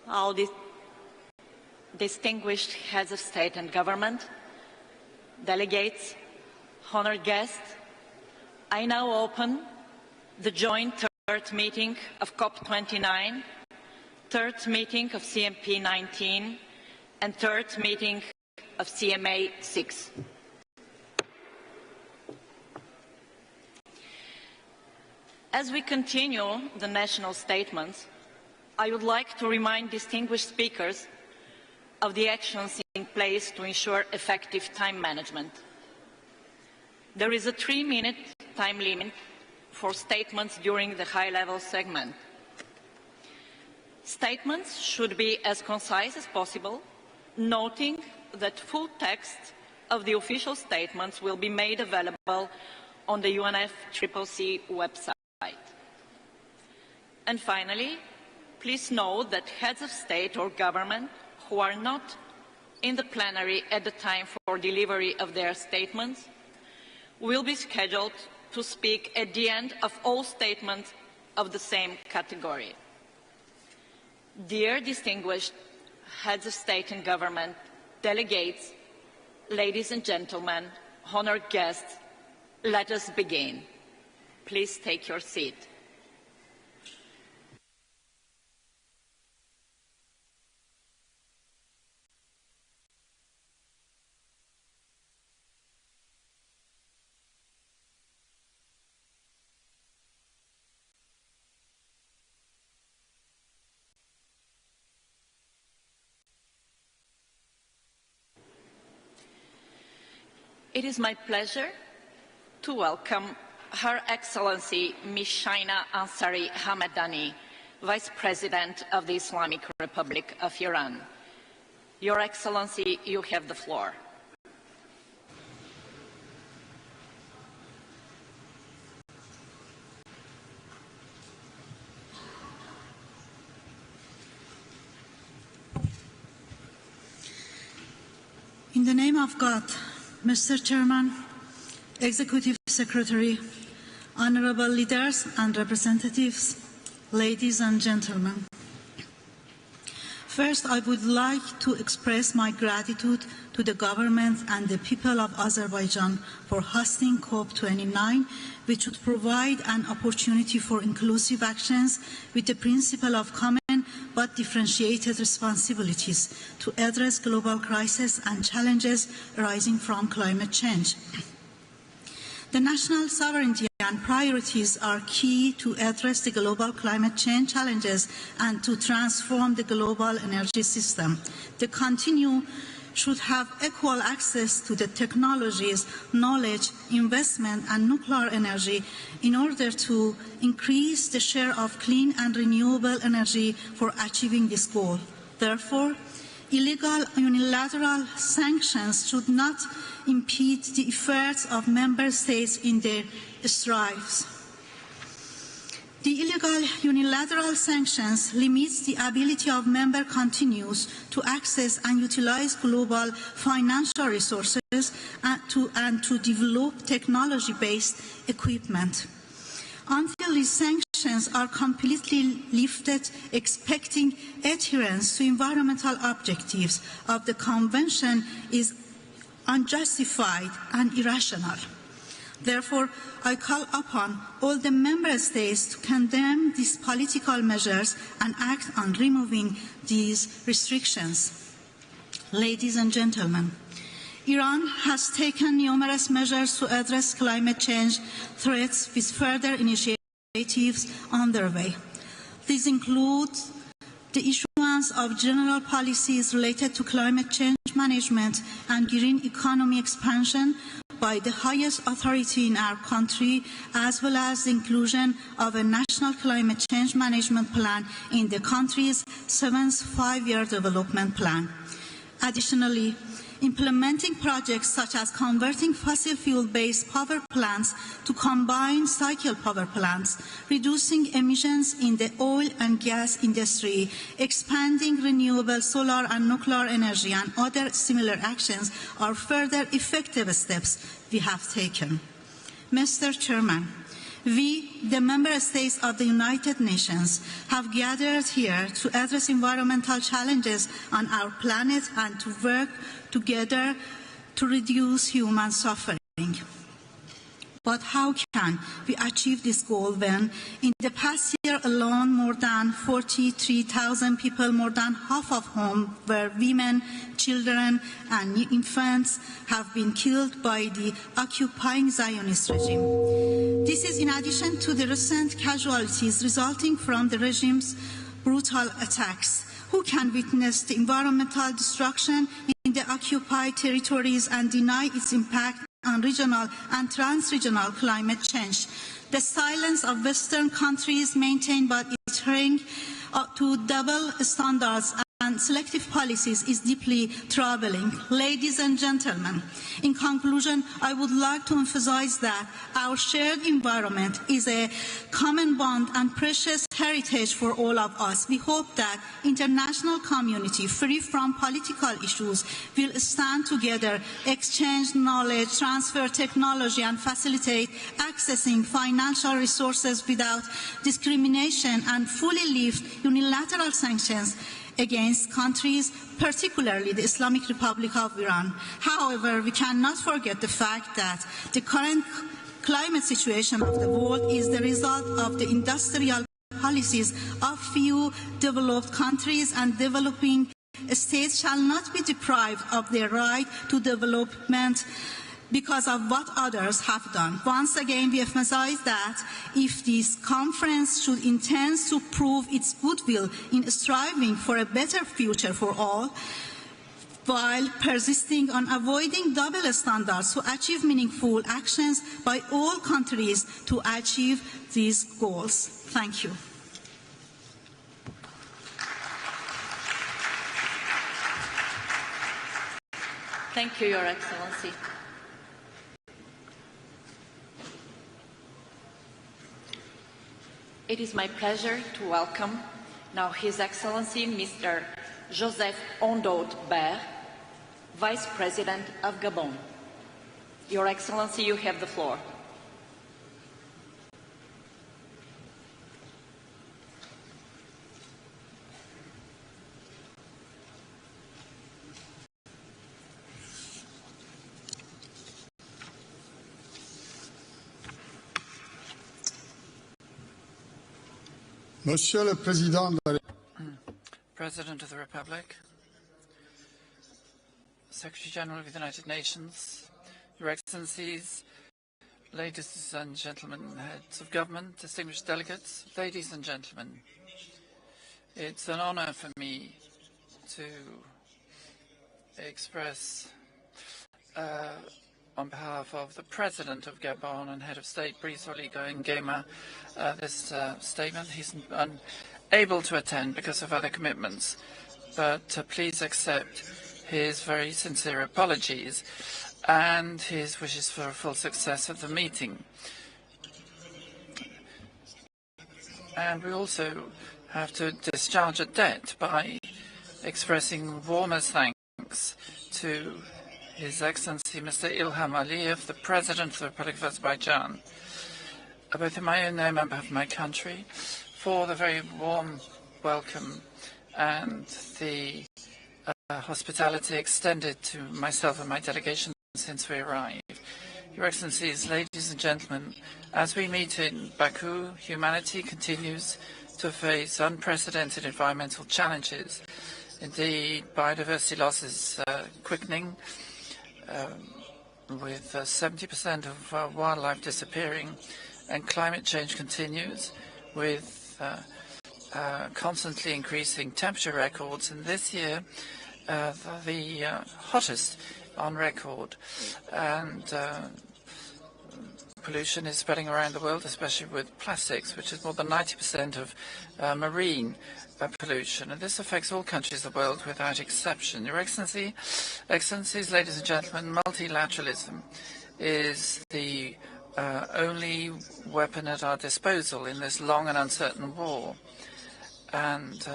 all the distinguished heads of state and government, delegates, honored guests, I now open the joint third meeting of COP29, third meeting of CMP19, and third meeting of CMA6. As we continue the national statements, I would like to remind distinguished speakers of the actions in place to ensure effective time management. There is a 3-minute time limit for statements during the high-level segment. Statements should be as concise as possible, noting that full text of the official statements will be made available on the UNFCCC website. And finally, please note that heads of state or government who are not in the plenary at the time for delivery of their statements will be scheduled to speak at the end of all statements of the same category. Dear distinguished heads of state and government, delegates, ladies and gentlemen, honored guests, let us begin. Please take your seat. It is my pleasure to welcome Her Excellency Ms. Shaina Ansari Hamadani, Vice President of the Islamic Republic of Iran. Your Excellency, you have the floor. In the name of God, Mr. Chairman, Executive Secretary, honorable leaders and representatives, ladies and gentlemen. First, I would like to express my gratitude to the government and the people of Azerbaijan for hosting COP29, which would provide an opportunity for inclusive actions with the principle of common but differentiated responsibilities to address global crises and challenges arising from climate change. The national sovereignty and priorities are key to address the global climate change challenges and to transform the global energy system. The continent should have equal access to the technologies, knowledge, investment and nuclear energy in order to increase the share of clean and renewable energy for achieving this goal. Therefore, illegal unilateral sanctions should not impede the efforts of member states in their strives. The illegal unilateral sanctions limits the ability of member continents to access and utilize global financial resources and to develop technology-based equipment. Until these sanctions are completely lifted, expecting adherence to environmental objectives of the Convention is unjustified and irrational. Therefore, I call upon all the member states to condemn these political measures and act on removing these restrictions. Ladies and gentlemen, Iran has taken numerous measures to address climate change threats with further initiatives underway. These include the issuance of general policies related to climate change management and green economy expansion by the highest authority in our country, as well as the inclusion of a national climate change management plan in the country's 7th five-year development plan. Additionally, implementing projects such as converting fossil fuel-based power plants to combined cycle power plants, reducing emissions in the oil and gas industry, expanding renewable solar and nuclear energy, and other similar actions are further effective steps we have taken. Mr. Chairman, We, the member states of the United Nations, have gathered here to address environmental challenges on our planet and to work together to reduce human suffering. But how can we achieve this goal when, in the past year alone, more than 43,000 people, more than half of whom were women, children, and infants, have been killed by the occupying Zionist regime? This is in addition to the recent casualties resulting from the regime's brutal attacks. Who can witness the environmental destruction in the occupied territories and deny its impact on regional and trans-regional climate change? The silence of Western countries maintained by adhering to double standards and selective policies is deeply troubling. Ladies and gentlemen, in conclusion, I would like to emphasize that our shared environment is a common bond and precious heritage for all of us. We hope that international community, free from political issues, will stand together, exchange knowledge, transfer technology, and facilitate accessing financial resources without discrimination, and fully lift unilateral sanctions against countries, particularly the Islamic Republic of Iran. However, we cannot forget the fact that the current climate situation of the world is the result of the industrial policies of few developed countries, and developing states shall not be deprived of their right to development because of what others have done. Once again, we emphasize that if this conference should intend to prove its goodwill in striving for a better future for all, while persisting on avoiding double standards to achieve meaningful actions by all countries to achieve these goals. Thank you. Thank you, Your Excellency. It is my pleasure to welcome now His Excellency Mr. Joseph Ondaut Ber, Vice President of Gabon. Your Excellency, you have the floor. Monsieur le Président de la President of the Republic, Secretary General of the United Nations, Your Excellencies, ladies and gentlemen, heads of government, distinguished delegates, ladies and gentlemen, it's an honor for me to express on behalf of the President of Gabon and Head of State, Brice Oligui Nguema, this statement. He's unable to attend because of other commitments, but please accept his very sincere apologies and his wishes for a full success of the meeting. And we also have to discharge a debt by expressing warmest thanks to His Excellency Mr. Ilham Aliyev, the President of the Republic of Azerbaijan, both in my own name and on behalf of my country, for the very warm welcome and the hospitality extended to myself and my delegation since we arrived. Your Excellencies, ladies and gentlemen, as we meet in Baku, humanity continues to face unprecedented environmental challenges. Indeed, biodiversity loss is quickening, with 70% of wildlife disappearing, and climate change continues with constantly increasing temperature records, and this year the hottest on record. And pollution is spreading around the world, especially with plastics, which is more than 90% of marine pollution, and this affects all countries of the world without exception. Your Excellencies, ladies and gentlemen, multilateralism is the only weapon at our disposal in this long and uncertain war. And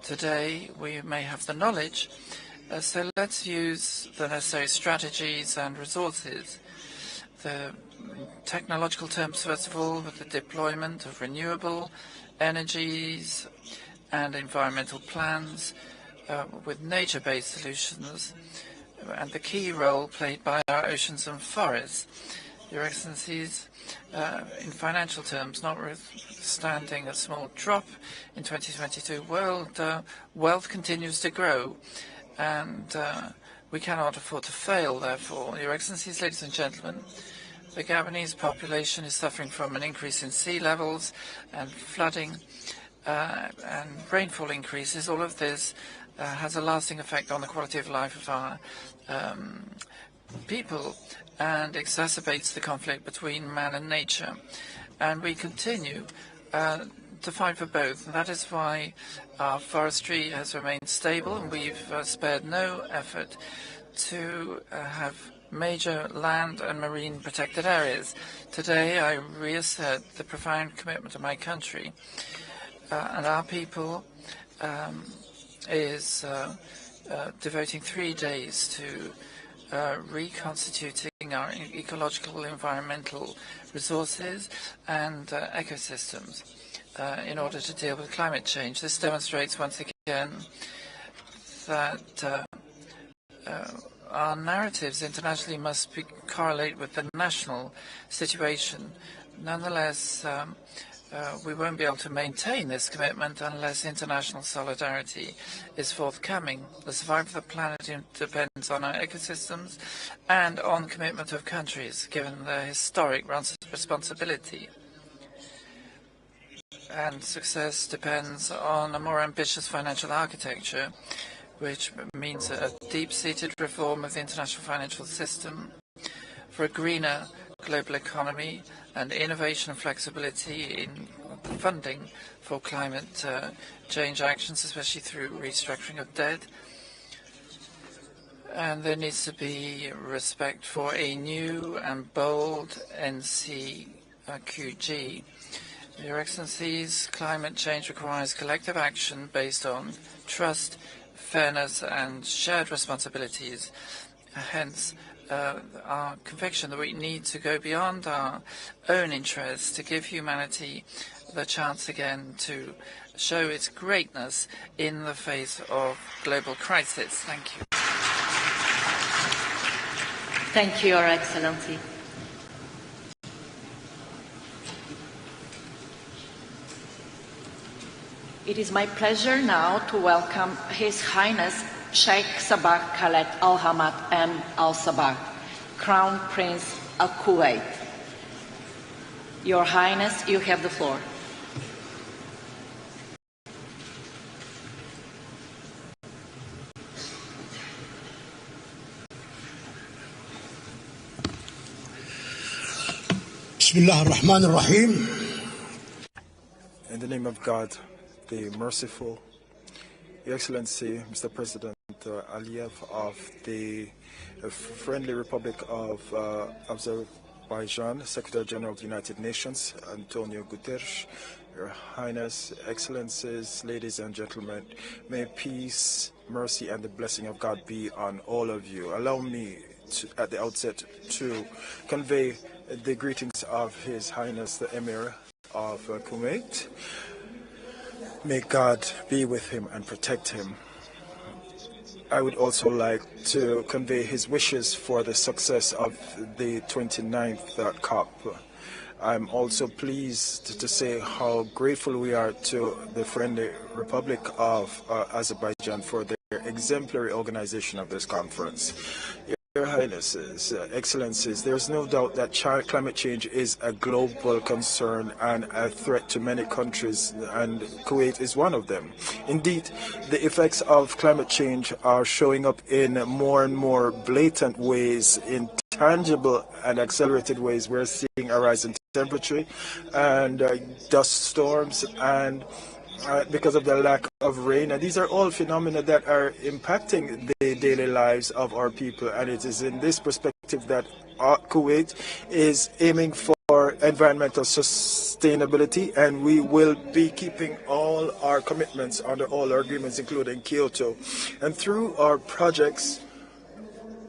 today we may have the knowledge, so let's use the necessary strategies and resources. the technological terms, first of all, with the deployment of renewable energies and environmental plans with nature-based solutions, and the key role played by our oceans and forests. Your Excellencies, in financial terms, notwithstanding a small drop in 2022, world wealth continues to grow, and we cannot afford to fail, therefore. Your Excellencies, ladies and gentlemen, the Gabonese population is suffering from an increase in sea levels and flooding and rainfall increases. All of this has a lasting effect on the quality of life of our people and exacerbates the conflict between man and nature. And we continue to fight for both. And that is why our forestry has remained stable, and we've spared no effort to have major land and marine protected areas. Today, I reassert the profound commitment of my country and our people is devoting 3 days to reconstituting our ecological environmental resources and ecosystems in order to deal with climate change. This demonstrates once again that our narratives internationally must correlate with the national situation. Nonetheless, we won't be able to maintain this commitment unless international solidarity is forthcoming. The survival of the planet depends on our ecosystems and on commitment of countries, given their historic responsibility. And success depends on a more ambitious financial architecture, which means a deep-seated reform of the international financial system for a greener global economy and innovation and flexibility in funding for climate change actions, especially through restructuring of debt. And there needs to be respect for a new and bold NCQG. Your Excellencies, climate change requires collective action based on trust, fairness and shared responsibilities. Hence, our conviction that we need to go beyond our own interests to give humanity the chance again to show its greatness in the face of global crisis. Thank you. Thank you, Your Excellency. It is my pleasure now to welcome His Highness Sheikh Sabah Khaled Al Hamad M. Al Sabah, Crown Prince of Kuwait. Your Highness, you have the floor. Bismillah ar-Rahman ar-Rahim. In the name of God, the Merciful, Your Excellency, Mr. President Aliyev of the Friendly Republic of Azerbaijan, Secretary General of the United Nations, Antonio Guterres, Your Highness, Excellencies, ladies and gentlemen, may peace, mercy, and the blessing of God be on all of you. Allow me at the outset to convey the greetings of His Highness the Emir of Kuwait. May God be with him and protect him. I would also like to convey his wishes for the success of the 29th COP. I'm also pleased to say how grateful we are to the Friendly Republic of Azerbaijan for their exemplary organization of this conference. Your Highnesses, Excellencies, there is no doubt that climate change is a global concern and a threat to many countries, and Kuwait is one of them. Indeed, the effects of climate change are showing up in more and more blatant ways, in tangible and accelerated ways. We're seeing a rise in temperature and dust storms, and because of the lack of rain, and these are all phenomena that are impacting the daily lives of our people. And it is in this perspective that Kuwait is aiming for environmental sustainability, and we will be keeping all our commitments under all our agreements, including Kyoto. And through our projects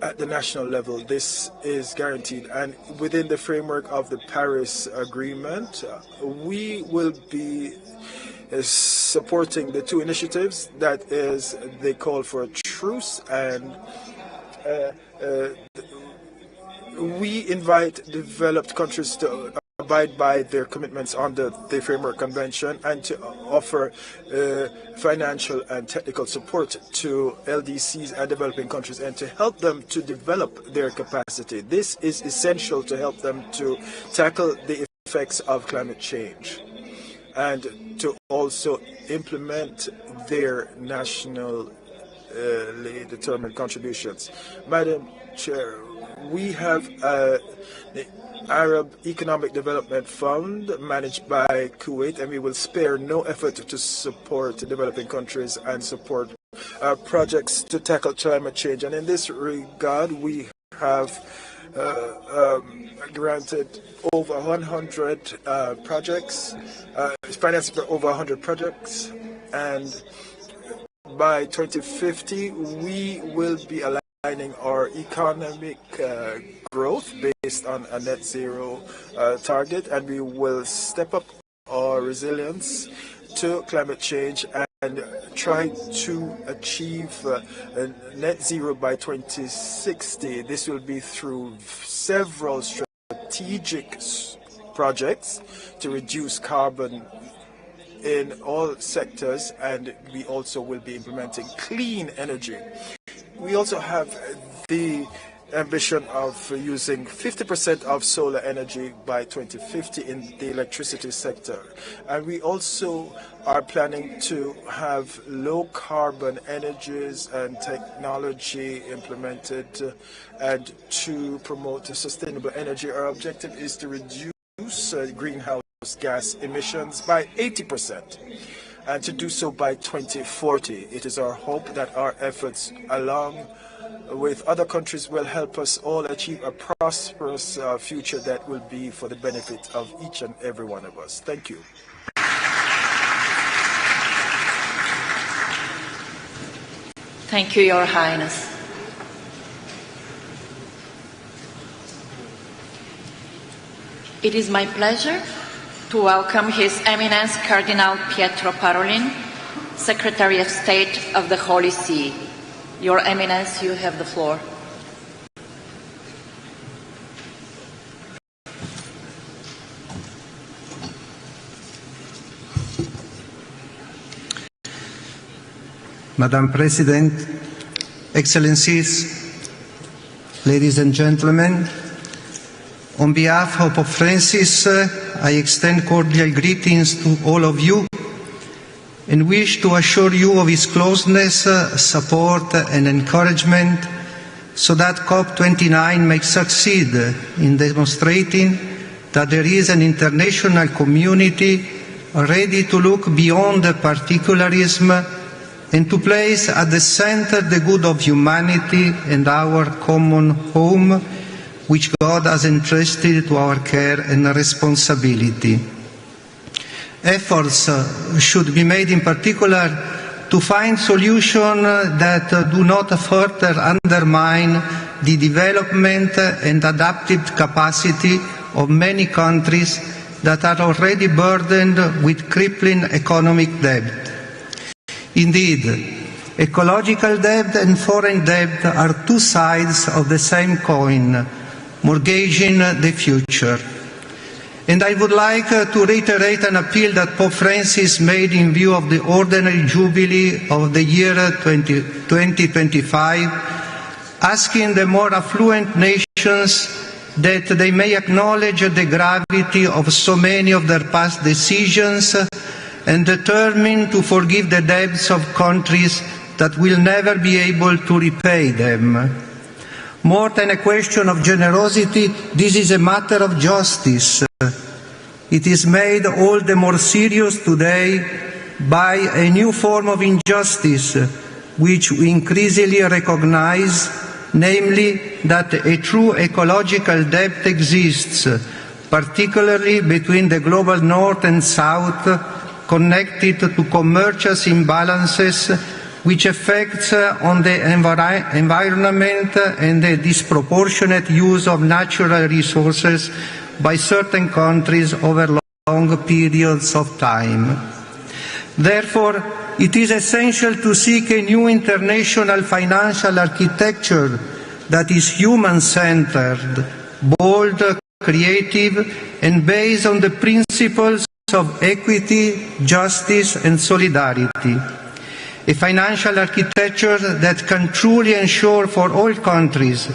at the national level. This is guaranteed. And within the framework of the Paris Agreement, we will be supporting the two initiatives. That is, they call for a truce, and we invite developed countries to abide by their commitments under the Framework Convention and to offer financial and technical support to LDCs and developing countries and to help them to develop their capacity. This is essential to help them to tackle the effects of climate change and to also implement their nationally determined contributions. Madam Chair, we have the Arab Economic Development Fund managed by Kuwait, and we will spare no effort to support developing countries and support projects to tackle climate change. And in this regard, we have granted over 100 projects, financed for over 100 projects, and by 2050, we will be aligning our economic growth based on a net zero target, and we will step up our resilience to climate change and try to achieve net zero by 2060. This will be through several strategic projects to reduce carbon in all sectors, and we also will be implementing clean energy. We also have the ambition of using 50% of solar energy by 2050 in the electricity sector. And we also are planning to have low carbon energies and technology implemented and to promote sustainable energy. Our objective is to reduce greenhouse gas emissions by 80%. And to do so by 2040. It is our hope that our efforts, along with other countries, will help us all achieve a prosperous future that will be for the benefit of each and every one of us. Thank you. Thank you, Your Highness. It is my pleasure to welcome His Eminence Cardinal Pietro Parolin, Secretary of State of the Holy See. Your Eminence, you have the floor. Madam President, Excellencies, ladies and gentlemen, on behalf of Pope Francis, I extend cordial greetings to all of you and wish to assure you of his closeness, support and encouragement so that COP29 may succeed in demonstrating that there is an international community ready to look beyond particularism and to place at the center the good of humanity and our common home, which God has entrusted to our care and responsibility. Efforts should be made in particular to find solutions that do not further undermine the development and adaptive capacity of many countries that are already burdened with crippling economic debt. Indeed, ecological debt and foreign debt are two sides of the same coin, mortgaging the future. And I would like to reiterate an appeal that Pope Francis made in view of the ordinary jubilee of the year 2025, asking the more affluent nations that they may acknowledge the gravity of so many of their past decisions and determine to forgive the debts of countries that will never be able to repay them. More than a question of generosity, this is a matter of justice. It is made all the more serious today by a new form of injustice, which we increasingly recognize, namely that a true ecological debt exists, particularly between the global north and south, connected to commercial imbalances which affects on the environment and the disproportionate use of natural resources by certain countries over long periods of time. Therefore, it is essential to seek a new international financial architecture that is human-centered, bold, creative, and based on the principles of equity, justice, and solidarity. A financial architecture that can truly ensure for all countries,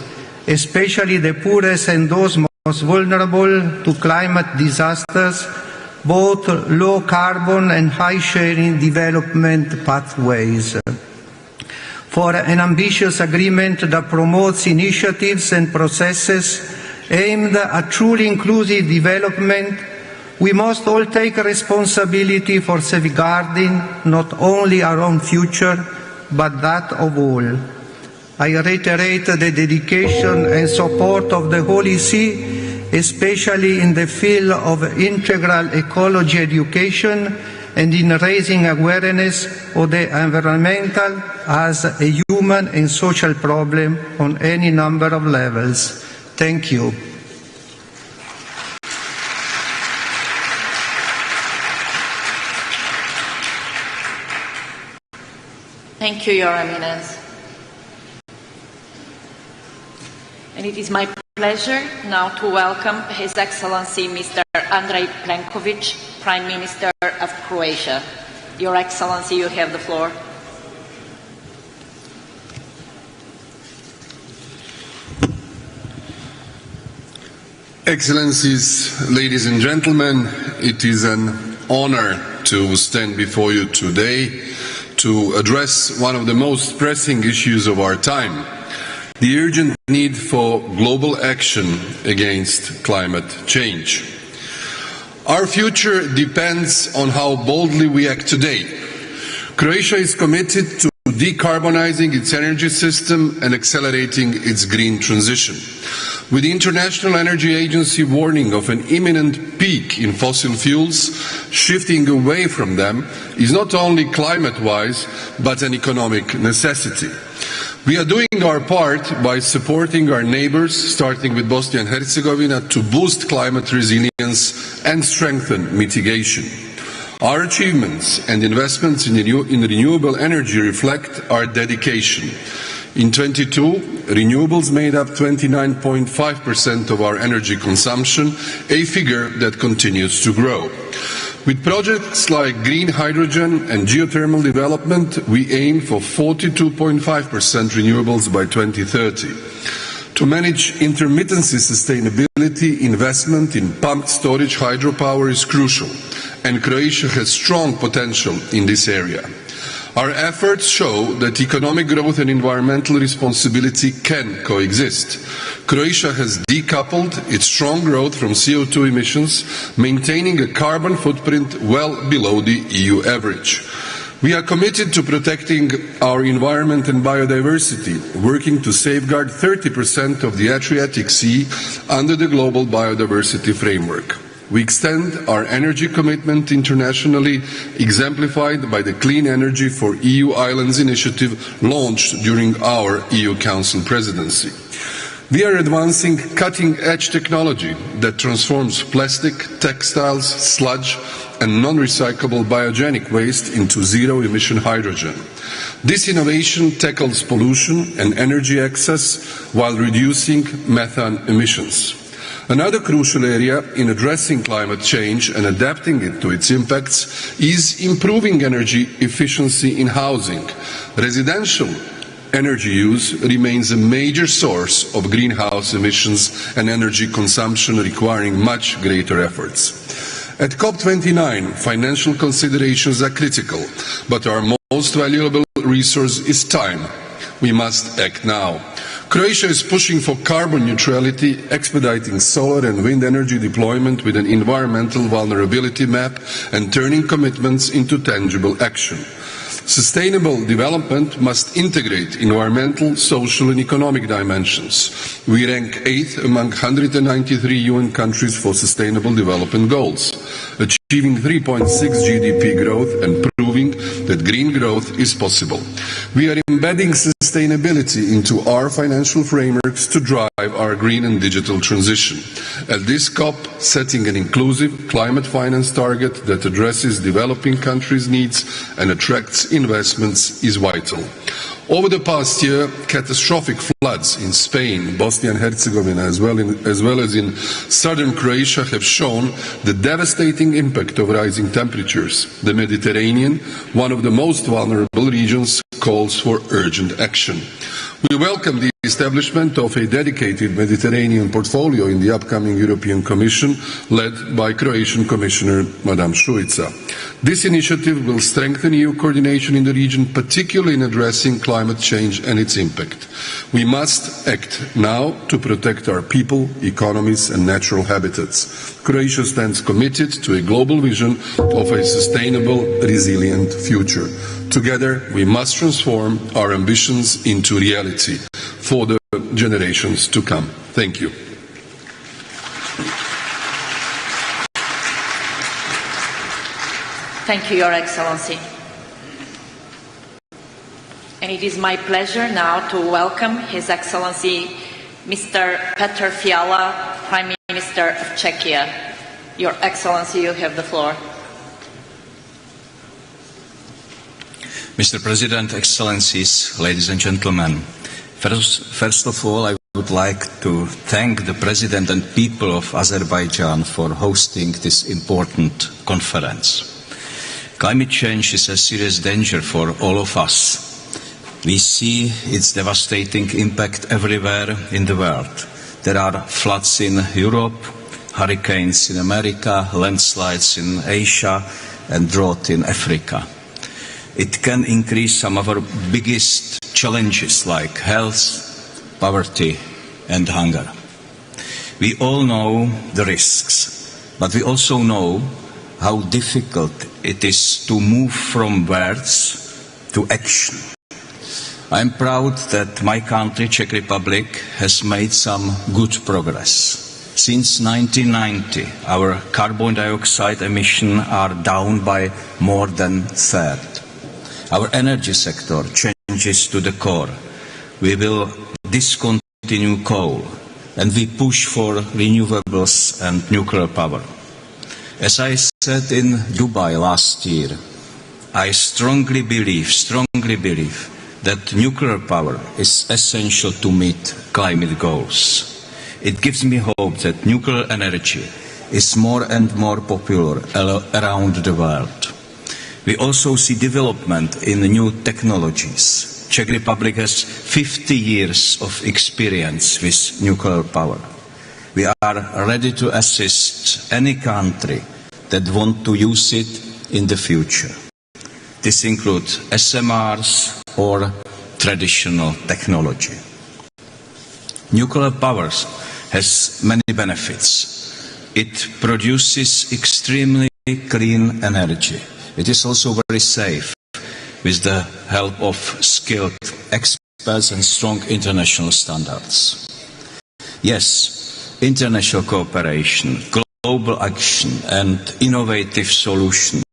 especially the poorest and those most vulnerable to climate disasters, both low carbon and high sharing development pathways. For an ambitious agreement that promotes initiatives and processes aimed at truly inclusive development, we must all take responsibility for safeguarding not only our own future, but that of all. I reiterate the dedication and support of the Holy See, especially in the field of integral ecology education and in raising awareness of the environmental as a human and social problem on any number of levels. Thank you. Thank you, Your Eminence. And it is my pleasure now to welcome His Excellency Mr. Andrej Plenković, Prime Minister of Croatia. Your Excellency, you have the floor. Excellencies, ladies and gentlemen, it is an honor to stand before you today to address one of the most pressing issues of our time, the urgent need for global action against climate change. Our future depends on how boldly we act today. Croatia is committed to decarbonizing its energy system and accelerating its green transition. With the International Energy Agency warning of an imminent peak in fossil fuels, shifting away from them is not only climate-wise, but an economic necessity. We are doing our part by supporting our neighbors, starting with Bosnia and Herzegovina, to boost climate resilience and strengthen mitigation. Our achievements and investments in renewable energy reflect our dedication. In 2022, renewables made up 29.5% of our energy consumption, a figure that continues to grow. With projects like green hydrogen and geothermal development, we aim for 42.5% renewables by 2030. To manage intermittency sustainability, investment in pumped storage hydropower is crucial, and Croatia has strong potential in this area. Our efforts show that economic growth and environmental responsibility can coexist. Croatia has decoupled its strong growth from CO2 emissions, maintaining a carbon footprint well below the EU average. We are committed to protecting our environment and biodiversity, working to safeguard 30% of the Adriatic Sea under the Global Biodiversity Framework. We extend our energy commitment internationally, exemplified by the Clean Energy for EU Islands initiative launched during our EU Council presidency. We are advancing cutting-edge technology that transforms plastic, textiles, sludge and non-recyclable biogenic waste into zero-emission hydrogen. This innovation tackles pollution and energy excess while reducing methane emissions. Another crucial area in addressing climate change and adapting it to its impacts is improving energy efficiency in housing. Residential energy use remains a major source of greenhouse emissions and energy consumption, requiring much greater efforts. At COP29, financial considerations are critical, but our most valuable resource is time. We must act now. Croatia is pushing for carbon neutrality, expediting solar and wind energy deployment with an environmental vulnerability map and turning commitments into tangible action. Sustainable development must integrate environmental, social and economic dimensions. We rank 8th among 193 UN countries for sustainable development goals, achieving 3.6 GDP growth and proving that green growth is possible. We are embedding sustainability into our financial frameworks to drive our green and digital transition. At this COP, setting an inclusive climate finance target that addresses developing countries' needs and attracts investments is vital. Over the past year, catastrophic floods in Spain, Bosnia and Herzegovina, as well as in southern Croatia, have shown the devastating impact of rising temperatures. The Mediterranean, one of the most vulnerable regions, calls for urgent action. We welcome the establishment of a dedicated Mediterranean portfolio in the upcoming European Commission, led by Croatian Commissioner Madame Šuica. This initiative will strengthen EU coordination in the region, particularly in addressing climate change and its impact. We must act now to protect our people, economies and natural habitats. Croatia stands committed to a global vision of a sustainable, resilient future. Together, we must transform our ambitions into reality for the generations to come. Thank you. Thank you, Your Excellency. And it is my pleasure now to welcome His Excellency Mr. Petr Fiala, Prime Minister of Czechia. Your Excellency, you have the floor. Mr. President, Excellencies, ladies and gentlemen, first of all, I would like to thank the President and people of Azerbaijan for hosting this important conference. Climate change is a serious danger for all of us. We see its devastating impact everywhere in the world. There are floods in Europe, hurricanes in America, landslides in Asia, and drought in Africa. It can increase some of our biggest challenges like health, poverty, and hunger. We all know the risks, but we also know how difficult it is to move from words to action. I am proud that my country, Czech Republic, has made some good progress. Since 1990, our carbon dioxide emissions are down by more than a third. Our energy sector changes to the core. We will discontinue coal, and we push for renewables and nuclear power. As I said in Dubai last year, I strongly believe that nuclear power is essential to meet climate goals. It gives me hope that nuclear energy is more and more popular around the world. We also see development in new technologies. Czech Republic has 50 years of experience with nuclear power. We are ready to assist any country that wants to use it in the future. This includes SMRs or traditional technology. Nuclear power has many benefits. It produces extremely clean energy. It is also very safe with the help of skilled experts and strong international standards. Yes, international cooperation, global action and innovative solutions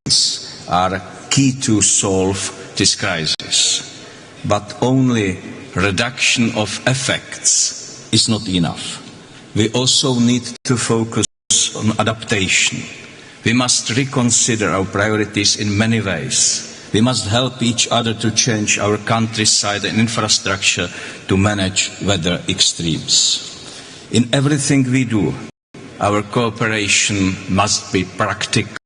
are key to solve this crisis. But only reduction of effects is not enough. We also need to focus on adaptation. We must reconsider our priorities in many ways. We must help each other to change our countryside and infrastructure to manage weather extremes. In everything we do, our cooperation must be practical.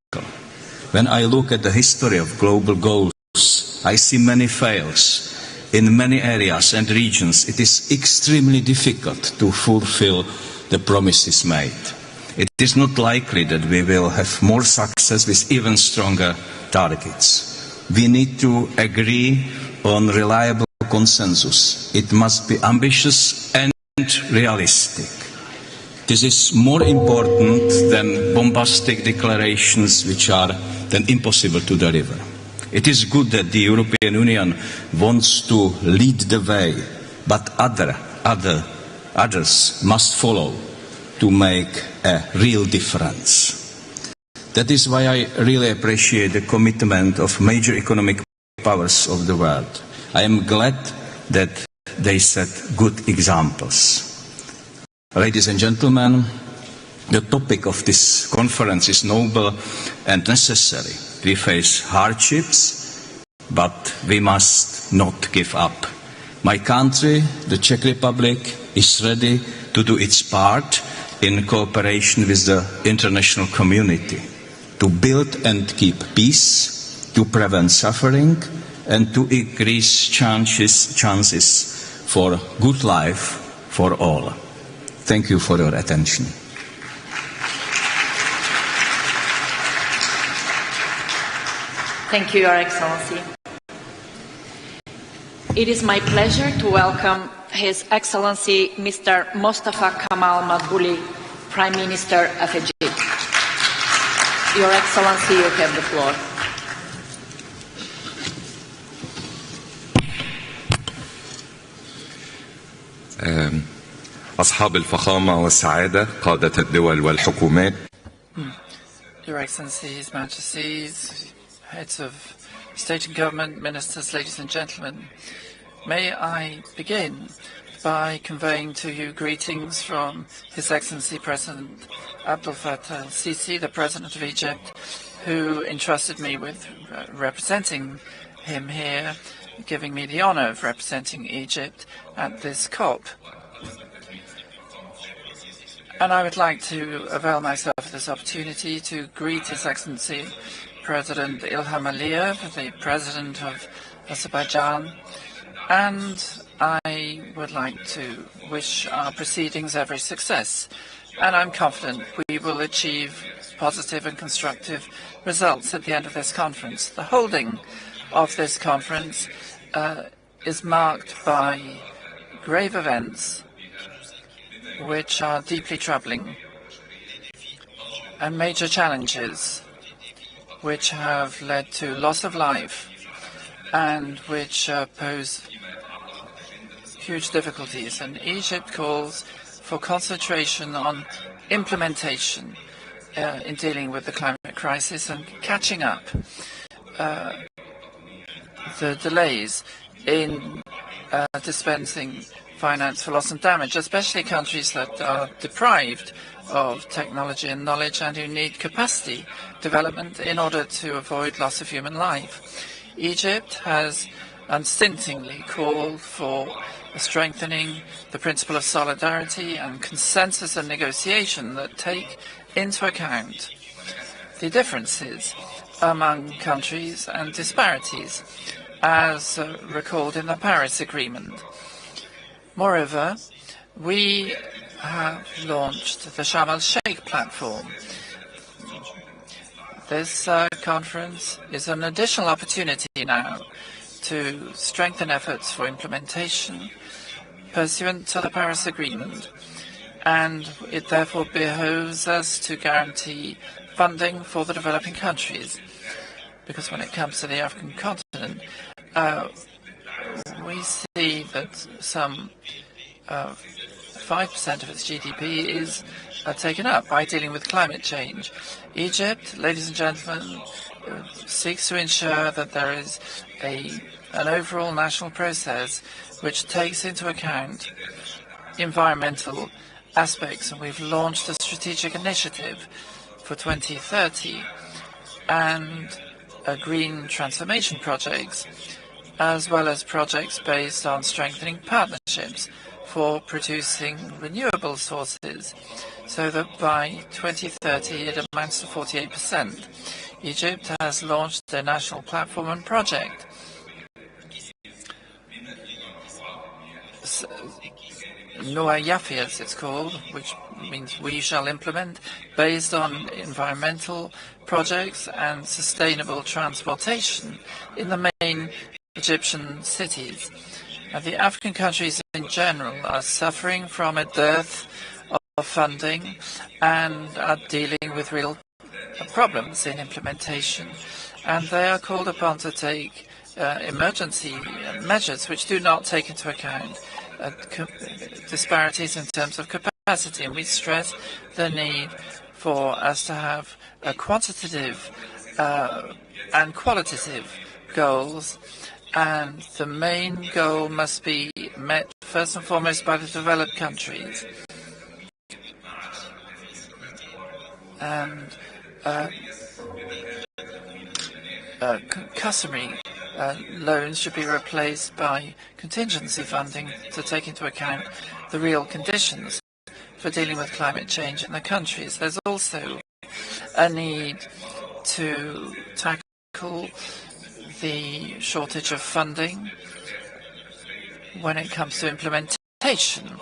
When I look at the history of global goals, I see many fails. In many areas and regions, it is extremely difficult to fulfill the promises made. It is not likely that we will have more success with even stronger targets. We need to agree on reliable consensus. It must be ambitious and realistic. This is more important than bombastic declarations which are then impossible to deliver. It is good that the European Union wants to lead the way, but others must follow to make a real difference. That is why I really appreciate the commitment of major economic powers of the world. I am glad that they set good examples. Ladies and gentlemen, the topic of this conference is noble and necessary. We face hardships, but we must not give up. My country, the Czech Republic, is ready to do its part in cooperation with the international community to build and keep peace, to prevent suffering, and to increase chances for good life for all. Thank you for your attention. Thank you, Your Excellency. It is my pleasure to welcome His Excellency Mr. Mostafa Kamal Madbouli, Prime Minister of Egypt. Your Excellency, you have the floor. أصحاب الفخامة والسعادة قادة الدول والحكومات. Your Excellencies, Majesties, Heads of State and Government, Ministers, ladies and gentlemen, may I begin by conveying to you greetings from His Excellency President Abdel Fattah el-Sisi, the President of Egypt, who entrusted me with representing him here, giving me the honor of representing Egypt at this COP. And I would like to avail myself of this opportunity to greet His Excellency President Ilham Aliyev, the President of Azerbaijan, and I would like to wish our proceedings every success. And I'm confident we will achieve positive and constructive results at the end of this conference. The holding of this conference is marked by grave events which are deeply troubling and major challenges which have led to loss of life and which pose huge difficulties. And Egypt calls for concentration on implementation in dealing with the climate crisis and catching up the delays in dispensing finance for loss and damage, especially countries that are deprived of technology and knowledge and who need capacity development in order to avoid loss of human life. Egypt has unstintingly called for strengthening the principle of solidarity and consensus and negotiation that take into account the differences among countries and disparities, as recalled in the Paris Agreement. Moreover, we have launched the Sharm el-Sheikh platform. This conference is an additional opportunity now to strengthen efforts for implementation pursuant to the Paris Agreement, and it therefore behoves us to guarantee funding for the developing countries, because when it comes to the African continent, we see that some 5% of its GDP is taken up by dealing with climate change. Egypt, ladies and gentlemen, seeks to ensure that there is an overall national process which takes into account environmental aspects, and we've launched a strategic initiative for 2030 and green transformation projects, as well as projects based on strengthening partnerships for producing renewable sources, so that by 2030 it amounts to 48%. Egypt has launched their national platform and project. Niue, as it's called, which means we shall implement, based on environmental projects and sustainable transportation in the main Egyptian cities. The African countries in general are suffering from a dearth of funding and are dealing with real problems in implementation, and they are called upon to take emergency measures which do not take into account disparities in terms of capacity. And we stress the need for us to have a quantitative and qualitative goals, and the main goal must be met first and foremost by the developed countries. And customary loans should be replaced by contingency funding to take into account the real conditions for dealing with climate change in the countries. There's also a need to tackle the shortage of funding when it comes to implementation.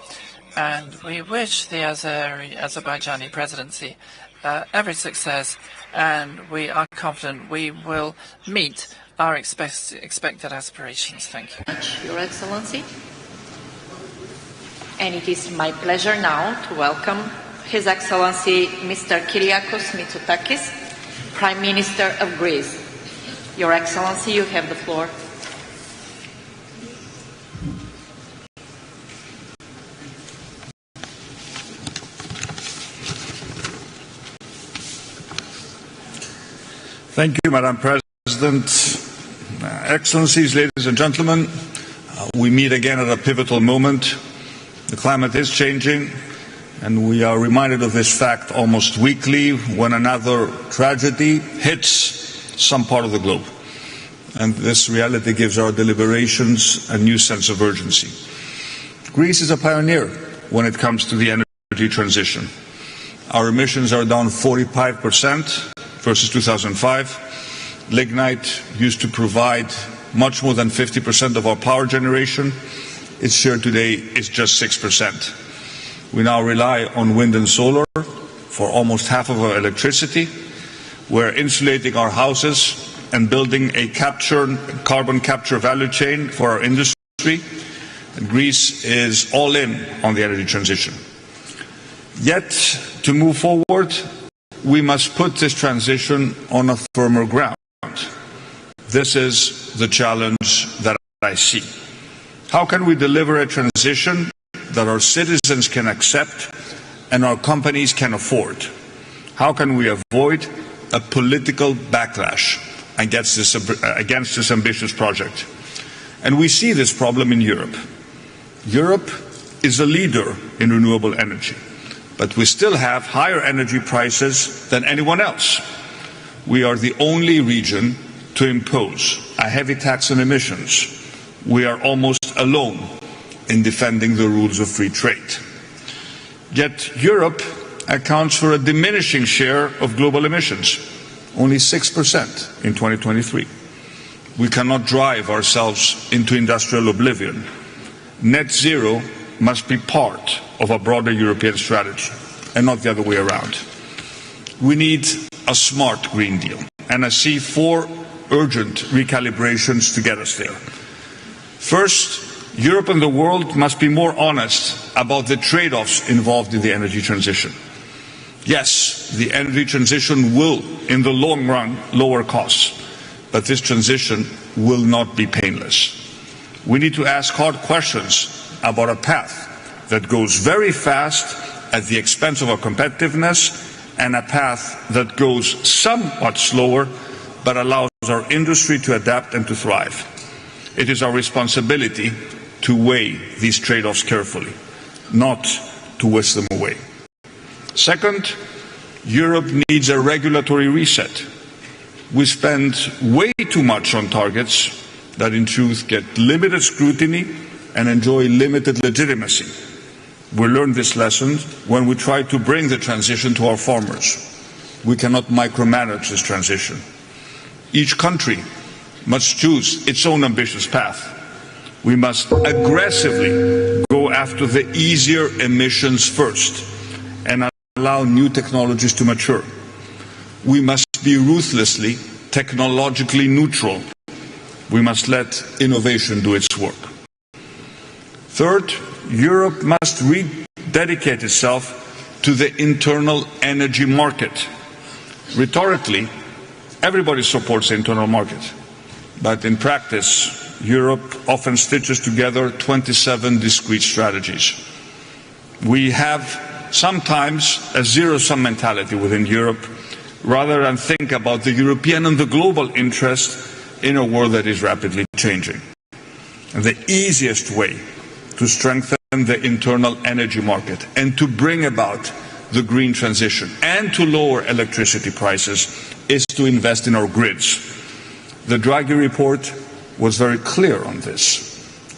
And we wish the Azerbaijani presidency every success, and we are confident we will meet our expected aspirations. Thank you. Your Excellency. And it is my pleasure now to welcome His Excellency Mr. Kyriakos Mitsotakis, Prime Minister of Greece. Your Excellency, you have the floor. Thank you, Madam President. Excellencies, ladies and gentlemen, we meet again at a pivotal moment. The climate is changing, and we are reminded of this fact almost weekly when another tragedy hits some part of the globe. And this reality gives our deliberations a new sense of urgency. Greece is a pioneer when it comes to the energy transition. Our emissions are down 45% versus 2005. Lignite used to provide much more than 50% of our power generation. Its share today is just 6%. We now rely on wind and solar for almost half of our electricity. We're insulating our houses and building a carbon capture value chain for our industry. And Greece is all in on the energy transition. Yet, to move forward, we must put this transition on a firmer ground. This is the challenge that I see. How can we deliver a transition that our citizens can accept and our companies can afford? How can we avoid a political backlash against this ambitious project? And we see this problem in Europe. Europe is a leader in renewable energy, but we still have higher energy prices than anyone else. We are the only region to impose a heavy tax on emissions. We are almost alone in defending the rules of free trade. Yet Europe accounts for a diminishing share of global emissions, only 6% in 2023. We cannot drive ourselves into industrial oblivion. Net zero must be part of a broader European strategy and not the other way around. We need a smart Green Deal, and I see 4 urgent recalibrations to get us there. First, Europe and the world must be more honest about the trade-offs involved in the energy transition. Yes, the energy transition will, in the long run, lower costs, but this transition will not be painless. We need to ask hard questions about a path that goes very fast at the expense of our competitiveness and a path that goes somewhat slower but allows our industry to adapt and to thrive. It is our responsibility to weigh these trade-offs carefully, not to whisk them away. Second, Europe needs a regulatory reset. We spend way too much on targets that in truth get limited scrutiny and enjoy limited legitimacy. We learned this lesson when we tried to bring the transition to our farmers. We cannot micromanage this transition. Each country must choose its own ambitious path. We must aggressively go after the easier emissions first and allow new technologies to mature. We must be ruthlessly technologically neutral. We must let innovation do its work. Third, Europe must rededicate itself to the internal energy market. Rhetorically, everybody supports the internal market, but in practice, Europe often stitches together 27 discrete strategies. We have sometimes a zero-sum mentality within Europe, rather than think about the European and the global interest in a world that is rapidly changing. And the easiest way to strengthen the internal energy market and to bring about the green transition and to lower electricity prices is to invest in our grids. The Draghi report was very clear on this.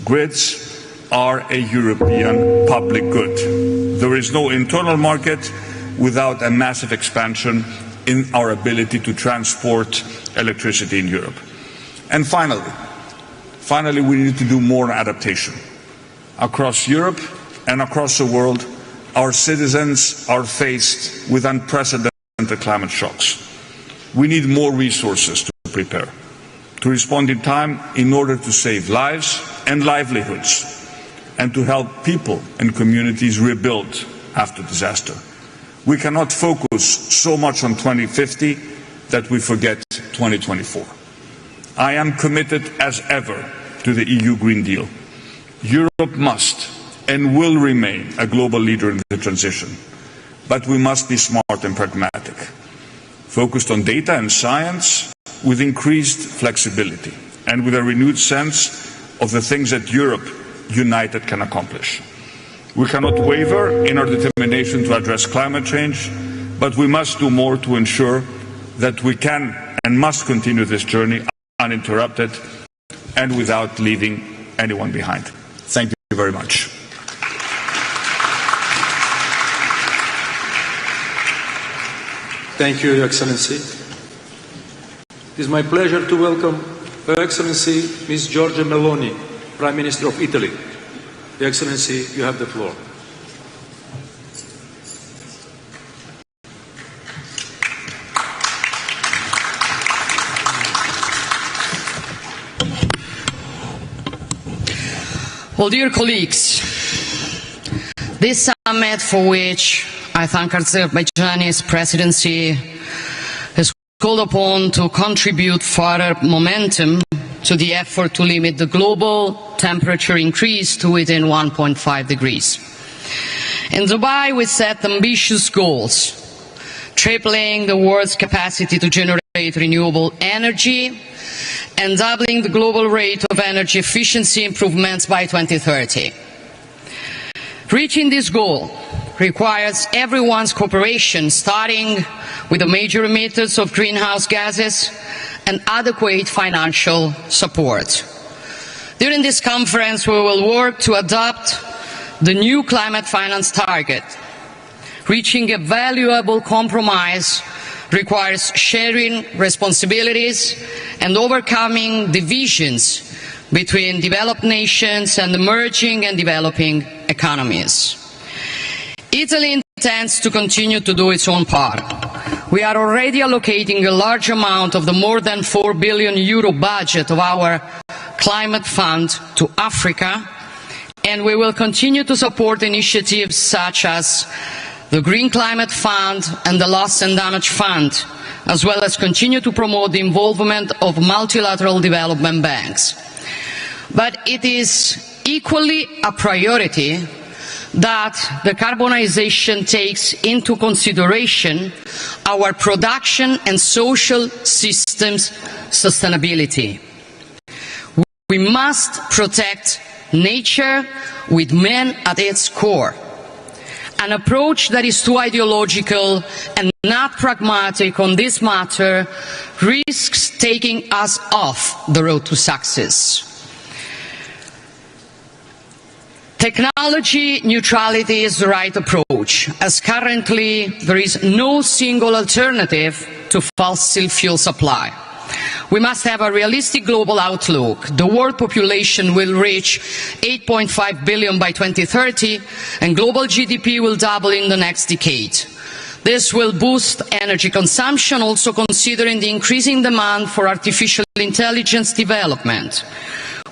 Grids are a European public good. There is no internal market without a massive expansion in our ability to transport electricity in Europe. And finally, we need to do more adaptation. Across Europe and across the world, our citizens are faced with unprecedented climate shocks. We need more resources to prepare, to respond in time in order to save lives and livelihoods, and to help people and communities rebuild after disaster. We cannot focus so much on 2050 that we forget 2024. I am committed as ever to the EU Green Deal. Europe must and will remain a global leader in the transition, but we must be smart and pragmatic, focused on data and science with increased flexibility and with a renewed sense of the things that Europe united can accomplish. We cannot waver in our determination to address climate change, but we must do more to ensure that we can and must continue this journey uninterrupted and without leaving anyone behind. Thank you very much. Thank you, Your Excellency. It is my pleasure to welcome Her Excellency Ms. Giorgia Meloni, Prime Minister of Italy. Your Excellency, you have the floor. Well, dear colleagues, this summit, for which I thank Azerbaijani's presidency, is called upon to contribute further momentum to the effort to limit the global temperature increase to within 1.5 degrees. In Dubai, we set ambitious goals, tripling the world's capacity to generate renewable energy and doubling the global rate of energy efficiency improvements by 2030. Reaching this goal requires everyone's cooperation, starting with the major emitters of greenhouse gases and adequate financial support. During this conference, we will work to adopt the new climate finance target. Reaching a valuable compromise requires sharing responsibilities and overcoming divisions between developed nations and emerging and developing economies. Italy intends to continue to do its own part. We are already allocating a large amount of the more than €4 billion budget of our climate fund to Africa, and we will continue to support initiatives such as the Green Climate Fund and the Loss and Damage Fund, as well as continue to promote the involvement of multilateral development banks. But it is equally a priority that the decarbonization takes into consideration our production and social systems sustainability. We must protect nature with man at its core. An approach that is too ideological and not pragmatic on this matter risks taking us off the road to success. Technology neutrality is the right approach, as currently there is no single alternative to fossil fuel supply. We must have a realistic global outlook. The world population will reach 8.5 billion by 2030, and global GDP will double in the next decade. This will boost energy consumption, also considering the increasing demand for artificial intelligence development.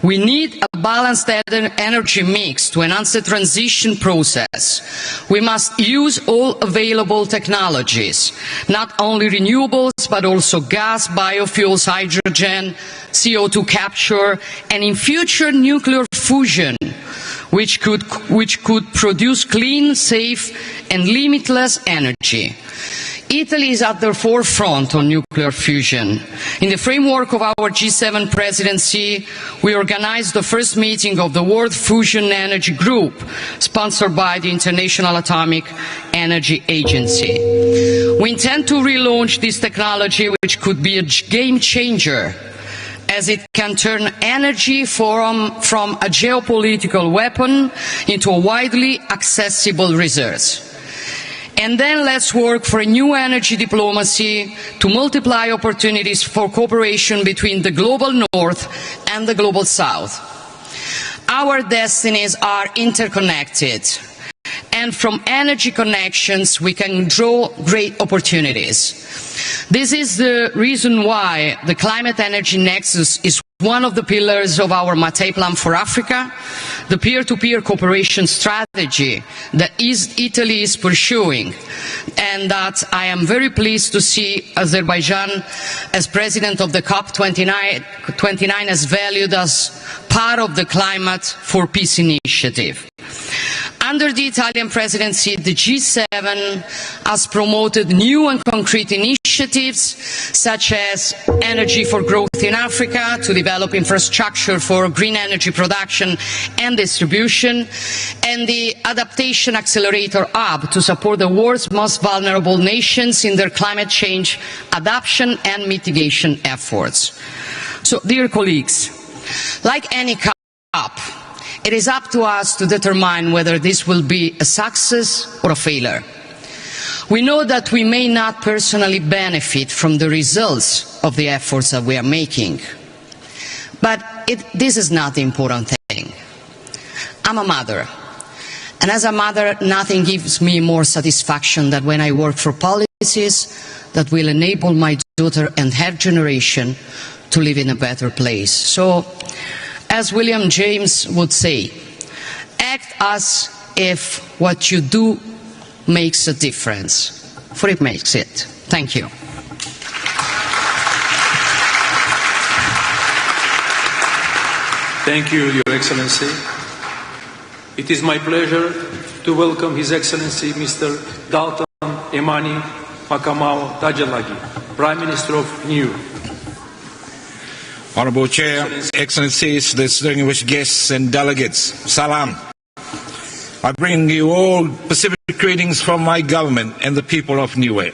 We need a balanced energy mix to enhance the transition process. We must use all available technologies, not only renewables, but also gas, biofuels, hydrogen, CO2 capture, and in future nuclear fusion, which could produce clean, safe, and limitless energy. Italy is at the forefront on nuclear fusion. In the framework of our G7 presidency, we organized the first meeting of the World Fusion Energy Group, sponsored by the International Atomic Energy Agency. We intend to relaunch this technology, which could be a game changer, as it can turn energy from a geopolitical weapon into a widely accessible resource. And then let's work for a new energy diplomacy to multiply opportunities for cooperation between the global north and the global south. Our destinies are interconnected, and from energy connections we can draw great opportunities. This is the reason why the climate energy nexus is one of the pillars of our Mattei Plan for Africa, the peer-to-peer cooperation strategy that Italy is pursuing, and that I am very pleased to see Azerbaijan, as president of the COP29, has valued as part of the Climate for Peace initiative. Under the Italian presidency, the G7 has promoted new and concrete initiatives, such as Energy for Growth in Africa, to develop infrastructure for green energy production and distribution, and the Adaptation Accelerator Hub to support the world's most vulnerable nations in their climate change adaptation and mitigation efforts. So, dear colleagues, like any COP, it is up to us to determine whether this will be a success or a failure. We know that we may not personally benefit from the results of the efforts that we are making. But this is not the important thing. I'm a mother. And as a mother, nothing gives me more satisfaction than when I work for policies that will enable my daughter and her generation to live in a better place. So, as William James would say, act as if what you do makes a difference, for it makes it. Thank you. Thank you, Your Excellency. It is my pleasure to welcome His Excellency Mr. Dalton Emani Makamao Tajalagi, Prime Minister of Niue. Honourable Chair, Excellencies, distinguished guests and delegates, salam. I bring you all Pacific greetings from my government and the people of Niue.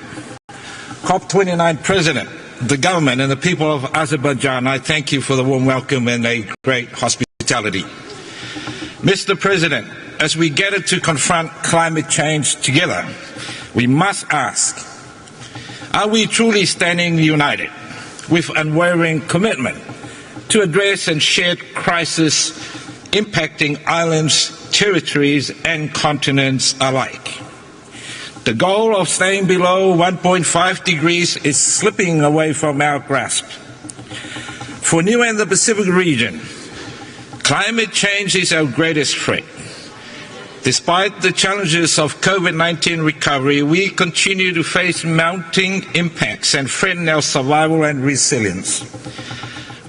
COP29 President, the government and the people of Azerbaijan, I thank you for the warm welcome and a great hospitality. Mr. President, as we gather to confront climate change together, we must ask, are we truly standing united with unwavering commitment to address and shared crisis impacting islands, territories and continents alike? The goal of staying below 1.5 degrees is slipping away from our grasp. For Niue and the Pacific region, climate change is our greatest threat. Despite the challenges of COVID-19 recovery, we continue to face mounting impacts and threaten our survival and resilience.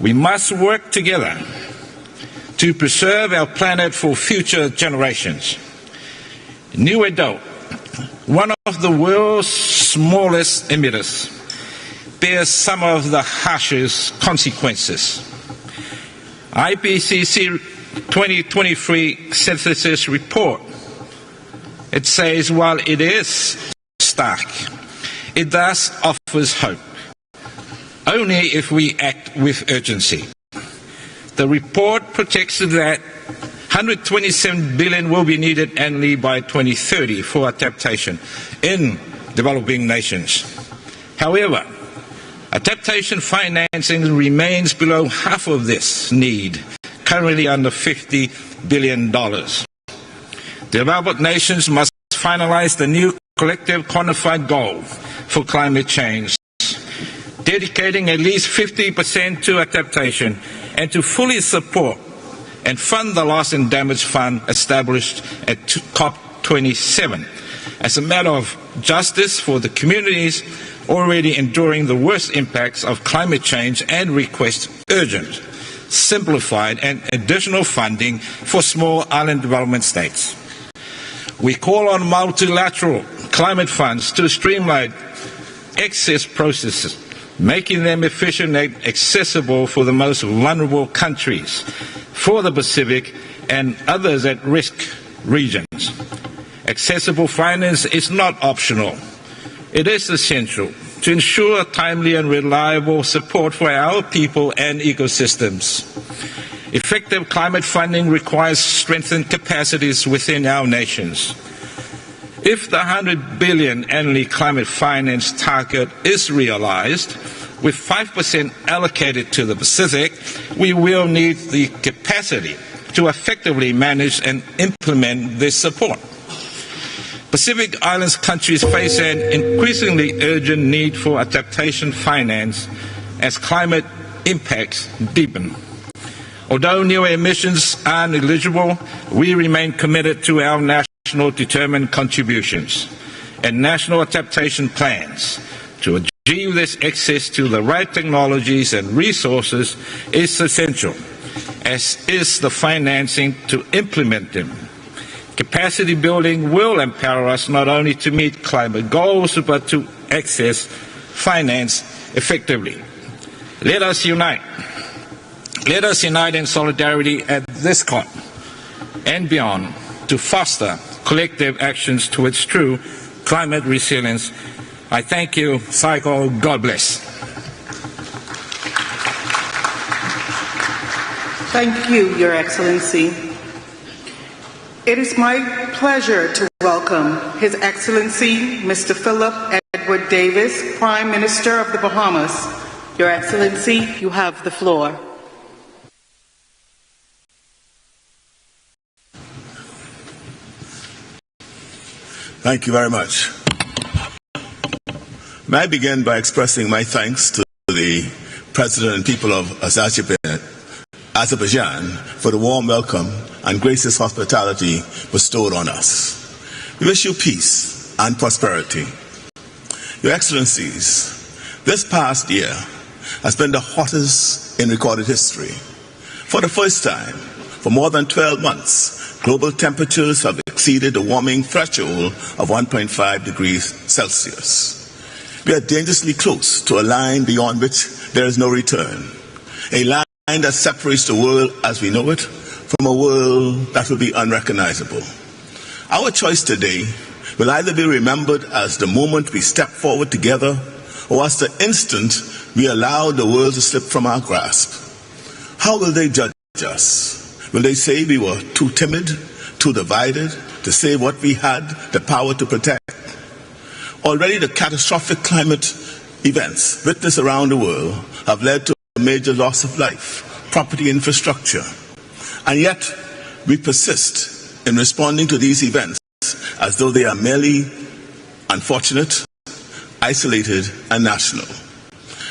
We must work together to preserve our planet for future generations. Niue, one of the world's smallest emitters, bears some of the harshest consequences. IPCC 2023 synthesis report, it says while it is stark, it thus offers hope, only if we act with urgency. The report predicts that 127 billion will be needed annually by 2030 for adaptation in developing nations. However, adaptation financing remains below half of this need, currently under $50 billion. Developed nations must finalize the new collective quantified goal for climate change, dedicating at least 50% to adaptation and to fully support and fund the Loss and Damage Fund established at COP27 as a matter of justice for the communities already enduring the worst impacts of climate change, and request urgent, simplified and additional funding for small island development states. We call on multilateral climate funds to streamline access processes, making them efficient and accessible for the most vulnerable countries, for the Pacific and others at risk regions. Accessible finance is not optional. It is essential to ensure timely and reliable support for our people and ecosystems. Effective climate funding requires strengthened capacities within our nations. If the $100 billion annually climate finance target is realized, with 5% allocated to the Pacific, we will need the capacity to effectively manage and implement this support. Pacific Islands countries face an increasingly urgent need for adaptation finance as climate impacts deepen. Although new emissions are negligible, we remain committed to our national determined contributions and national adaptation plans. To achieve this, access to the right technologies and resources is essential, as is the financing to implement them. Capacity building will empower us not only to meet climate goals, but to access finance effectively. Let us unite. Let us unite in solidarity at this COP and beyond to foster collective actions towards true climate resilience. I thank you. Psycho, God bless. Thank you, Your Excellency. It is my pleasure to welcome His Excellency Mr. Philip Edward Davis, Prime Minister of the Bahamas. Your Excellency, you have the floor. Thank you very much. May I begin by expressing my thanks to the President and people of Azerbaijan for the warm welcome and gracious hospitality bestowed on us. We wish you peace and prosperity. Your Excellencies, this past year has been the hottest in recorded history. For the first time, for more than 12 months, global temperatures have exceeded the warming threshold of 1.5 degrees Celsius. We are dangerously close to a line beyond which there is no return, a line that separates the world as we know it from a world that will be unrecognizable. Our choice today will either be remembered as the moment we step forward together, or as the instant we allow the world to slip from our grasp. How will they judge us? Will they say we were too timid, too divided to save what we had the power to protect? Already the catastrophic climate events witnessed around the world have led to a major loss of life, property, infrastructure. And yet we persist in responding to these events as though they are merely unfortunate, isolated, and national.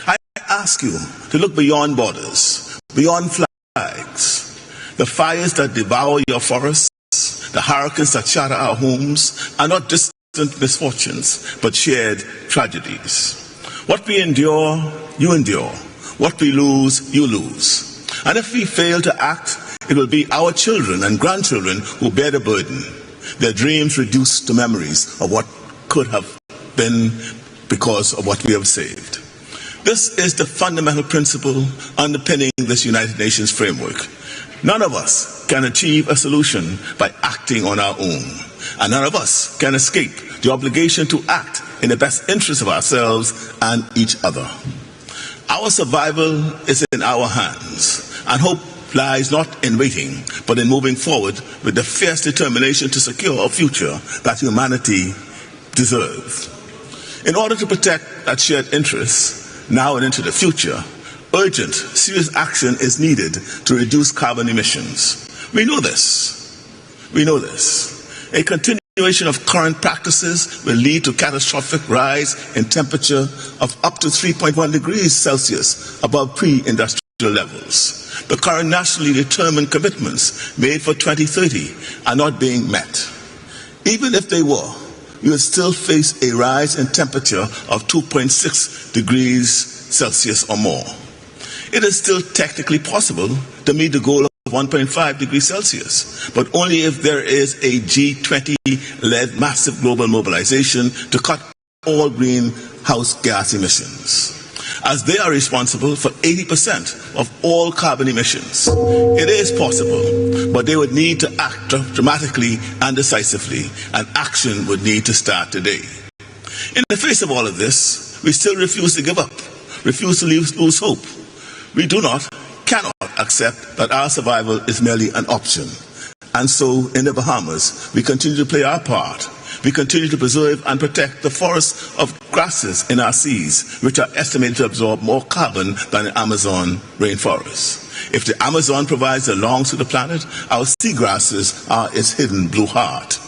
I ask you to look beyond borders, beyond flags. The fires that devour your forests, the hurricanes that shatter our homes are not distant misfortunes, but shared tragedies. What we endure, you endure. What we lose, you lose. And if we fail to act, it will be our children and grandchildren who bear the burden, their dreams reduced to memories of what could have been because of what we have saved. This is the fundamental principle underpinning this United Nations framework. None of us can achieve a solution by acting on our own, and none of us can escape the obligation to act in the best interest of ourselves and each other. Our survival is in our hands, and hope lies not in waiting, but in moving forward with the fierce determination to secure a future that humanity deserves. In order to protect that shared interest, now and into the future, urgent, serious action is needed to reduce carbon emissions. We know this. We know this. A continuation of current practices will lead to catastrophic rise in temperature of up to 3.1 degrees Celsius above pre-industrial levels. The current nationally determined commitments made for 2030 are not being met. Even if they were, we would still face a rise in temperature of 2.6 degrees Celsius or more. It is still technically possible to meet the goal of 1.5 degrees Celsius, but only if there is a G20-led massive global mobilization to cut all greenhouse gas emissions, as they are responsible for 80% of all carbon emissions. It is possible, but they would need to act dramatically and decisively, and action would need to start today. In the face of all of this, we still refuse to give up, refuse to lose hope. We cannot accept that our survival is merely an option. And so, in the Bahamas, we continue to play our part. We continue to preserve and protect the forests of grasses in our seas, which are estimated to absorb more carbon than the Amazon rainforest. If the Amazon provides the lungs to the planet, our seagrasses are its hidden blue heart.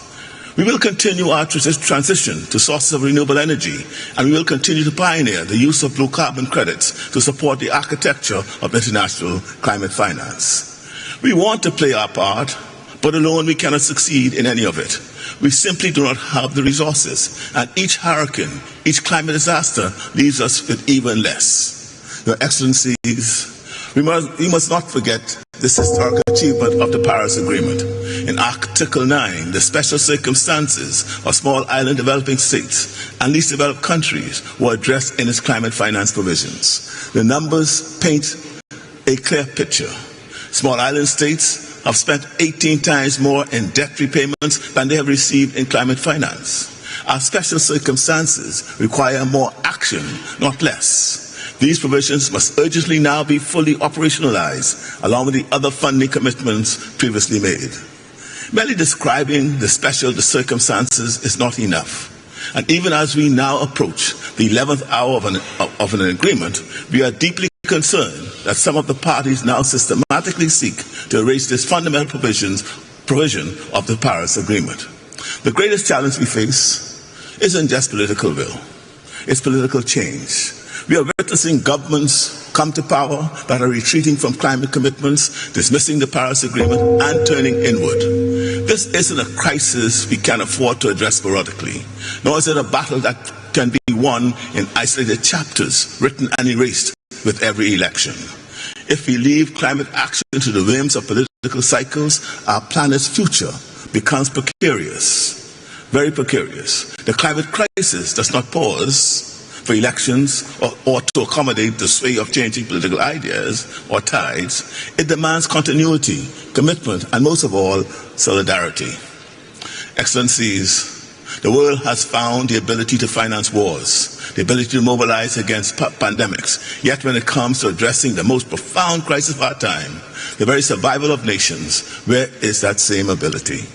We will continue our transition to sources of renewable energy, and we will continue to pioneer the use of blue carbon credits to support the architecture of international climate finance. We want to play our part, but alone we cannot succeed in any of it. We simply do not have the resources, and each hurricane, each climate disaster leaves us with even less. Your Excellencies, we must not forget this historic achievement of the Paris Agreement. In Article 9, the special circumstances of small island developing states and least developed countries were addressed in its climate finance provisions. The numbers paint a clear picture. Small island states have spent 18 times more in debt repayments than they have received in climate finance. Our special circumstances require more action, not less. These provisions must urgently now be fully operationalized, along with the other funding commitments previously made. Merely describing the circumstances is not enough. And even as we now approach the 11th hour of an agreement, we are deeply concerned that some of the parties now systematically seek to erase this fundamental provision of the Paris Agreement. The greatest challenge we face isn't just political will, it's political change. We are witnessing governments come to power that are retreating from climate commitments, dismissing the Paris Agreement, and turning inward. This isn't a crisis we can afford to address sporadically, nor is it a battle that can be won in isolated chapters, written and erased with every election. If we leave climate action to the whims of political cycles, our planet's future becomes precarious, very precarious. The climate crisis does not pause for elections or to accommodate the sway of changing political ideas or tides. It demands continuity, commitment, and most of all, solidarity. Excellencies, the world has found the ability to finance wars, the ability to mobilize against pandemics. Yet when it comes to addressing the most profound crisis of our time, the very survival of nations, where is that same ability?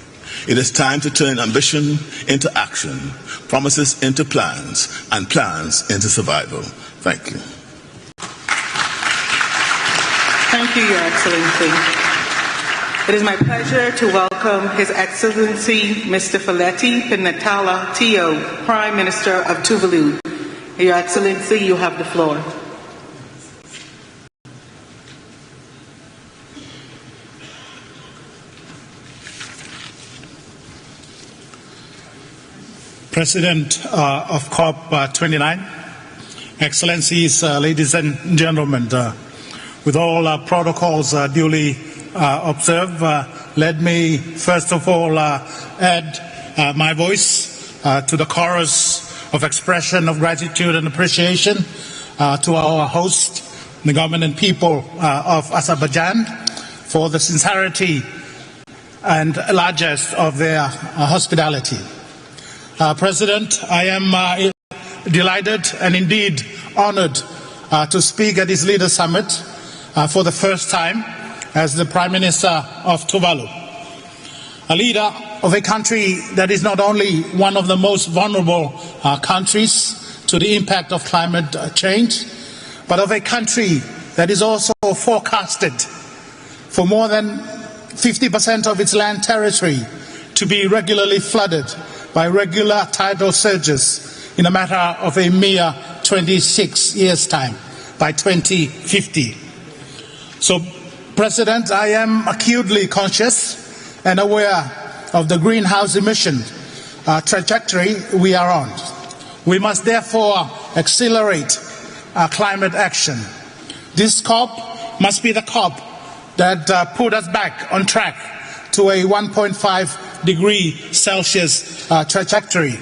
It is time to turn ambition into action, promises into plans, and plans into survival. Thank you. Thank you, Your Excellency. It is my pleasure to welcome His Excellency Mr. Feleti Pinatala Tio, Prime Minister of Tuvalu. Your Excellency, you have the floor. President of COP29, Excellencies, ladies and gentlemen, with all protocols duly observed, let me first of all add my voice to the chorus of expression of gratitude and appreciation to our host, the government and people of Azerbaijan, for the sincerity and largesse of their hospitality. President, I am delighted and indeed honored to speak at this Leader Summit for the first time as the Prime Minister of Tuvalu, a leader of a country that is not only one of the most vulnerable countries to the impact of climate change, but of a country that is also forecasted for more than 50% of its land territory to be regularly flooded by regular tidal surges in a matter of a mere 26 years' time, by 2050. So, President, I am acutely conscious and aware of the greenhouse emission trajectory we are on. We must therefore accelerate our climate action. This COP must be the COP that put us back on track to a 1.5 degree Celsius trajectory.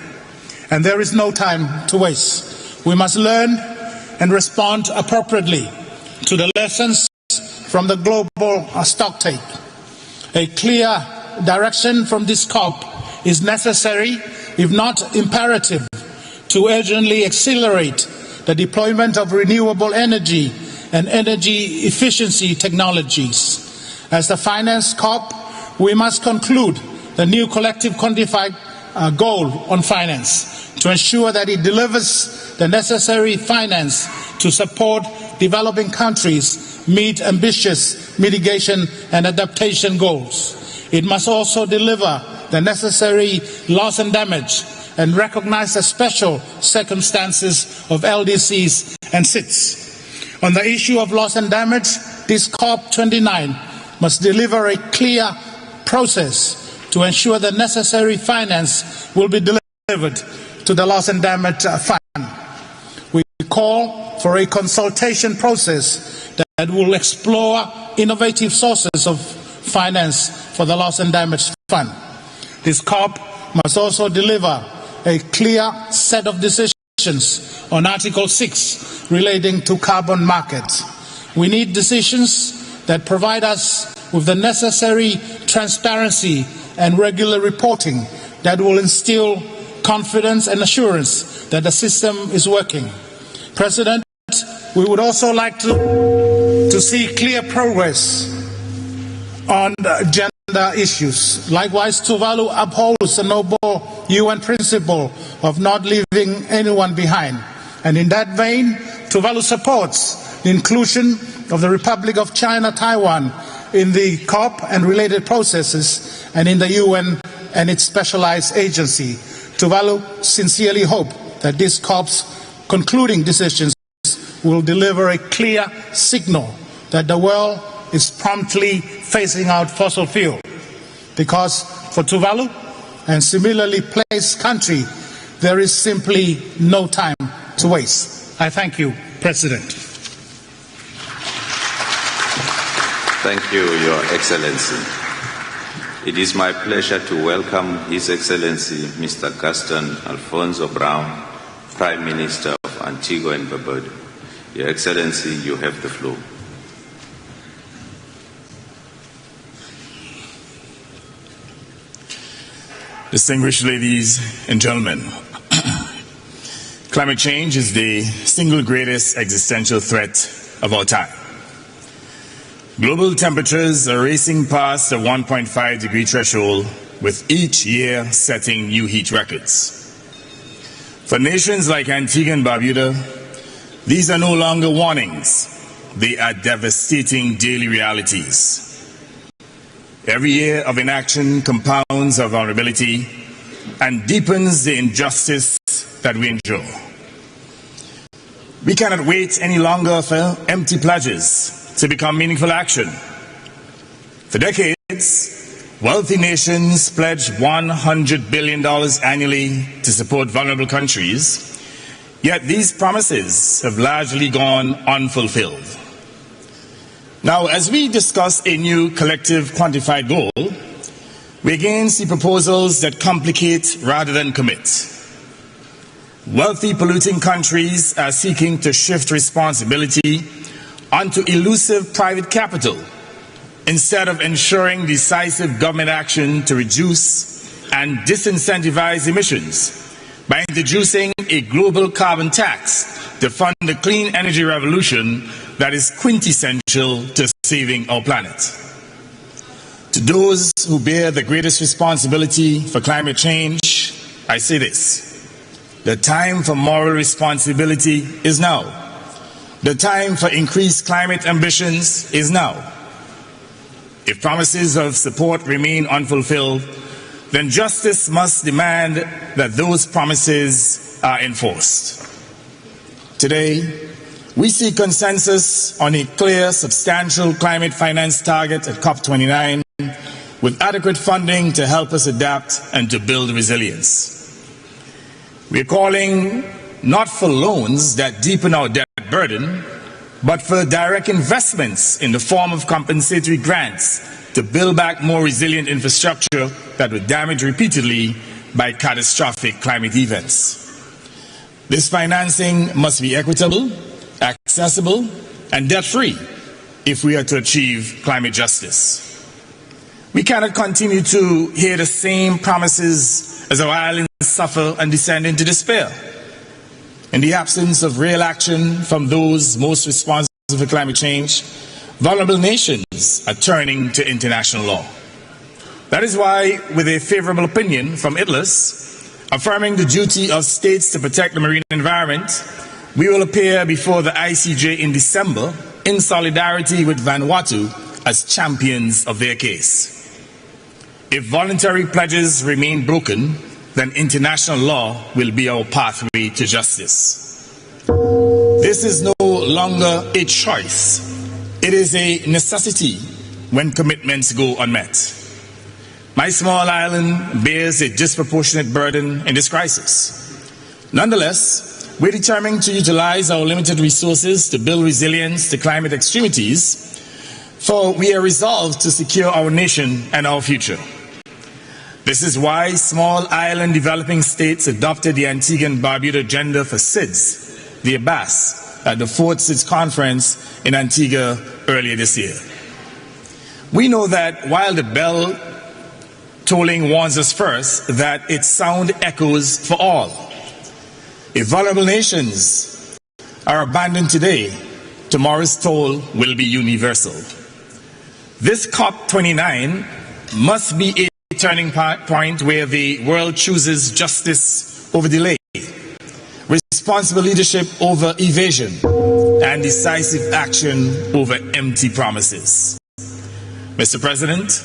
and there is no time to waste. We must learn and respond appropriately to the lessons from the global stocktake. A clear direction from this COP is necessary, if not imperative, to urgently accelerate the deployment of renewable energy and energy efficiency technologies. As the Finance COP, we must conclude the new collective quantified goal on finance to ensure that it delivers the necessary finance to support developing countries meet ambitious mitigation and adaptation goals. It must also deliver the necessary loss and damage and recognize the special circumstances of LDCs and SITs. On the issue of loss and damage, this COP29 must deliver a clear process to ensure the necessary finance will be delivered to the loss and damage fund. We call for a consultation process that will explore innovative sources of finance for the loss and damage fund. This COP must also deliver a clear set of decisions on Article 6 relating to carbon markets. We need decisions that provide us with the necessary transparency and regular reporting that will instill confidence and assurance that the system is working. President, we would also like to see clear progress on gender issues. Likewise, Tuvalu upholds the noble UN principle of not leaving anyone behind. And in that vein, Tuvalu supports the inclusion of the Republic of China, Taiwan in the COP and related processes and in the UN and its specialized agency. Tuvalu sincerely hope that this COP's concluding decisions will deliver a clear signal that the world is promptly phasing out fossil fuel. Because for Tuvalu and similarly placed country, there is simply no time to waste. I thank you, President. Thank you, Your Excellency. It is my pleasure to welcome His Excellency Mr. Gaston Alfonso Brown, Prime Minister of Antigua and Barbuda. Your Excellency, you have the floor. Distinguished ladies and gentlemen, climate change is the single greatest existential threat of our time. Global temperatures are racing past the 1.5 degree threshold, with each year setting new heat records. For nations like Antigua and Barbuda, these are no longer warnings, they are devastating daily realities. Every year of inaction compounds our vulnerability and deepens the injustice that we endure. We cannot wait any longer for empty pledges to become meaningful action. For decades, wealthy nations pledged $100 billion annually to support vulnerable countries, yet these promises have largely gone unfulfilled. Now, as we discuss a new collective quantified goal, we again see proposals that complicate rather than commit. Wealthy polluting countries are seeking to shift responsibility onto elusive private capital instead of ensuring decisive government action to reduce and disincentivize emissions by introducing a global carbon tax to fund the clean energy revolution that is quintessential to saving our planet. To those who bear the greatest responsibility for climate change, I say this: the time for moral responsibility is now. The time for increased climate ambitions is now. If promises of support remain unfulfilled, then justice must demand that those promises are enforced. Today, we see consensus on a clear, substantial climate finance target at COP29 with adequate funding to help us adapt and to build resilience. We are calling not for loans that deepen our debt burden, but for direct investments in the form of compensatory grants to build back more resilient infrastructure that was damaged repeatedly by catastrophic climate events. This financing must be equitable, accessible, and debt-free if we are to achieve climate justice. We cannot continue to hear the same promises as our islands suffer and descend into despair. In the absence of real action from those most responsible for climate change, vulnerable nations are turning to international law. That is why, with a favorable opinion from ITLAS, affirming the duty of states to protect the marine environment, we will appear before the ICJ in December in solidarity with Vanuatu as champions of their case. If voluntary pledges remain broken, then international law will be our pathway to justice. This is no longer a choice. It is a necessity when commitments go unmet. My small island bears a disproportionate burden in this crisis. Nonetheless, we're determined to utilize our limited resources to build resilience to climate extremities, for we are resolved to secure our nation and our future. This is why small island developing states adopted the Antigua and Barbuda agenda for SIDS, the ABAS, at the 4th SIDS conference in Antigua earlier this year. We know that while the bell tolling warns us first, that its sound echoes for all. If vulnerable nations are abandoned today, tomorrow's toll will be universal. This COP29 must be a turning point where the world chooses justice over delay, responsible leadership over evasion, and decisive action over empty promises. Mr. President,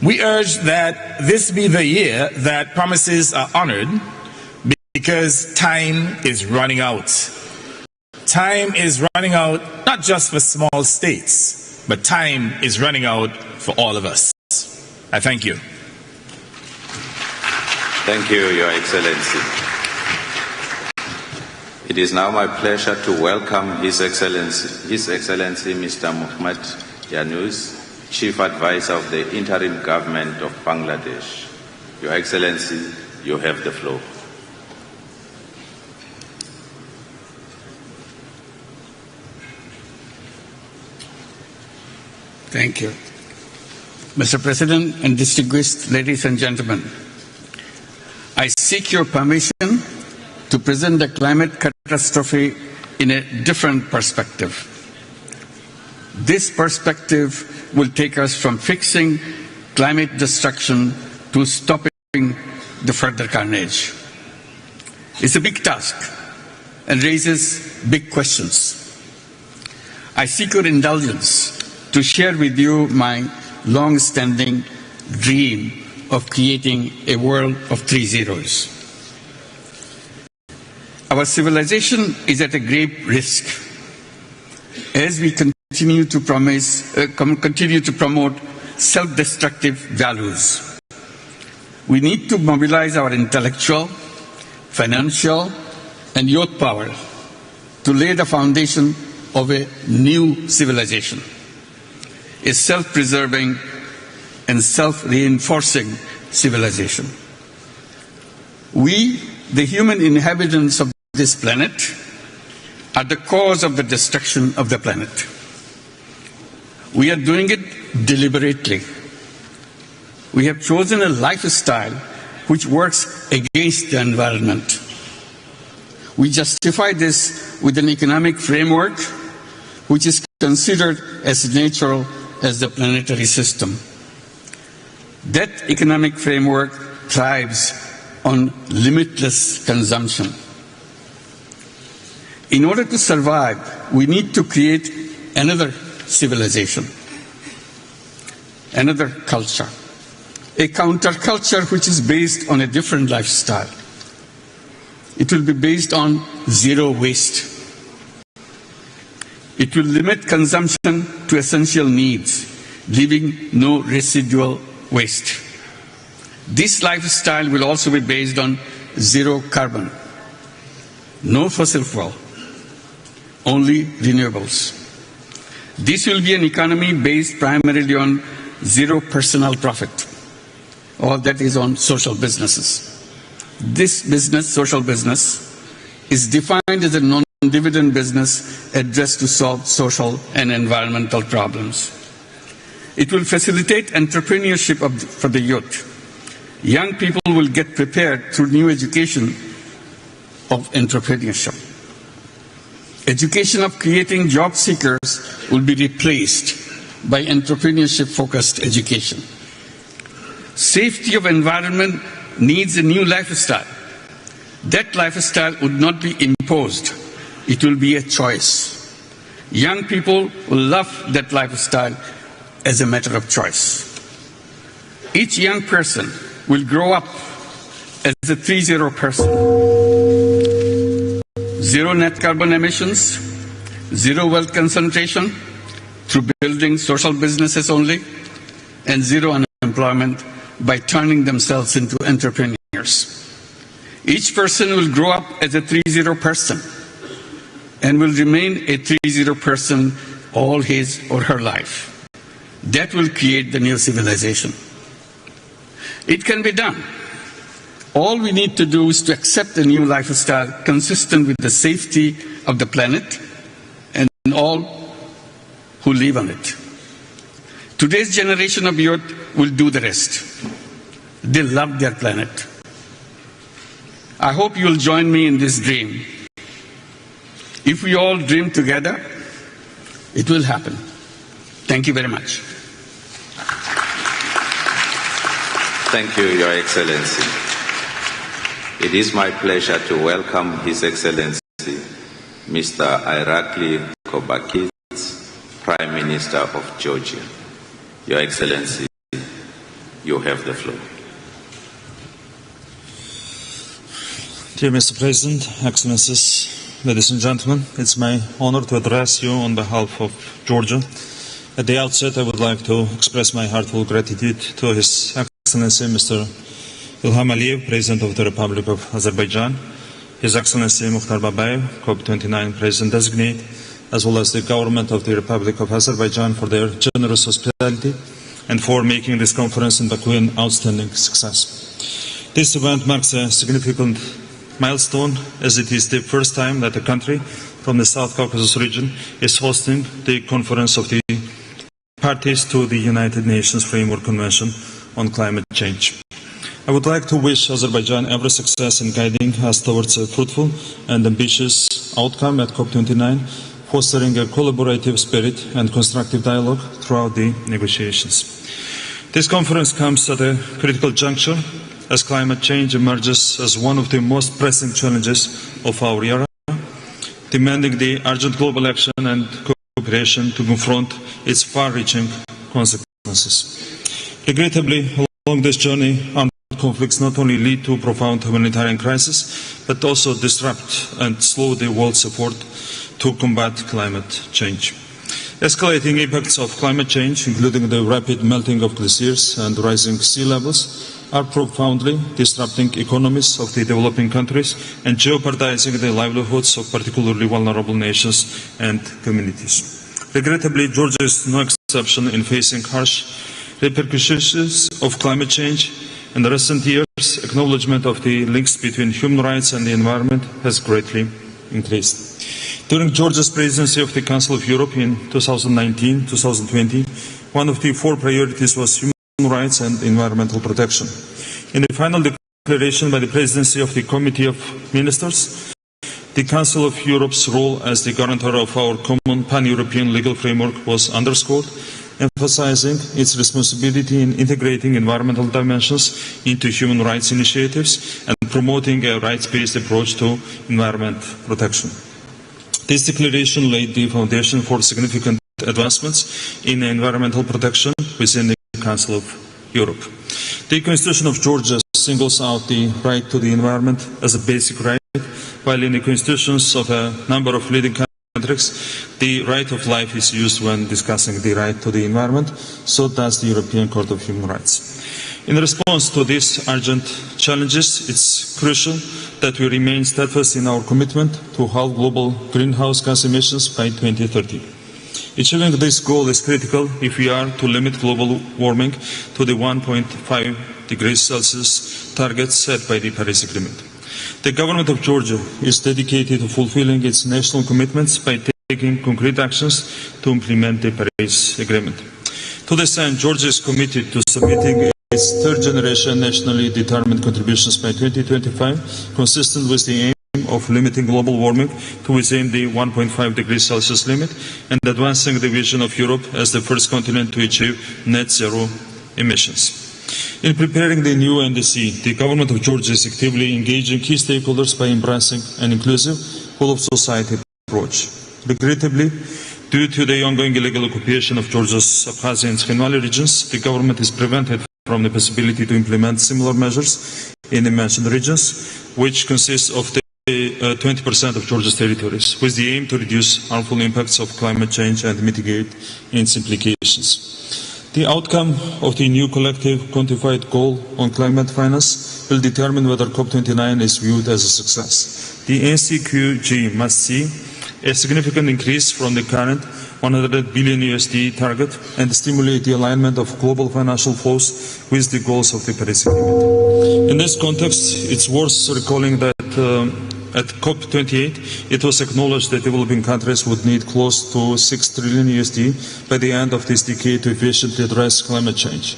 we urge that this be the year that promises are honored, because time is running out. Time is running out not just for small states, but time is running out for all of us. I thank you. Thank you, Your Excellency. It is now my pleasure to welcome His Excellency Mr. Muhammad Yunus, Chief Advisor of the Interim Government of Bangladesh. Your Excellency, you have the floor. Thank you. Mr. President and distinguished ladies and gentlemen, I seek your permission to present the climate catastrophe in a different perspective. This perspective will take us from fixing climate destruction to stopping the further carnage. It's a big task and raises big questions. I seek your indulgence to share with you my long-standing dream of creating a world of 3 zeros. Our civilization is at a grave risk as we continue to promote self-destructive values. We need to mobilize our intellectual, financial, and youth power to lay the foundation of a new civilization, a self-preserving and self-reinforcing civilization. We, the human inhabitants of this planet, are the cause of the destruction of the planet. We are doing it deliberately. We have chosen a lifestyle which works against the environment. We justify this with an economic framework which is considered as natural as the planetary system. That economic framework thrives on limitless consumption. In order to survive, we need to create another civilization, another culture, a counterculture which is based on a different lifestyle. It will be based on zero waste. It will limit consumption to essential needs, leaving no residual waste. This lifestyle will also be based on zero carbon, no fossil fuel, only renewables. This will be an economy based primarily on zero personal profit. All that is on social businesses. This business, social business, is defined as a non-dividend business addressed to solve social and environmental problems. It will facilitate entrepreneurship for the youth. Young people will get prepared through new education of entrepreneurship. Education of creating job seekers will be replaced by entrepreneurship-focused education. Safety of environment needs a new lifestyle. That lifestyle would not be imposed. It will be a choice. Young people will love that lifestyle as a matter of choice. Each young person will grow up as a 3-0 person. 0 net carbon emissions, 0 wealth concentration through building social businesses only, and 0 unemployment by turning themselves into entrepreneurs. Each person will grow up as a 3-0 person and will remain a 3-0 person all his or her life. That will create the new civilization. It can be done. All we need to do is to accept a new lifestyle consistent with the safety of the planet and all who live on it. Today's generation of youth will do the rest. They love their planet. I hope you will join me in this dream. If we all dream together, it will happen. Thank you very much. Thank you, Your Excellency. It is my pleasure to welcome His Excellency, Mr. Irakli Kobakidze, Prime Minister of Georgia. Your Excellency, you have the floor. Dear Mr. President, Excellencies, ladies and gentlemen, it's my honor to address you on behalf of Georgia. At the outset, I would like to express my heartfelt gratitude to His Excellency Mr. Ilham Aliyev, President of the Republic of Azerbaijan, His Excellency Mukhtar Babayev, COP29 President-designate, as well as the government of the Republic of Azerbaijan for their generous hospitality and for making this conference in Baku an outstanding success. This event marks a significant milestone, as it is the first time that a country from the South Caucasus region is hosting the conference of the parties to the United Nations Framework Convention on Climate Change. I would like to wish Azerbaijan every success in guiding us towards a fruitful and ambitious outcome at COP29, fostering a collaborative spirit and constructive dialogue throughout the negotiations. This conference comes at a critical juncture as climate change emerges as one of the most pressing challenges of our era, demanding the urgent global action and cooperation to confront its far-reaching consequences. Regrettably, along this journey, armed conflicts not only lead to profound humanitarian crisis, but also disrupt and slow the world's effort to combat climate change. Escalating impacts of climate change, including the rapid melting of glaciers and rising sea levels, are profoundly disrupting economies of the developing countries and jeopardizing the livelihoods of particularly vulnerable nations and communities. Regrettably, Georgia is no exception in facing harsh repercussions of climate change. In the recent years, acknowledgement of the links between human rights and the environment has greatly increased. During Georgia's presidency of the Council of Europe in 2019-2020, one of the 4 priorities was human rights and environmental protection. In the final declaration by the presidency of the Committee of Ministers, the Council of Europe's role as the guarantor of our common pan-European legal framework was underscored, emphasizing its responsibility in integrating environmental dimensions into human rights initiatives and promoting a rights-based approach to environment protection. This declaration laid the foundation for significant advancements in environmental protection within the Council of Europe. The Constitution of Georgia singles out the right to the environment as a basic right, while in the constitutions of a number of leading countries, the right of life is used when discussing the right to the environment. So does the European Court of Human Rights. In response to these urgent challenges, it's crucial that we remain steadfast in our commitment to halve global greenhouse gas emissions by 2030. Achieving this goal is critical if we are to limit global warming to the 1.5 degrees Celsius target set by the Paris Agreement. The government of Georgia is dedicated to fulfilling its national commitments by taking concrete actions to implement the Paris Agreement. To this end, Georgia is committed to submitting its third-generation nationally determined contributions by 2025, consistent with the aim of limiting global warming to within the 1.5 degrees Celsius limit and advancing the vision of Europe as the first continent to achieve net zero emissions. In preparing the new NDC, the government of Georgia is actively engaging key stakeholders by embracing an inclusive, whole-of-society approach. Regrettably, due to the ongoing illegal occupation of Georgia's Abkhazia and Tkhinvali regions, the government is prevented from the possibility to implement similar measures in the mentioned regions, which consist of the 20% of Georgia's territories, with the aim to reduce harmful impacts of climate change and mitigate its implications. The outcome of the new collective quantified goal on climate finance will determine whether COP29 is viewed as a success. The NCQG must see a significant increase from the current $100 billion USD target and stimulate the alignment of global financial flows with the goals of the Paris Agreement. In this context, it's worth recalling that at COP28, it was acknowledged that developing countries would need close to $6 trillion USD by the end of this decade to efficiently address climate change.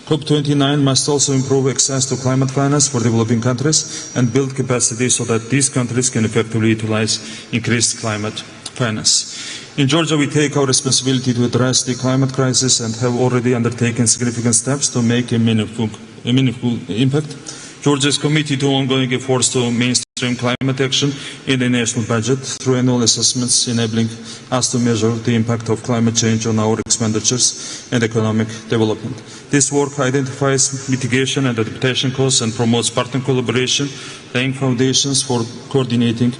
COP29 must also improve access to climate finance for developing countries and build capacity so that these countries can effectively utilize increased climate finance. In Georgia, we take our responsibility to address the climate crisis and have already undertaken significant steps to make a meaningful impact. Georgia is committed to ongoing efforts to mainstream climate action in the national budget through annual assessments, enabling us to measure the impact of climate change on our expenditures and economic development. This work identifies mitigation and adaptation costs and promotes partner collaboration, laying foundations for coordinating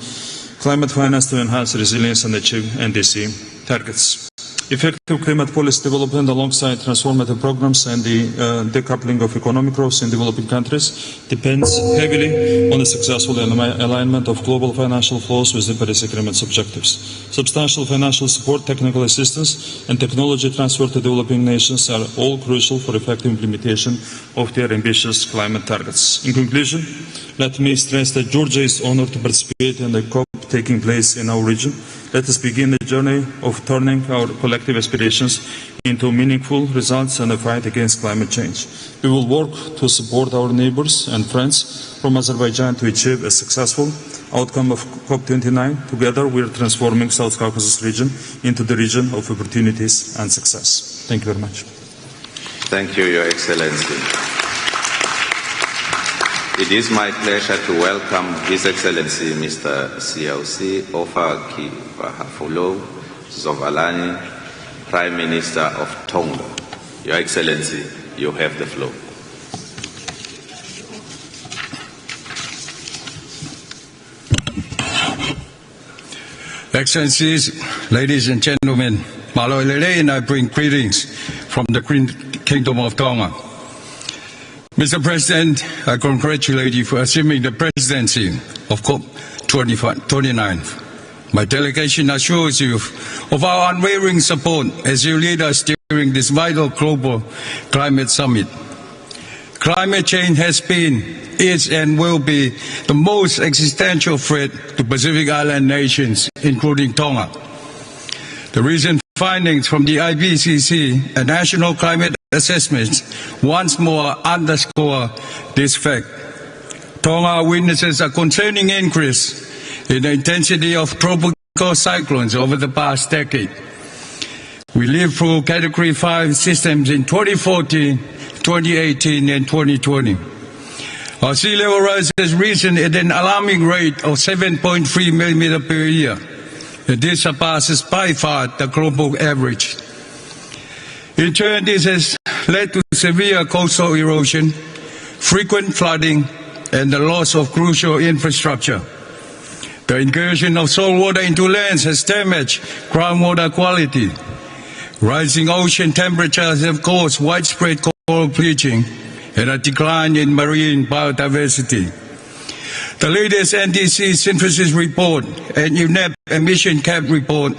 climate finance to enhance resilience and achieve NDC targets. Effective climate policy development alongside transformative programs and the decoupling of economic growth in developing countries depends heavily on the successful alignment of global financial flows with the Paris Agreement's objectives. Substantial financial support, technical assistance, and technology transfer to developing nations are all crucial for effective implementation of their ambitious climate targets. In conclusion, let me stress that Georgia is honored to participate in the COP taking place in our region. Let us begin the journey of turning our collective aspirations into meaningful results in the fight against climate change. We will work to support our neighbors and friends from Azerbaijan to achieve a successful outcome of COP29. Together, we are transforming South Caucasus region into the region of opportunities and success. Thank you very much. Thank you, Your Excellency. It is my pleasure to welcome His Excellency Mr. Siausi Ofakivahafulo Zovalani, Prime Minister of Tonga. Your Excellency, you have the floor. Excellencies, ladies and gentlemen, Maloilele, and I bring greetings from the Kingdom of Tonga. Mr. President, I congratulate you for assuming the presidency of COP29. My delegation assures you of our unwavering support as you lead us during this vital global climate summit. Climate change has been, is, and will be the most existential threat to Pacific Island nations, including Tonga. The recent findings from the IPCC and National Climate Assessments once more underscore this fact. Tonga witnesses a concerning increase in the intensity of tropical cyclones over the past decade. We lived through Category 5 systems in 2014, 2018, and 2020. Our sea level rise has risen at an alarming rate of 7.3 millimeters per year. And this surpasses by far the global average. In turn, this has led to severe coastal erosion, frequent flooding, and the loss of crucial infrastructure. The incursion of salt water into lands has damaged groundwater quality. Rising ocean temperatures have caused widespread coral bleaching and a decline in marine biodiversity. The latest NDC synthesis report and UNEP emission cap report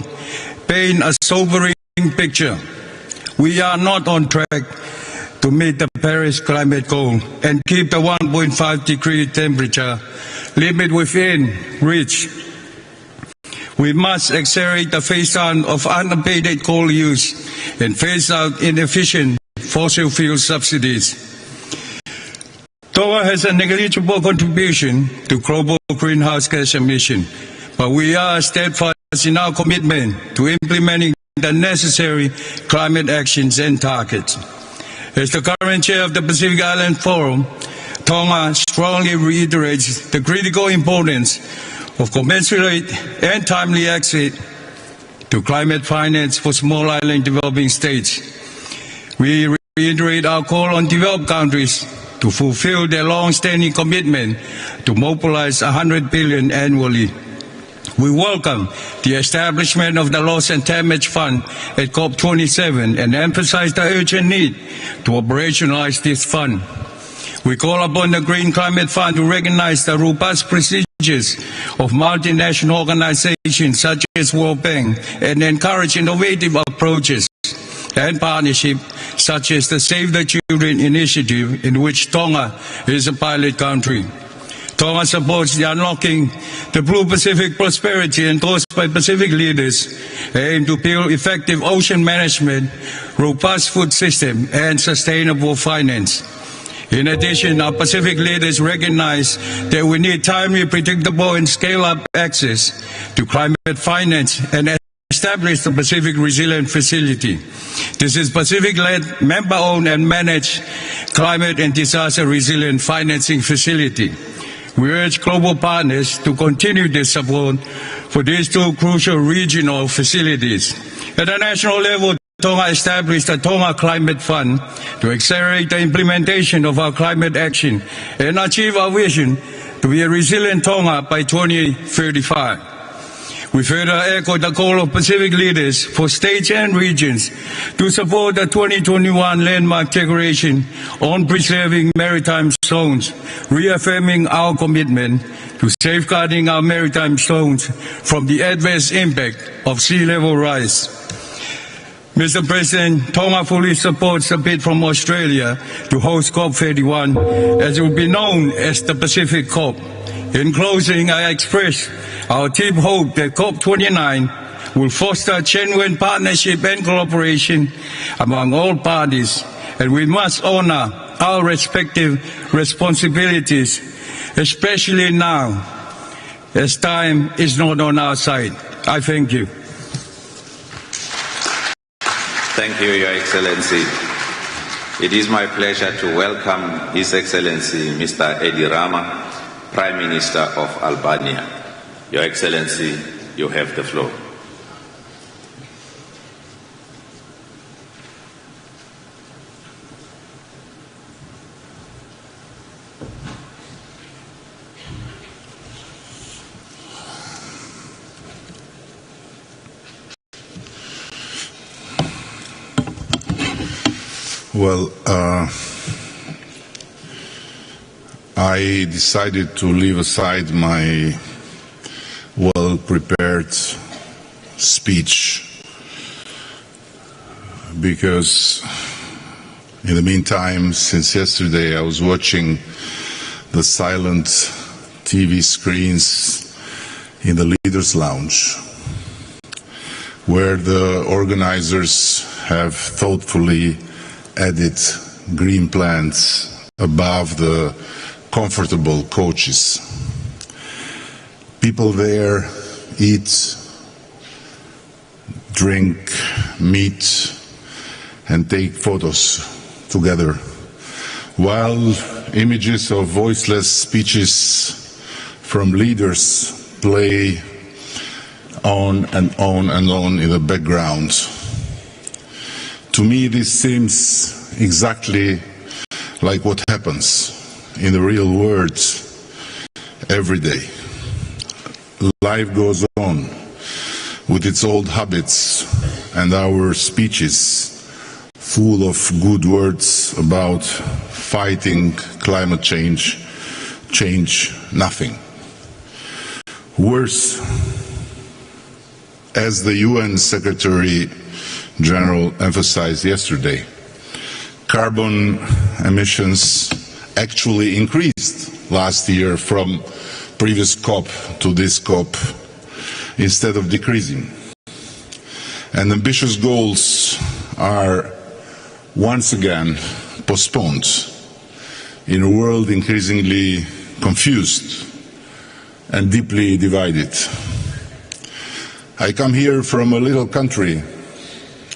paint a sobering picture. We are not on track to meet the Paris climate goal and keep the 1.5-degree temperature limit within reach. We must accelerate the phase-down of unabated coal use and phase out inefficient fossil fuel subsidies. Tonga has a negligible contribution to global greenhouse gas emission, but we are steadfast in our commitment to implementing the necessary climate actions and targets. As the current chair of the Pacific Island Forum, Tonga strongly reiterates the critical importance of commensurate and timely access to climate finance for small island developing states. We reiterate our call on developed countries to fulfill their long-standing commitment to mobilize $100 billion annually. We welcome the establishment of the Loss and Damage Fund at COP27 and emphasize the urgent need to operationalize this fund. We call upon the Green Climate Fund to recognize the robust procedures of multinational organizations such as World Bank and encourage innovative approaches and partnerships such as the Save the Children initiative, in which Tonga is a pilot country. Tonga supports the Unlocking the Blue Pacific Prosperity endorsed by Pacific leaders, aim to build effective ocean management, robust food system, and sustainable finance. In addition, our Pacific leaders recognize that we need timely, predictable, and scale-up access to climate finance and establish the Pacific Resilient Facility. This is Pacific-led, member-owned, and managed climate and disaster resilient financing facility. We urge global partners to continue their support for these two crucial regional facilities. At a national level, Tonga established the Tonga Climate Fund to accelerate the implementation of our climate action and achieve our vision to be a resilient Tonga by 2035. We further echo the call of Pacific leaders for states and regions to support the 2021 landmark declaration on preserving maritime zones, reaffirming our commitment to safeguarding our maritime zones from the adverse impact of sea level rise. Mr. President, Tonga fully supports the bid from Australia to host COP31, as it will be known as the Pacific COP. In closing, I express our deep hope that COP29 will foster genuine partnership and cooperation among all parties, and we must honor our respective responsibilities, especially now, as time is not on our side. I thank you. Thank you, Your Excellency. It is my pleasure to welcome His Excellency Mr. Edi Rama, Prime Minister of Albania. Your Excellency, you have the floor. Well, I decided to leave aside my well-prepared speech because in the meantime, since yesterday, I was watching the silent TV screens in the Leaders' Lounge, where the organizers have thoughtfully added green plants above the comfortable coaches. People there eat, drink, meet, and take photos together, while images of voiceless speeches from leaders play on and on and on in the background. To me, this seems exactly like what happens in the real world every day. Life goes on with its old habits, and our speeches full of good words about fighting climate change nothing. Worse, as the UN Secretary General emphasized yesterday. Carbon emissions actually increased last year from previous COP to this COP instead of decreasing. And ambitious goals are once again postponed in a world increasingly confused and deeply divided. I come here from a little country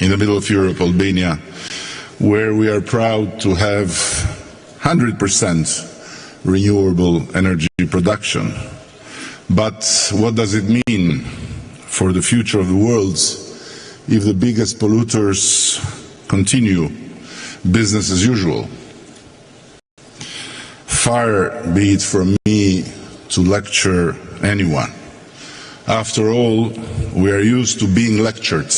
in the middle of Europe, Albania, where we are proud to have 100% renewable energy production. But what does it mean for the future of the world if the biggest polluters continue business as usual? Far be it from me to lecture anyone. After all, we are used to being lectured,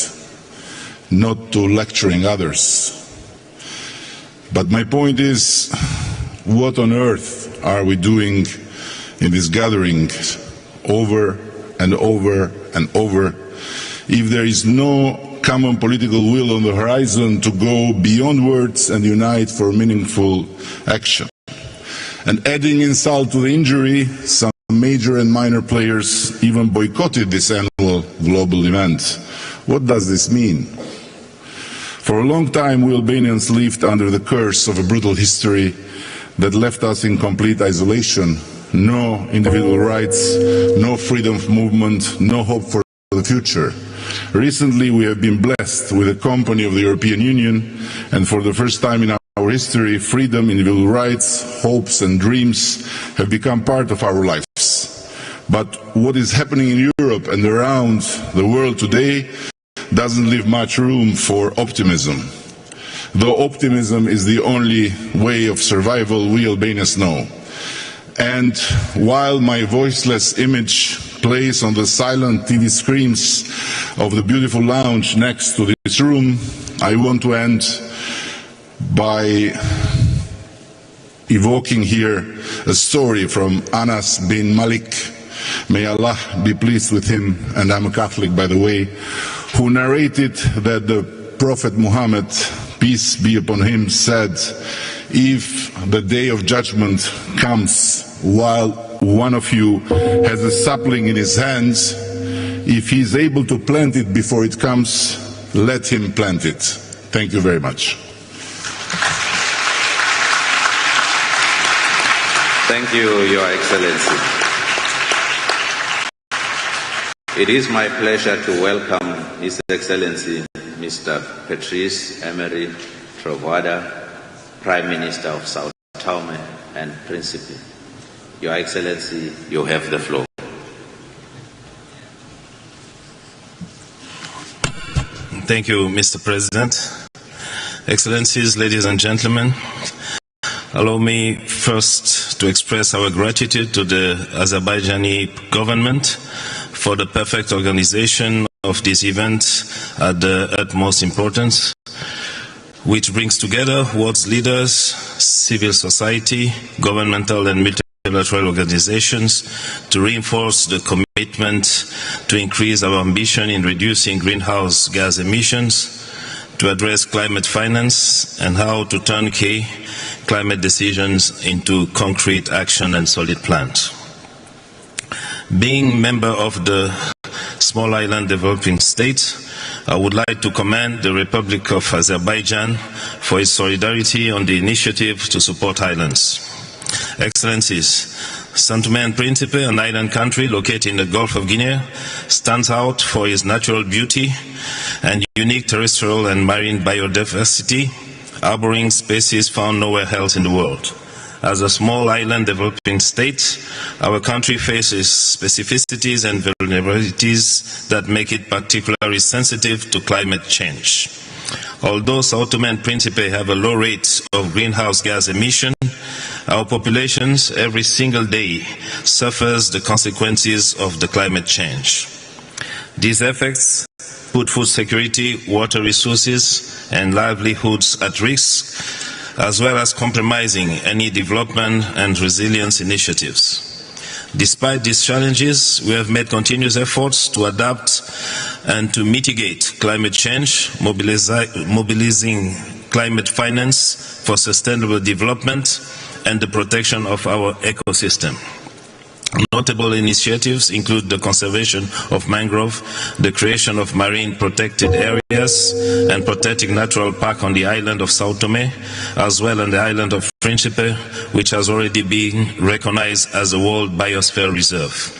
not to lecturing others. But my point is, what on earth are we doing in this gathering over and over and over if there is no common political will on the horizon to go beyond words and unite for meaningful action? And adding insult to the injury, some major and minor players even boycotted this annual global event. What does this mean? For a long time, we Albanians lived under the curse of a brutal history that left us in complete isolation. No individual rights, no freedom of movement, no hope for the future. Recently, we have been blessed with the company of the European Union, and for the first time in our history, freedom, individual rights, hopes and dreams have become part of our lives. But what is happening in Europe and around the world today doesn't leave much room for optimism. Though optimism is the only way of survival we Albanians know. And while my voiceless image plays on the silent TV screens of the beautiful lounge next to this room, I want to end by evoking here a story from Anas bin Malik. May Allah be pleased with him, and I'm a Catholic by the way, who narrated that the Prophet Muhammad, peace be upon him, said, if the day of judgment comes while one of you has a sapling in his hands, if he is able to plant it before it comes, let him plant it. Thank you very much. Thank you, Your Excellency. It is my pleasure to welcome His Excellency Mr. Patrice Emery Trovoada, Prime Minister of Sao Tome and Principe. Your Excellency, you have the floor. Thank you, Mr. President. Excellencies, ladies and gentlemen, allow me first to express our gratitude to the Azerbaijani government for the perfect organization of this event at the utmost importance, which brings together world's leaders, civil society, governmental and multilateral organizations to reinforce the commitment to increase our ambition in reducing greenhouse gas emissions, to address climate finance, and how to turn key climate decisions into concrete action and solid plans. Being member of the Small Island Developing State, I would like to commend the Republic of Azerbaijan for its solidarity on the initiative to support islands. Excellencies, Sao Tome and Principe, an island country located in the Gulf of Guinea, stands out for its natural beauty and unique terrestrial and marine biodiversity, harboring species found nowhere else in the world. As a small island developing state, our country faces specificities and vulnerabilities that make it particularly sensitive to climate change. Although Sao Tome and Principe have a low rate of greenhouse gas emission, our populations every single day suffers the consequences of the climate change. These effects put food security, water resources, and livelihoods at risk, as well as compromising any development and resilience initiatives. Despite these challenges, we have made continuous efforts to adapt and to mitigate climate change, mobilizing climate finance for sustainable development and the protection of our ecosystem. Notable initiatives include the conservation of mangrove, the creation of marine protected areas, and protecting natural park on the island of Sao Tome, as well on the island of Principe, which has already been recognized as a World Biosphere Reserve.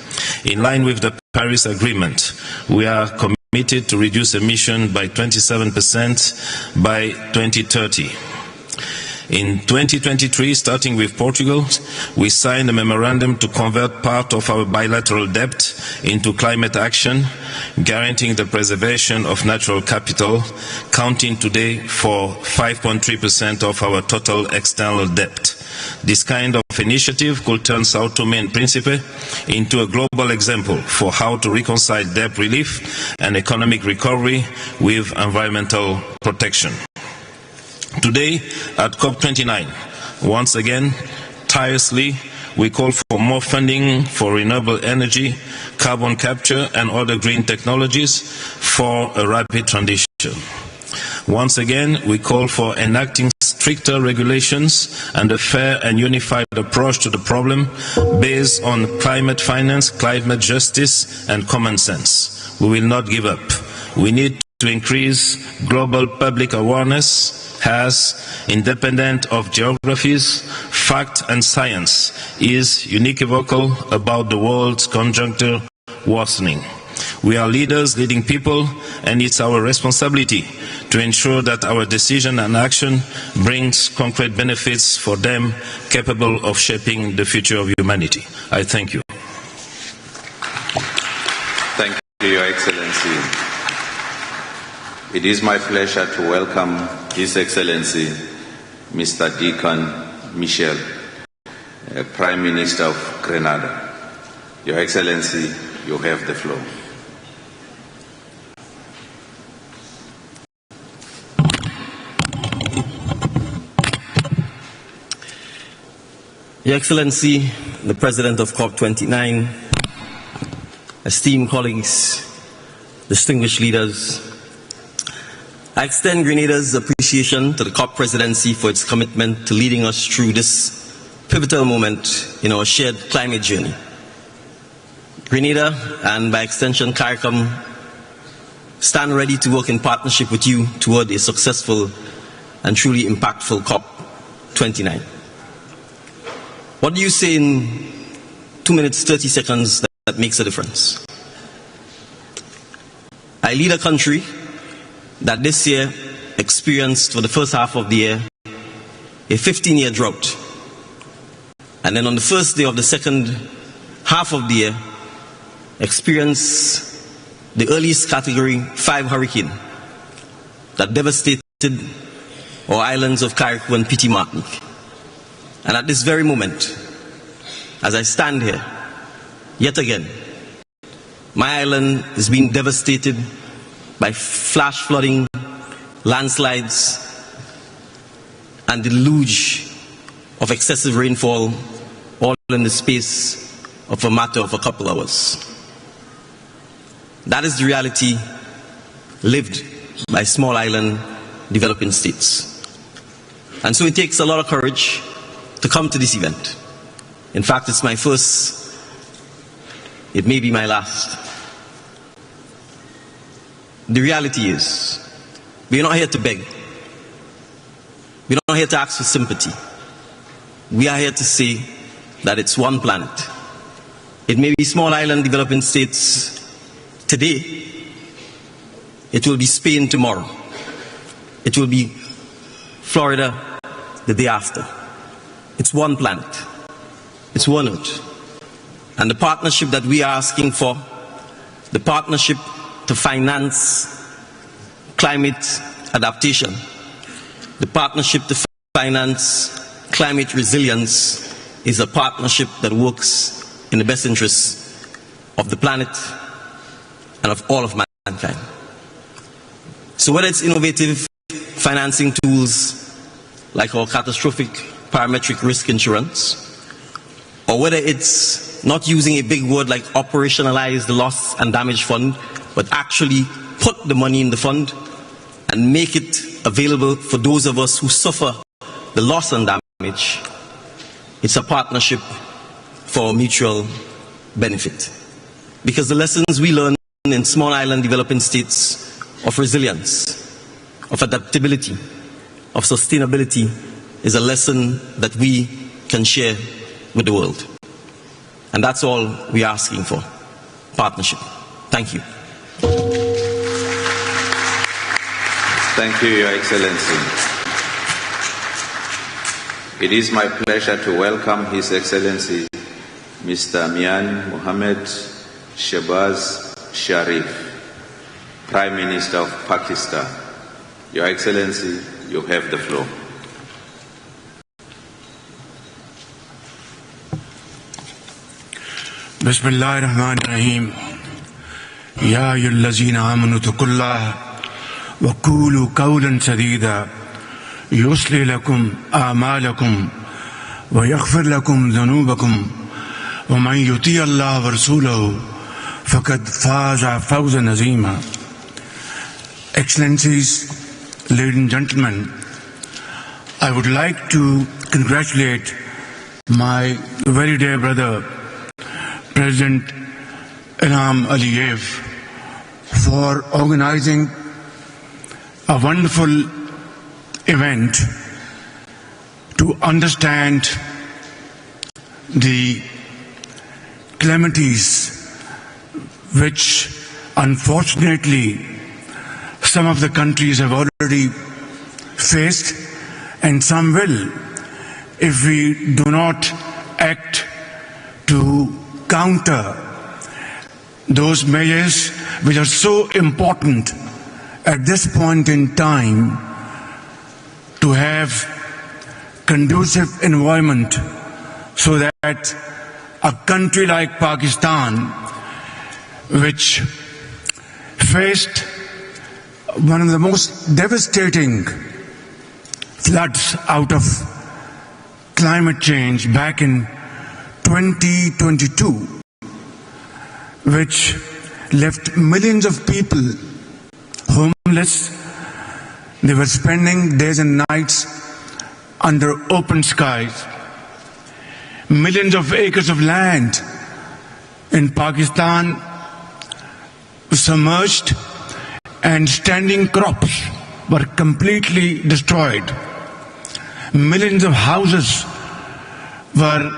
In line with the Paris Agreement, we are committed to reduce emissions by 27% by 2030. In 2023, starting with Portugal, we signed a memorandum to convert part of our bilateral debt into climate action, guaranteeing the preservation of natural capital, counting today for 5.3% of our total external debt. This kind of initiative could turn Sao Tome and Principe into a global example for how to reconcile debt relief and economic recovery with environmental protection. Today, at COP29, once again, tirelessly, we call for more funding for renewable energy, carbon capture and other green technologies for a rapid transition. Once again, we call for enacting stricter regulations and a fair and unified approach to the problem based on climate finance, climate justice and common sense. We will not give up. We need to increase global public awareness as, independent of geographies, fact and science is unequivocal about the world's conjuncture worsening. We are leaders leading people, and it's our responsibility to ensure that our decision and action brings concrete benefits for them capable of shaping the future of humanity. I thank you. Thank you, Your Excellency. It is my pleasure to welcome His Excellency Mr. Deacon Michel, Prime Minister of Grenada. Your Excellency, you have the floor. Your Excellency, the President of COP29, esteemed colleagues, distinguished leaders, I extend Grenada's appreciation to the COP presidency for its commitment to leading us through this pivotal moment in our shared climate journey. Grenada, and by extension CARICOM, stand ready to work in partnership with you toward a successful and truly impactful COP29. What do you say in 2 minutes, 30 seconds that makes a difference? I lead a country that this year experienced, for the first half of the year, a 15-year drought. And then on the first day of the second half of the year, experienced the earliest category 5 hurricane that devastated our islands of Carriacou and Petit Martinique. And at this very moment, as I stand here, yet again, my island is being devastated by flash flooding, landslides, and deluge of excessive rainfall, all in the space of a matter of a couple hours. That is the reality lived by small island developing states. And so it takes a lot of courage to come to this event. In fact, it's my first, it may be my last. The reality is, we're not here to beg. We're not here to ask for sympathy. We are here to say that it's one planet. It may be small island developing states today. It will be Spain tomorrow. It will be Florida the day after. It's one planet. It's one Earth. And the partnership that we are asking for, the partnership to finance climate adaptation, the partnership to finance climate resilience, is a partnership that works in the best interests of the planet and of all of mankind. So whether it's innovative financing tools like our catastrophic parametric risk insurance, or whether it's not using a big word like operationalize the loss and damage fund, but actually put the money in the fund and make it available for those of us who suffer the loss and damage. It's a partnership for mutual benefit. Because the lessons we learn in small island developing states of resilience, of adaptability, of sustainability is a lesson that we can share with the world. And that's all we are asking for, partnership. Thank you. Thank you, Your Excellency. It is my pleasure to welcome His Excellency Mr. Mian Mohammed Shehbaz Sharif, Prime Minister of Pakistan. Your Excellency, you have the floor. Bismillahirrahmanirrahim. Ya ayyuhallazina amanu taqullaha wa qulu qawlan sadida yuslih lakum a'malakum wa yaghfir lakum dhunubakum wa man yuti' Allah wa rasulahu faqad faza fawzan azima. Excellencies, ladies and gentlemen, I would like to congratulate my very dear brother, President Ilham Aliyev, for organizing a wonderful event to understand the calamities which unfortunately some of the countries have already faced, and some will if we do not act to counter those measures which are so important at this point in time to have conducive environment so that a country like Pakistan, which faced one of the most devastating floods out of climate change back in 2022, which left millions of people homeless. They were spending days and nights under open skies. Millions of acres of land in Pakistan were submerged, and standing crops were completely destroyed. Millions of houses were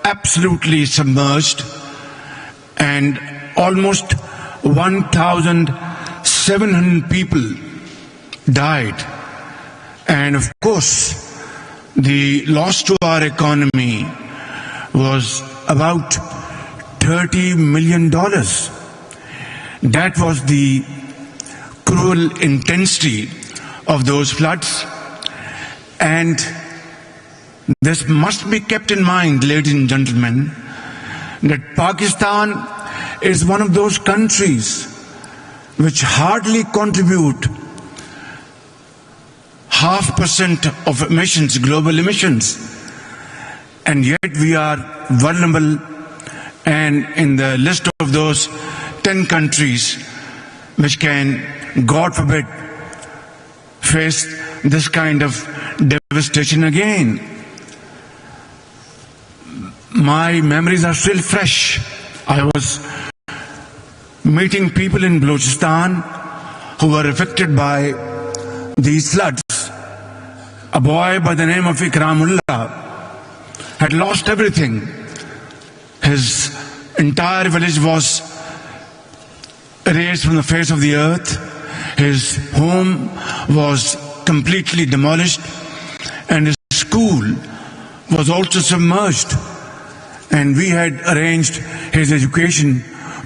absolutely submerged, and almost 1,700 people died. And of course, the loss to our economy was about $30 million. That was the cruel intensity of those floods. And this must be kept in mind, ladies and gentlemen, that Pakistan is one of those countries which hardly contribute 0.5% of emissions, global emissions, and yet we are vulnerable and in the list of those 10 countries which can, God forbid, face this kind of devastation again. My memories are still fresh. I was meeting people in Balochistan who were affected by these floods. A boy by the name of Ikramullah had lost everything. His entire village was erased from the face of the earth. His home was completely demolished, and his school was also submerged. And we had arranged his education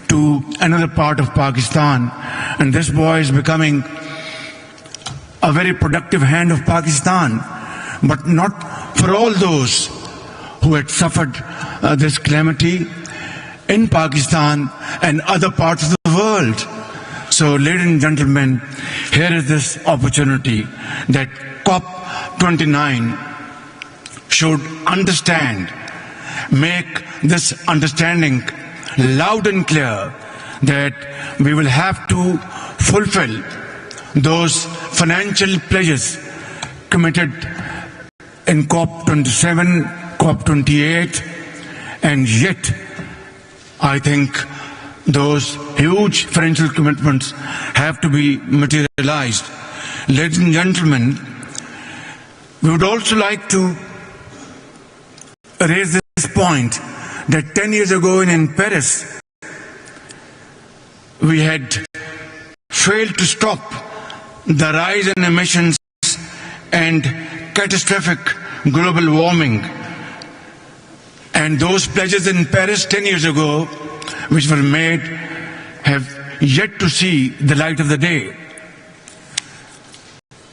to another part of Pakistan, and this boy is becoming a very productive hand of Pakistan, but not for all those who had suffered this calamity in Pakistan and other parts of the world. So, ladies and gentlemen, here is this opportunity that COP29 should understand, make this understanding loud and clear that we will have to fulfill those financial pledges committed in COP27, COP28, and yet I think those huge financial commitments have to be materialized. Ladies and gentlemen, we would also like to raise this point that 10 years ago in Paris, we had failed to stop the rise in emissions and catastrophic global warming. And those pledges in Paris 10 years ago, which were made, have yet to see the light of the day.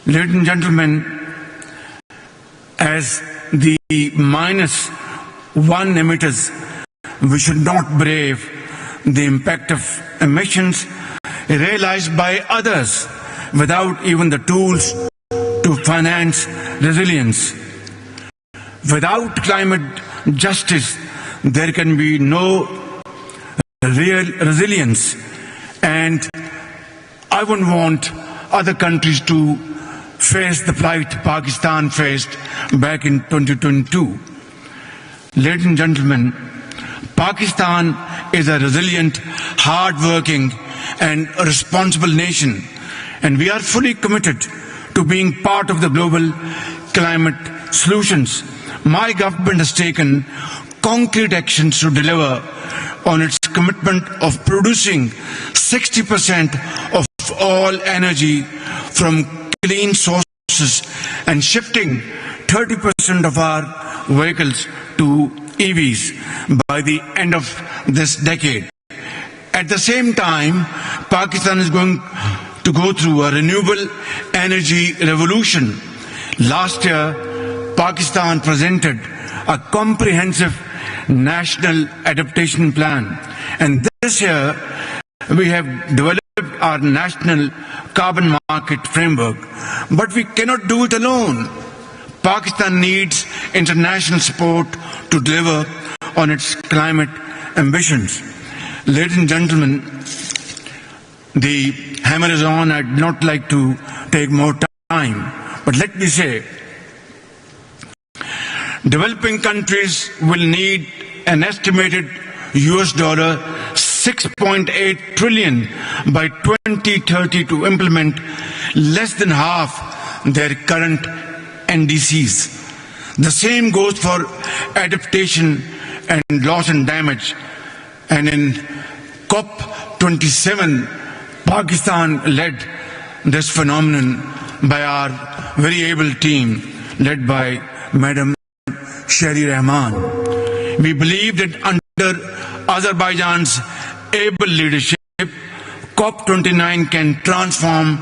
Ladies and gentlemen, as the -1 emitters, we should not brave the impact of emissions realized by others without even the tools to finance resilience. Without climate justice, there can be no real resilience, and I wouldn't want other countries to face the plight Pakistan faced back in 2022. Ladies and gentlemen, Pakistan is a resilient, hard-working and responsible nation, and we are fully committed to being part of the global climate solutions. My government has taken concrete actions to deliver on its commitment of producing 60% of all energy from clean sources and shifting 30% of our vehicles to EVs by the end of this decade. At the same time, Pakistan is going to go through a renewable energy revolution. Last year, Pakistan presented a comprehensive national adaptation plan, and this year we have developed our national carbon market framework. But we cannot do it alone. Pakistan needs international support to deliver on its climate ambitions. Ladies and gentlemen, the hammer is on. I'd not like to take more time, but let me say, developing countries will need an estimated $6.8 trillion by 2030 to implement less than half their current NDCs. The same goes for adaptation and loss and damage. And in COP27, Pakistan led this phenomenon by our very able team led by Madam Shari Rahman. We believe that under Azerbaijan's able leadership, COP29 can transform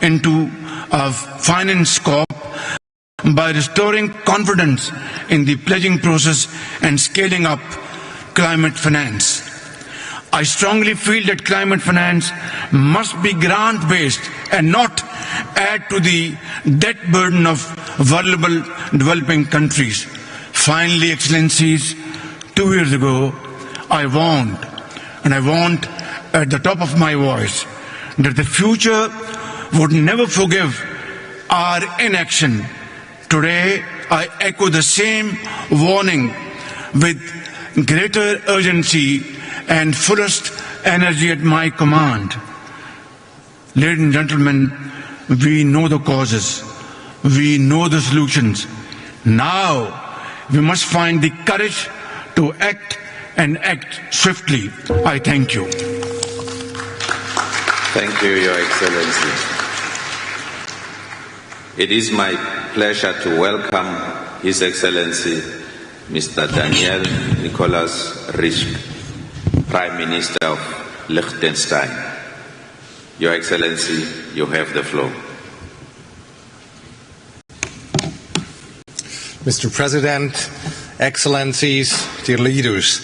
into a finance COP by restoring confidence in the pledging process and scaling up climate finance. I strongly feel that climate finance must be grant-based and not add to the debt burden of vulnerable developing countries. Finally, Excellencies, 2 years ago, I warned, and I warned at the top of my voice, that the future would never forgive our inaction. Today, I echo the same warning with greater urgency and fullest energy at my command. Ladies and gentlemen, we know the causes, we know the solutions. Now, we must find the courage to act and act swiftly. I thank you. Thank you, Your Excellency. It is my pleasure to welcome His Excellency Mr. Daniel Nicholas Risch, Prime Minister of Liechtenstein. Your Excellency, you have the floor. Mr. President, Excellencies, dear leaders,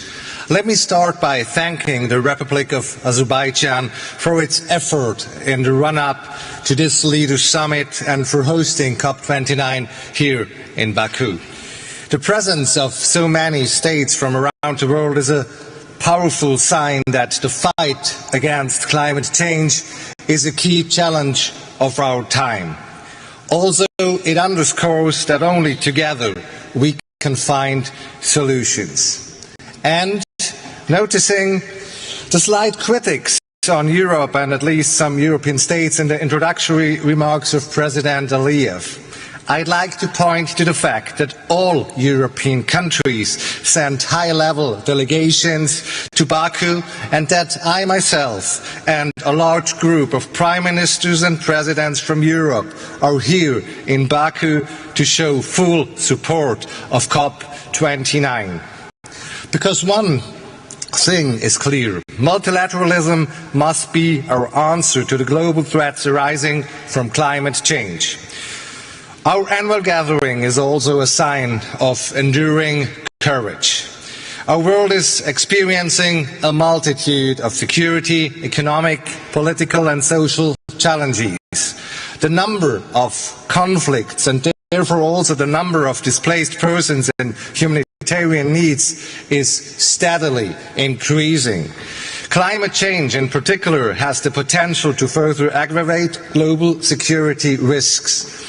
let me start by thanking the Republic of Azerbaijan for its effort in the run-up to this Leaders' Summit and for hosting COP29 here in Baku. The presence of so many states from around the world is a powerful sign that the fight against climate change is a key challenge of our time. Also, it underscores that only together we can find solutions. And noticing the slight critics on Europe and at least some European states in the introductory remarks of President Aliyev, I'd like to point to the fact that all European countries sent high-level delegations to Baku, and that I myself and a large group of prime ministers and presidents from Europe are here in Baku to show full support of COP29. Because one thing is clear: multilateralism must be our answer to the global threats arising from climate change. Our annual gathering is also a sign of enduring courage. Our world is experiencing a multitude of security, economic, political and social challenges. The number of conflicts and therefore also the number of displaced persons and humanitarian needs is steadily increasing. Climate change in particular has the potential to further aggravate global security risks.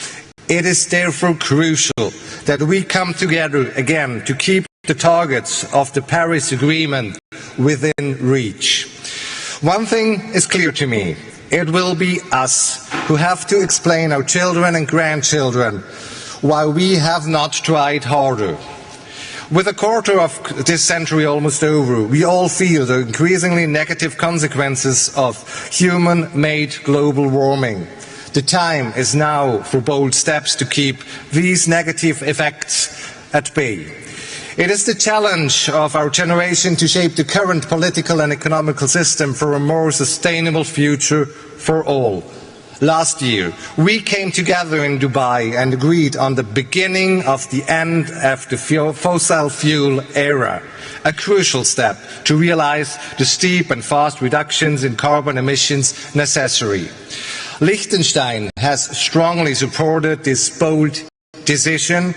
It is therefore crucial that we come together again to keep the targets of the Paris Agreement within reach. One thing is clear to me: it will be us who have to explain our children and grandchildren why we have not tried harder. With a quarter of this century almost over, we all feel the increasingly negative consequences of human-made global warming. The time is now for bold steps to keep these negative effects at bay. It is the challenge of our generation to shape the current political and economical system for a more sustainable future for all. Last year, we came together in Dubai and agreed on the beginning of the end of the fossil fuel era, a crucial step to realize the steep and fast reductions in carbon emissions necessary. Liechtenstein has strongly supported this bold decision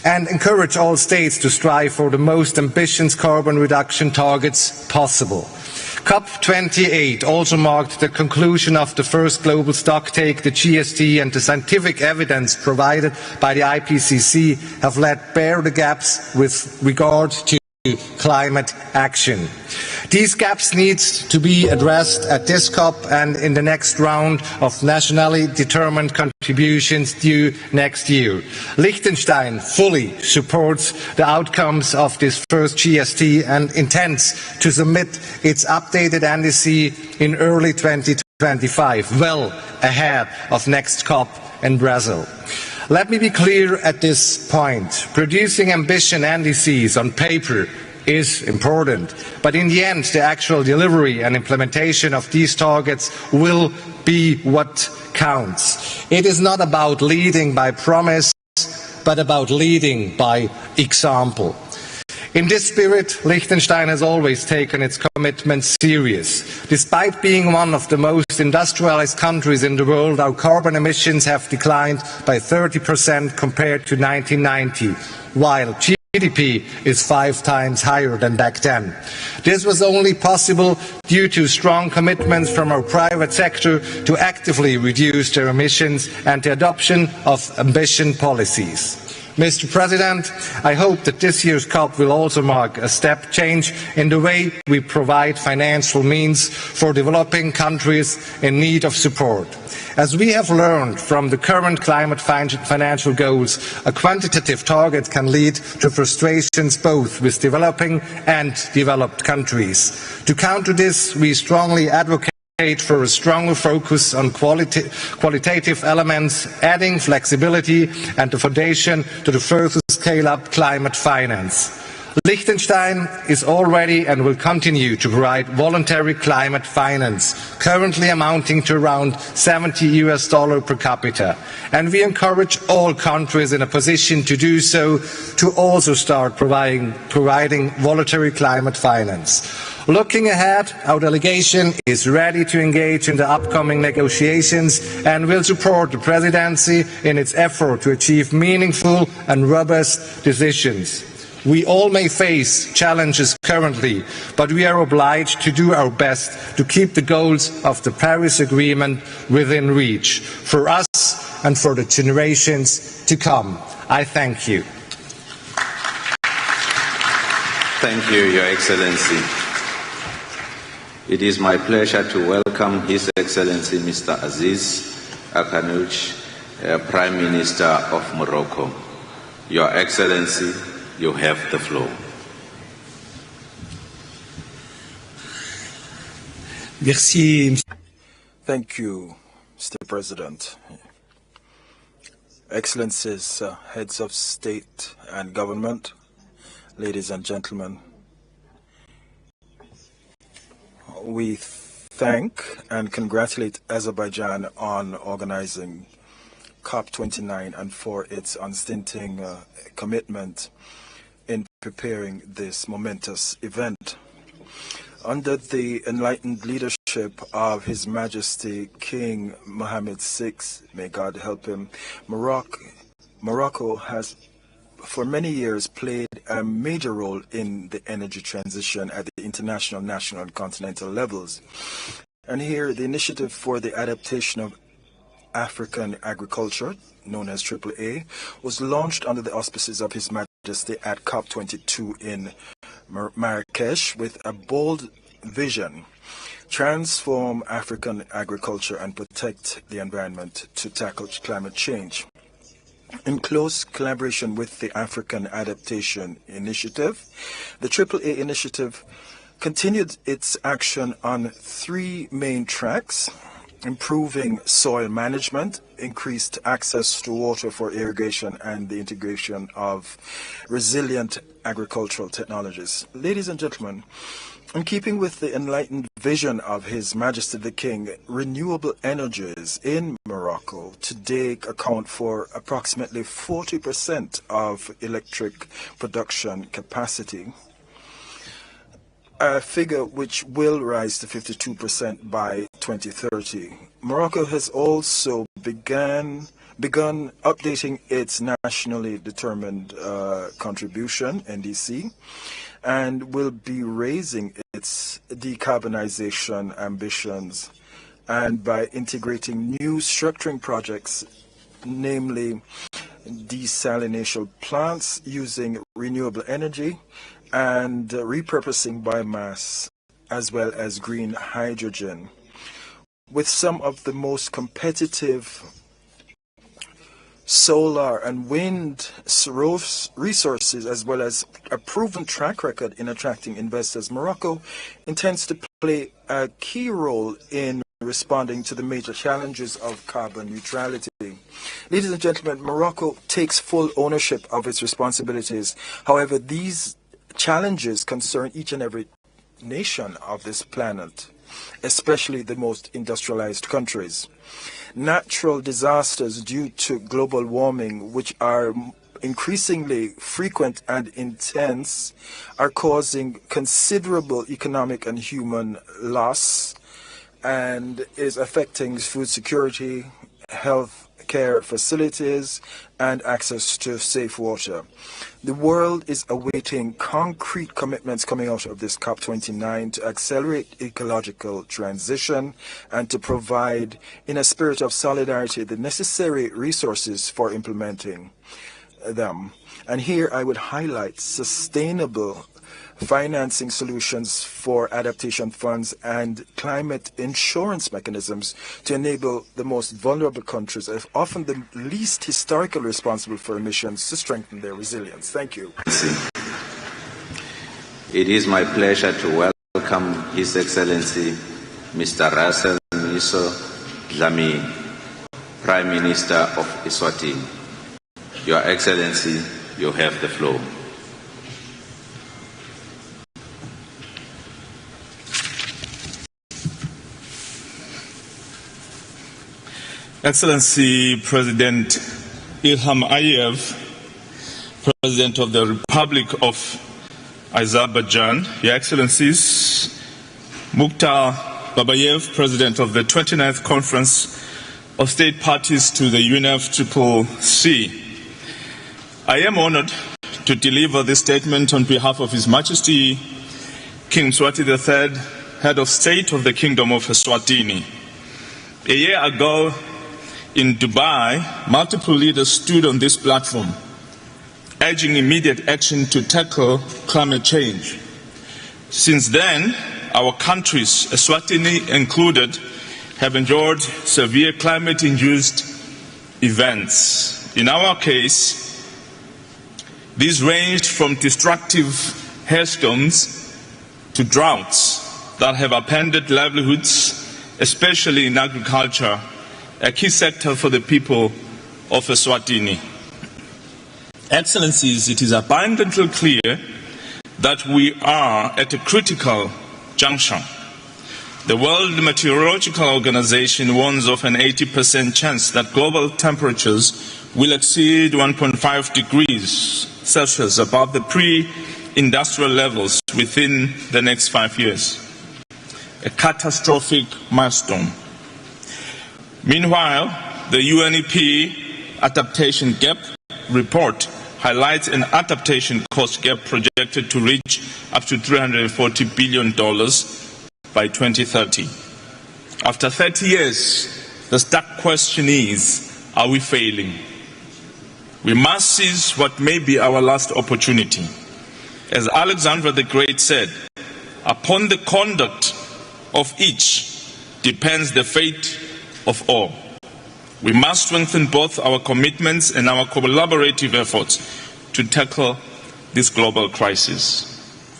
and encouraged all states to strive for the most ambitious carbon reduction targets possible. COP28 also marked the conclusion of the first global stocktake. The GST and the scientific evidence provided by the IPCC have laid bare the gaps with regard to climate action. These gaps need to be addressed at this COP and in the next round of nationally determined contributions due next year. Liechtenstein fully supports the outcomes of this first GST and intends to submit its updated NDC in early 2025, well ahead of next COP in Brazil. Let me be clear at this point. Producing ambition NDCs on paper is important, but in the end, the actual delivery and implementation of these targets will be what counts. It is not about leading by promise, but about leading by example. In this spirit, Liechtenstein has always taken its commitments serious. Despite being one of the most industrialized countries in the world, our carbon emissions have declined by 30% compared to 1990, while GDP is 5 times higher than back then. This was only possible due to strong commitments from our private sector to actively reduce their emissions and the adoption of ambitious policies. Mr. President, I hope that this year's COP will also mark a step change in the way we provide financial means for developing countries in need of support. As we have learned from the current climate financial goals, a quantitative target can lead to frustrations both with developing and developed countries. To counter this, we strongly advocate for a stronger focus on qualitative elements, adding flexibility and the foundation to the further scale-up climate finance. Liechtenstein is already and will continue to provide voluntary climate finance, currently amounting to around $70 per capita. And we encourage all countries in a position to do so to also start providing voluntary climate finance. Looking ahead, our delegation is ready to engage in the upcoming negotiations and will support the Presidency in its effort to achieve meaningful and robust decisions. We all may face challenges currently, but we are obliged to do our best to keep the goals of the Paris Agreement within reach, for us and for the generations to come. I thank you. Thank you, Your Excellency. It is my pleasure to welcome His Excellency Mr. Aziz Akanouch, Prime Minister of Morocco. Your Excellency, you have the floor. Merci. Thank you, Mr. President. Excellencies, heads of state and government, ladies and gentlemen, we thank and congratulate Azerbaijan on organizing COP29 and for its unstinting commitment in preparing this momentous event. Under the enlightened leadership of His Majesty King Mohammed VI, may God help him, Morocco has for many years played a major role in the energy transition at the international, national, and continental levels. And here, the Initiative for the Adaptation of African Agriculture, known as AAA, was launched under the auspices of His Majesty at COP22 in Marrakesh with a bold vision: transform African agriculture and protect the environment to tackle climate change. In close collaboration with the African Adaptation Initiative, the AAA initiative continued its action on three main tracks: improving soil management, increased access to water for irrigation, and the integration of resilient agricultural technologies. Ladies and gentlemen, in keeping with the enlightened vision of His Majesty the King, renewable energies in Morocco today account for approximately 40% of electric production capacity, a figure which will rise to 52% by 2030. Morocco has also begun updating its nationally determined contribution, NDC, and will be raising its decarbonization ambitions, and by integrating new structuring projects, namely desalination plants using renewable energy and repurposing biomass, as well as green hydrogen, with some of the most competitive solar and wind resources, as well as a proven track record in attracting investors. Morocco intends to play a key role in responding to the major challenges of carbon neutrality. Ladies and gentlemen, Morocco takes full ownership of its responsibilities. However, these challenges concern each and every nation of this planet, especially the most industrialized countries. Natural disasters due to global warming, which are increasingly frequent and intense, are causing considerable economic and human loss and is affecting food security, health care facilities, and access to safe water. The world is awaiting concrete commitments coming out of this COP29 to accelerate ecological transition and to provide, in a spirit of solidarity, the necessary resources for implementing them. And here I would highlight sustainable financing solutions for adaptation funds and climate insurance mechanisms to enable the most vulnerable countries, often the least historically responsible for emissions, to strengthen their resilience. Thank you. It is my pleasure to welcome His Excellency Mr. Russell Miso Dlamini, Prime Minister of Eswatini. Your Excellency, you have the floor. Excellency President Ilham Aliyev, President of the Republic of Azerbaijan, Your Excellencies, Mukhtar Babayev, President of the 29th Conference of State Parties to the UNFCCC. I am honored to deliver this statement on behalf of His Majesty King Mswati III, Head of State of the Kingdom of Eswatini. A year ago in Dubai, multiple leaders stood on this platform, urging immediate action to tackle climate change. Since then, our countries, Eswatini included, have endured severe climate-induced events. In our case, these ranged from destructive hailstorms to droughts that have upended livelihoods, especially in agriculture, a key sector for the people of Eswatini. Excellencies, it is abundantly clear that we are at a critical juncture. The World Meteorological Organization warns of an 80% chance that global temperatures will exceed 1.5 degrees Celsius above the pre-industrial levels within the next 5 years. A catastrophic milestone. Meanwhile, the UNEP Adaptation Gap report highlights an adaptation cost gap projected to reach up to $340 billion by 2030. After 30 years, the stark question is, are we failing? We must seize what may be our last opportunity. As Alexander the Great said, upon the conduct of each depends the fate of all. We must strengthen both our commitments and our collaborative efforts to tackle this global crisis.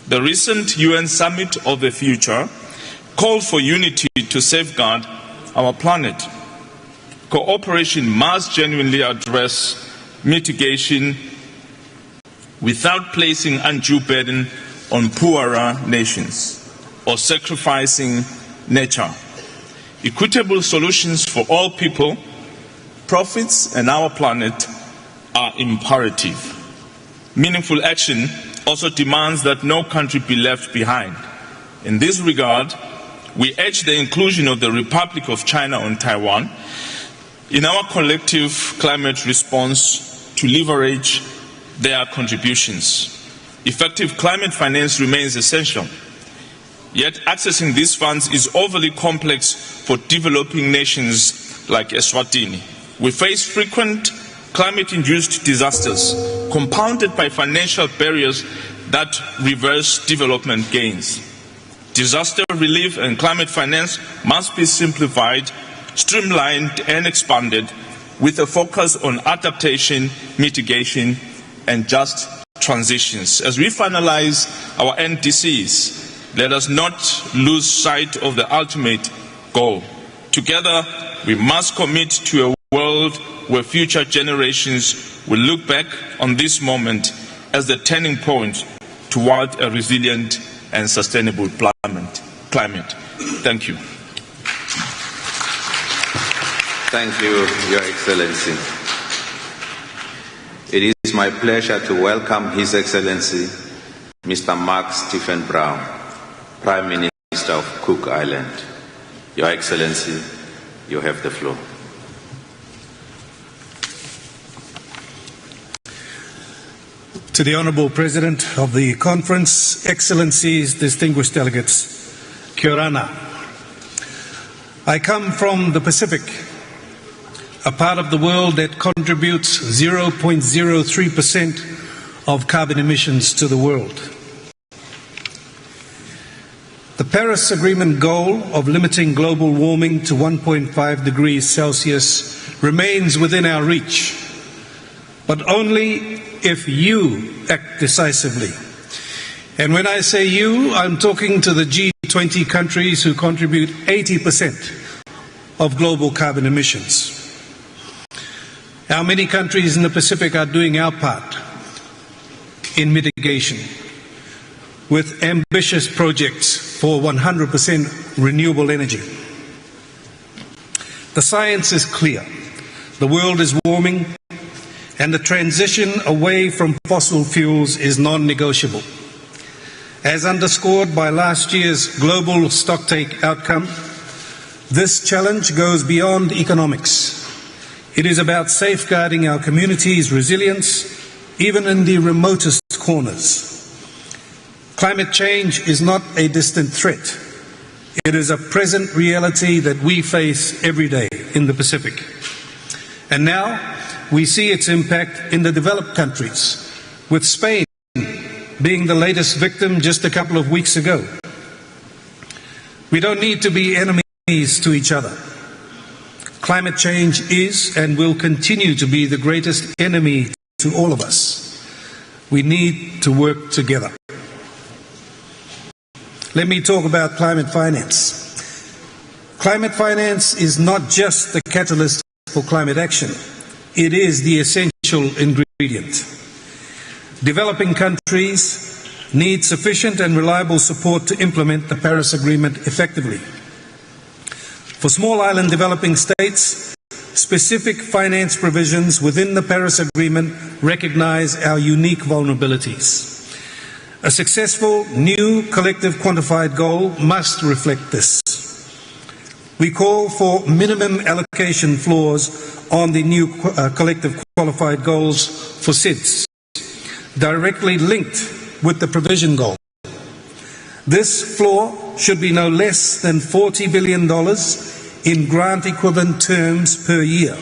The recent UN Summit of the Future called for unity to safeguard our planet. Cooperation must genuinely address mitigation without placing undue burden on poorer nations or sacrificing nature. Equitable solutions for all people, profits, and our planet are imperative. Meaningful action also demands that no country be left behind. In this regard, we urge the inclusion of the Republic of China and Taiwan in our collective climate response to leverage their contributions. Effective climate finance remains essential. Yet accessing these funds is overly complex for developing nations like Eswatini. We face frequent climate-induced disasters, compounded by financial barriers that reverse development gains. Disaster relief and climate finance must be simplified, streamlined, and expanded with a focus on adaptation, mitigation, and just transitions. As we finalize our NDCs, let us not lose sight of the ultimate goal. Together, we must commit to a world where future generations will look back on this moment as the turning point toward a resilient and sustainable climate. Thank you. Thank you, Your Excellency. It is my pleasure to welcome His Excellency, Mr. Mark Stephen Brown, Prime Minister of Cook Island. Your Excellency, you have the floor. To the Honourable President of the Conference, Excellencies, distinguished delegates, Kia ora. I come from the Pacific, a part of the world that contributes 0.03% of carbon emissions to the world. The Paris Agreement goal of limiting global warming to 1.5 degrees Celsius remains within our reach, but only if you act decisively. And when I say you, I'm talking to the G20 countries who contribute 80% of global carbon emissions. How many countries in the Pacific are doing our part in mitigation with ambitious projects for 100% renewable energy? The science is clear. The world is warming, and the transition away from fossil fuels is non-negotiable. As underscored by last year's global stocktake outcome, this challenge goes beyond economics. It is about safeguarding our communities' resilience, even in the remotest corners. Climate change is not a distant threat. It is a present reality that we face every day in the Pacific. And now we see its impact in the developed countries, with Spain being the latest victim just a couple of weeks ago. We don't need to be enemies to each other. Climate change is and will continue to be the greatest enemy to all of us. We need to work together. Let me talk about climate finance. Climate finance is not just the catalyst for climate action. It is the essential ingredient. Developing countries need sufficient and reliable support to implement the Paris Agreement effectively. For small island developing states, specific finance provisions within the Paris Agreement recognize our unique vulnerabilities. A successful new collective quantified goal must reflect this. We call for minimum allocation floors on the new collective qualified goals for SIDS, directly linked with the provision goal. This floor should be no less than $40 billion in grant equivalent terms per year,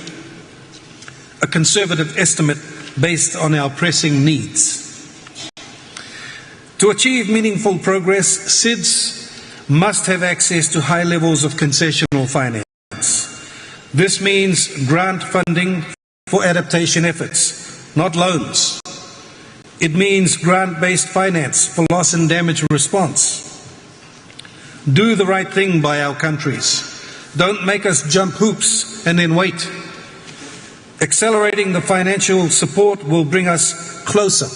a conservative estimate based on our pressing needs. To achieve meaningful progress, SIDS must have access to high levels of concessional finance. This means grant funding for adaptation efforts, not loans. It means grant-based finance for loss and damage response. Do the right thing by our countries. Don't make us jump hoops and then wait. Accelerating the financial support will bring us closer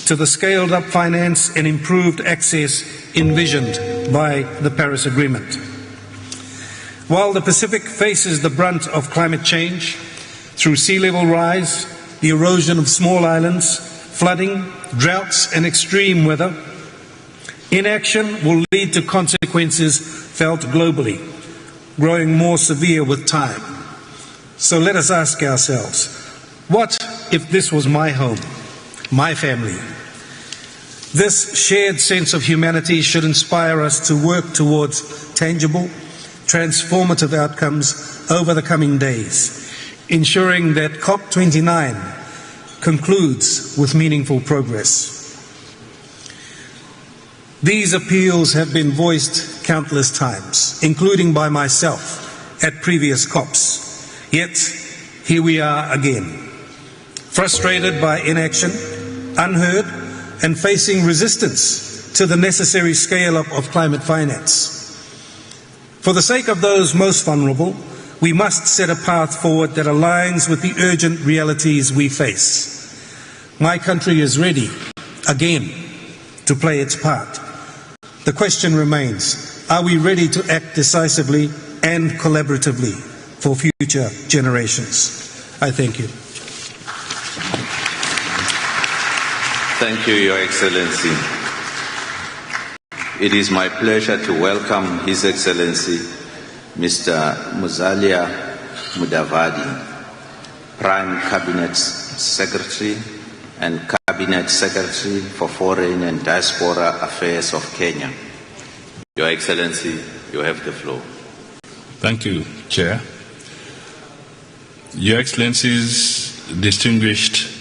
to the scaled-up finance and improved access envisioned by the Paris Agreement. While the Pacific faces the brunt of climate change through sea level rise, the erosion of small islands, flooding, droughts and extreme weather, inaction will lead to consequences felt globally, growing more severe with time. So let us ask ourselves, what if this was my home, my family? This shared sense of humanity should inspire us to work towards tangible, transformative outcomes over the coming days, ensuring that COP29 concludes with meaningful progress. These appeals have been voiced countless times, including by myself at previous COPs. Yet, here we are again, frustrated by inaction, unheard, and facing resistance to the necessary scale-up of climate finance. For the sake of those most vulnerable, we must set a path forward that aligns with the urgent realities we face. My country is ready, again, to play its part. The question remains, are we ready to act decisively and collaboratively for future generations? I thank you. Thank you, Your Excellency. It is my pleasure to welcome His Excellency Mr. Musalia Mudavadi, Prime Cabinet Secretary and Cabinet Secretary for Foreign and Diaspora Affairs of Kenya. Your Excellency, you have the floor. Thank you, Chair. Your Excellencies, distinguished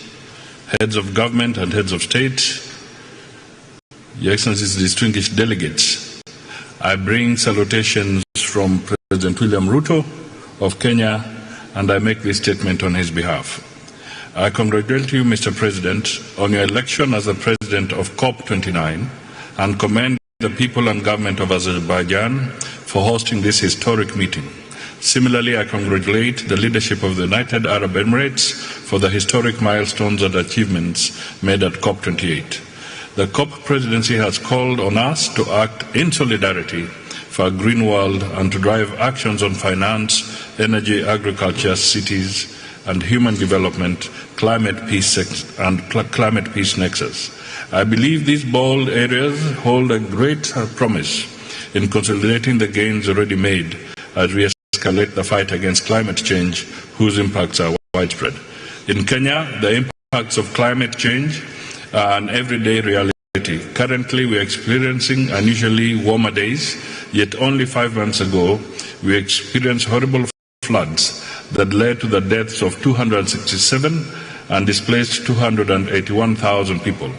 heads of government and heads of state, Your Excellencies, distinguished delegates, I bring salutations from President William Ruto of Kenya, and I make this statement on his behalf. I congratulate you, Mr. President, on your election as the President of COP29 and commend the people and government of Azerbaijan for hosting this historic meeting. Similarly, I congratulate the leadership of the United Arab Emirates for the historic milestones and achievements made at COP28. The COP presidency has called on us to act in solidarity for a green world and to drive actions on finance, energy, agriculture, cities, and human development, climate peace nexus. I believe these bold areas hold a great promise in consolidating the gains already made as we escalate the fight against climate change, whose impacts are widespread. In Kenya, the impacts of climate change are an everyday reality. Currently, we are experiencing unusually warmer days, yet only 5 months ago, we experienced horrible floods that led to the deaths of 267 and displaced 281,000 people.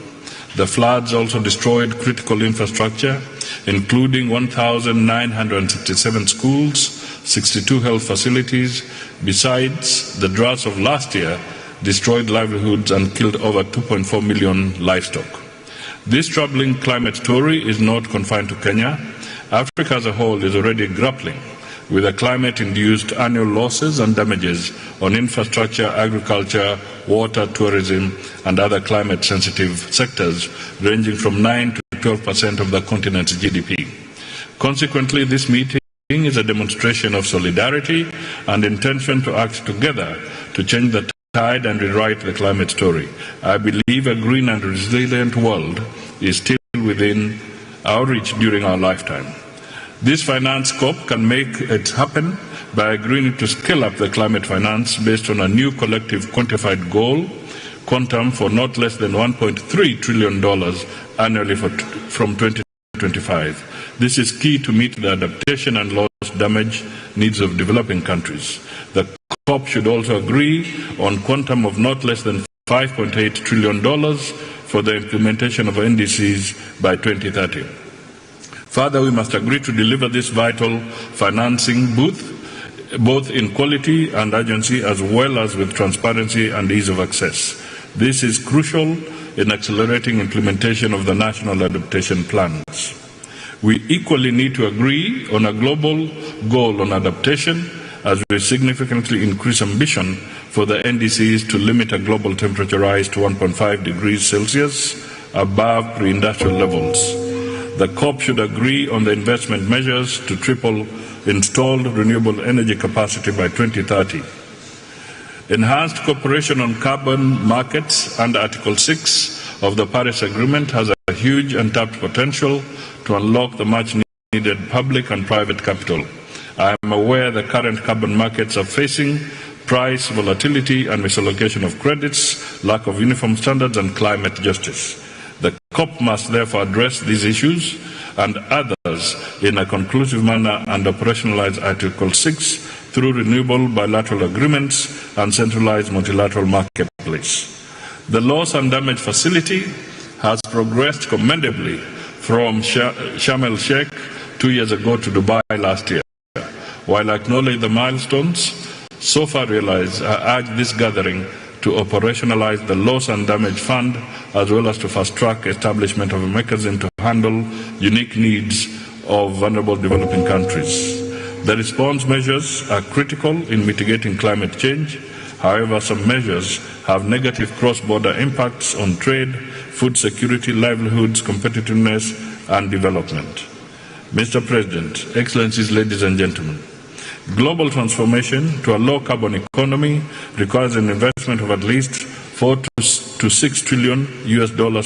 The floods also destroyed critical infrastructure, including 1,967 schools, 62 health facilities. Besides, the droughts of last year destroyed livelihoods and killed over 2.4 million livestock. This troubling climate story is not confined to Kenya. Africa as a whole is already grappling with the climate-induced annual losses and damages on infrastructure, agriculture, water, tourism, and other climate-sensitive sectors, ranging from 9 to 12% of the continent's GDP. Consequently, this meeting is a demonstration of solidarity and intention to act together to change the tide and rewrite the climate story. I believe a green and resilient world is still within our reach during our lifetime. This finance COP can make it happen by agreeing to scale up the climate finance based on a new collective quantified goal, quantum for not less than $1.3 trillion annually from 2025. This is key to meet the adaptation and loss damage needs of developing countries. The COP should also agree on quantum of not less than $5.8 trillion for the implementation of NDCs by 2030. Further, we must agree to deliver this vital financing both in quality and urgency, as well as with transparency and ease of access. This is crucial in accelerating implementation of the national adaptation plans. We equally need to agree on a global goal on adaptation as we significantly increase ambition for the NDCs to limit a global temperature rise to 1.5 degrees Celsius above pre-industrial levels. The COP should agree on the investment measures to triple installed renewable energy capacity by 2030. Enhanced cooperation on carbon markets under Article 6 of the Paris Agreement has a huge untapped potential to unlock the much-needed public and private capital. I am aware the current carbon markets are facing price volatility and misallocation of credits, lack of uniform standards, and climate justice. The COP must therefore address these issues and others in a conclusive manner and operationalize Article 6 through renewable bilateral agreements and centralized multilateral marketplace. The loss and damage facility has progressed commendably from Sharm el-Sheikh 2 years ago to Dubai last year. While I acknowledge the milestones so far realized, I urge this gathering to operationalize the loss and damage fund, as well as to fast-track establishment of a mechanism to handle unique needs of vulnerable developing countries. The response measures are critical in mitigating climate change. However, some measures have negative cross-border impacts on trade, food security, livelihoods, competitiveness, and development. Mr. President, Excellencies, ladies and gentlemen, global transformation to a low-carbon economy requires an investment of at least $4 to $6 trillion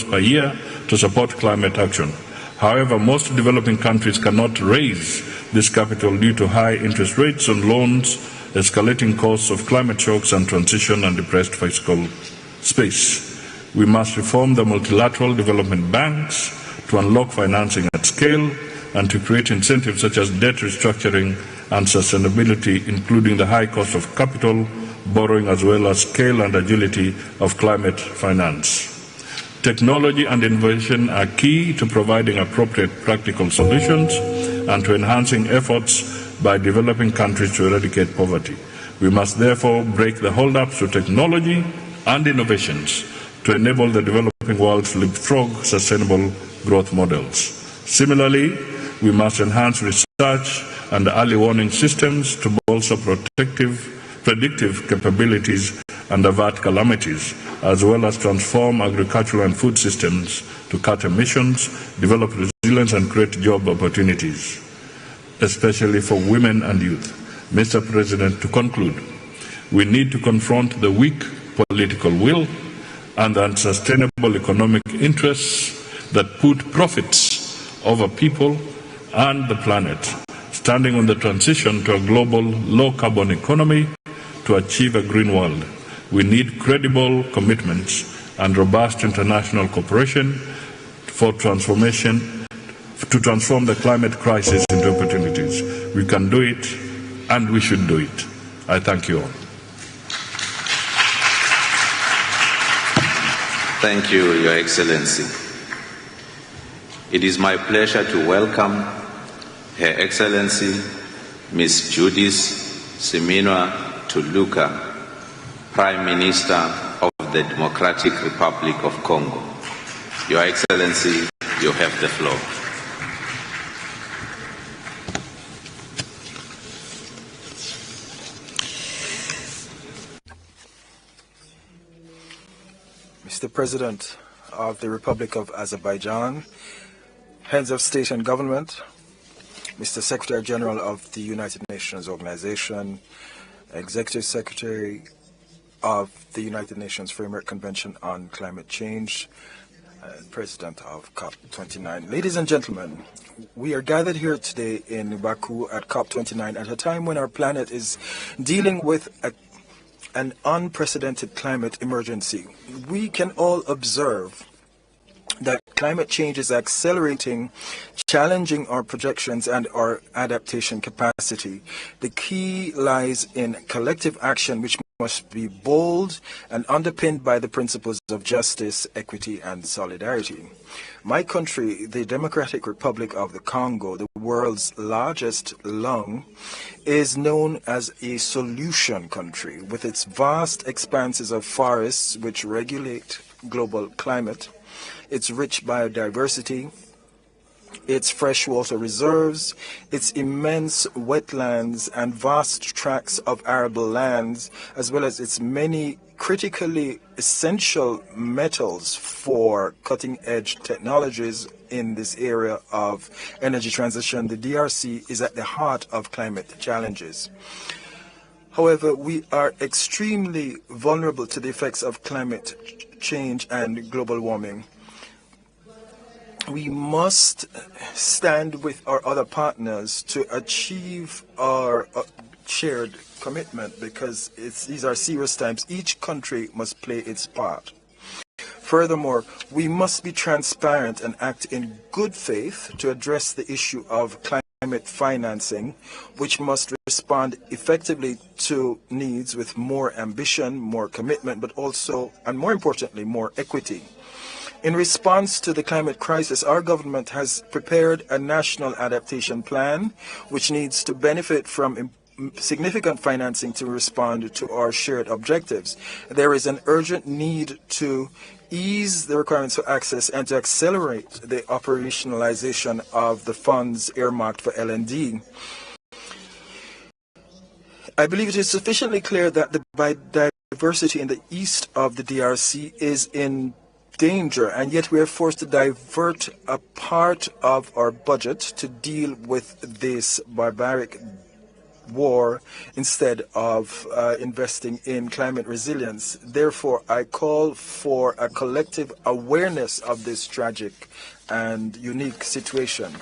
per year to support climate action. However, most developing countries cannot raise this capital due to high interest rates on loans, escalating costs of climate shocks and transition, and depressed fiscal space. We must reform the multilateral development banks to unlock financing at scale and to create incentives such as debt restructuring and sustainability, including the high cost of capital, borrowing, as well as scale and agility of climate finance. Technology and innovation are key to providing appropriate practical solutions and to enhancing efforts by developing countries to eradicate poverty. We must therefore break the hold-ups to technology and innovations to enable the developing world to leapfrog sustainable growth models. Similarly, we must enhance research and early warning systems to bolster predictive capabilities and avert calamities, as well as transform agricultural and food systems to cut emissions, develop resilience, and create job opportunities, especially for women and youth. Mr. President, to conclude, we need to confront the weak political will and the unsustainable economic interests that put profits over people and the planet, standing on the transition to a global low-carbon economy to achieve a green world. We need credible commitments and robust international cooperation for transformation, to transform the climate crisis into opportunities. We can do it, and we should do it. I thank you all. Thank you, Your Excellency. It is my pleasure to welcome Her Excellency Ms. Judith Siminwa Tuluka, Prime Minister of the Democratic Republic of Congo. Your Excellency, you have the floor. Mr. President of the Republic of Azerbaijan, Heads of State and Government, Mr. Secretary General of the United Nations Organization, Executive Secretary of the United Nations Framework Convention on Climate Change, and President of COP29. Ladies and gentlemen, we are gathered here today in Baku at COP29 at a time when our planet is dealing with an unprecedented climate emergency. We can all observe that climate change is accelerating, challenging our projections and our adaptation capacity. The key lies in collective action, which must be bold and underpinned by the principles of justice, equity, and solidarity. My country, the Democratic Republic of the Congo, the world's largest lung, is known as a solution country with its vast expanses of forests which regulate global climate, its rich biodiversity, its freshwater reserves, its immense wetlands and vast tracts of arable lands, as well as its many critically essential metals for cutting-edge technologies in this area of energy transition. The DRC is at the heart of climate challenges. However, we are extremely vulnerable to the effects of climate change and global warming. We must stand with our other partners to achieve our shared commitment, because these are serious times. Each country must play its part. Furthermore, we must be transparent and act in good faith to address the issue of climate financing, which must respond effectively to needs with more ambition, more commitment, but also, and more importantly, more equity. In response to the climate crisis, our government has prepared a national adaptation plan, which needs to benefit from significant financing to respond to our shared objectives. There is an urgent need to ease the requirements for access and to accelerate the operationalization of the funds earmarked for L&D. I believe it is sufficiently clear that the biodiversity in the east of the DRC is in danger, and yet we are forced to divert a part of our budget to deal with this barbaric war instead of investing in climate resilience. Therefore, I call for a collective awareness of this tragic and unique situation.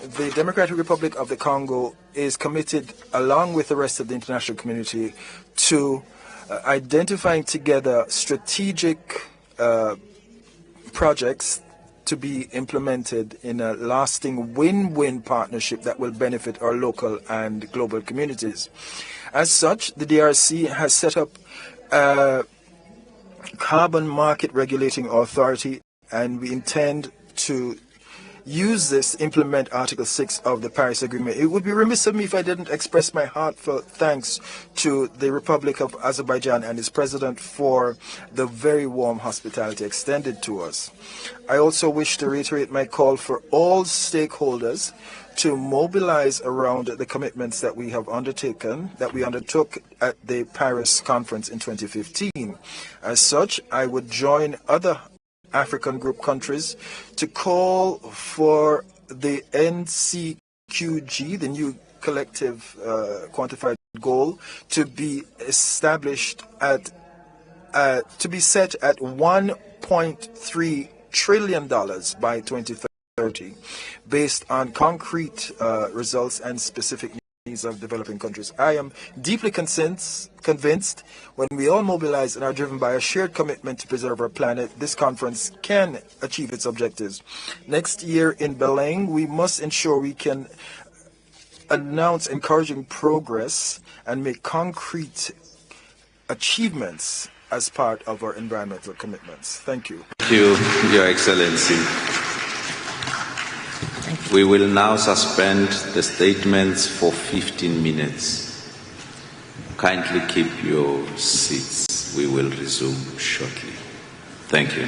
The Democratic Republic of the Congo is committed, along with the rest of the international community, to identifying together strategic projects to be implemented in a lasting win-win partnership that will benefit our local and global communities. As such, the DRC has set up a carbon market regulating authority, and we intend to use this to implement Article 6 of the Paris Agreement. It would be remiss of me if I didn't express my heartfelt thanks to the Republic of Azerbaijan and its president for the very warm hospitality extended to us. I also wish to reiterate my call for all stakeholders to mobilize around the commitments that we have undertaken, that we undertook at the Paris conference in 2015. As such, I would join other African group countries to call for the NCQG, the new collective quantified goal, to be established at to be set at $1.3 trillion by 2030, based on concrete results and specific needs of developing countries. I am deeply convinced when we all mobilize and are driven by a shared commitment to preserve our planet, this conference can achieve its objectives. Next year in Belém, we must ensure we can announce encouraging progress and make concrete achievements as part of our environmental commitments. Thank you. Thank you, Your Excellency. We will now suspend the statements for 15 minutes. Kindly keep your seats. We will resume shortly. Thank you.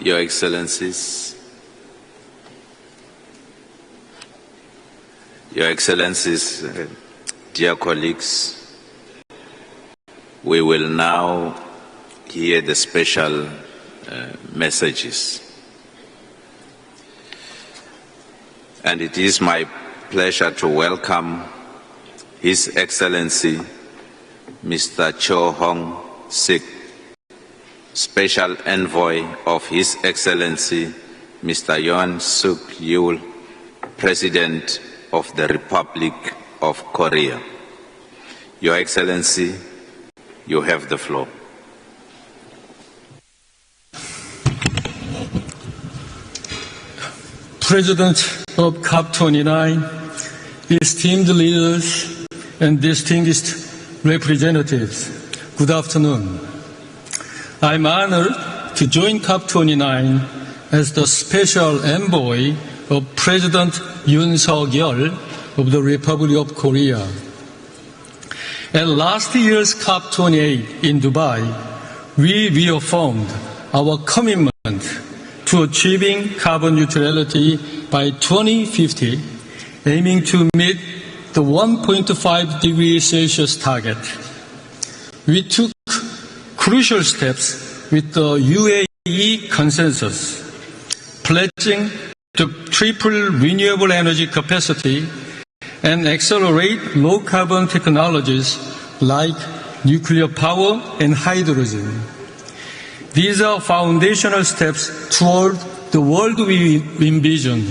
Your Excellencies, dear colleagues, we will now hear the special messages. And it is my pleasure to welcome His Excellency Mr. Cho Hong Sik, Special Envoy of His Excellency Mr. Yoon Suk Yeol, President of the Republic of Korea. Your Excellency, you have the floor. President of COP29, esteemed leaders and distinguished representatives, good afternoon. I'm honored to join COP29 as the special envoy of President Yoon Suk Yeol of the Republic of Korea. At last year's COP28 in Dubai, we reaffirmed our commitment to achieving carbon neutrality by 2050, aiming to meet the 1.5 degrees Celsius target. We took crucial steps with the UAE consensus, pledging to triple renewable energy capacity and accelerate low-carbon technologies like nuclear power and hydrogen. These are foundational steps toward the world we envision.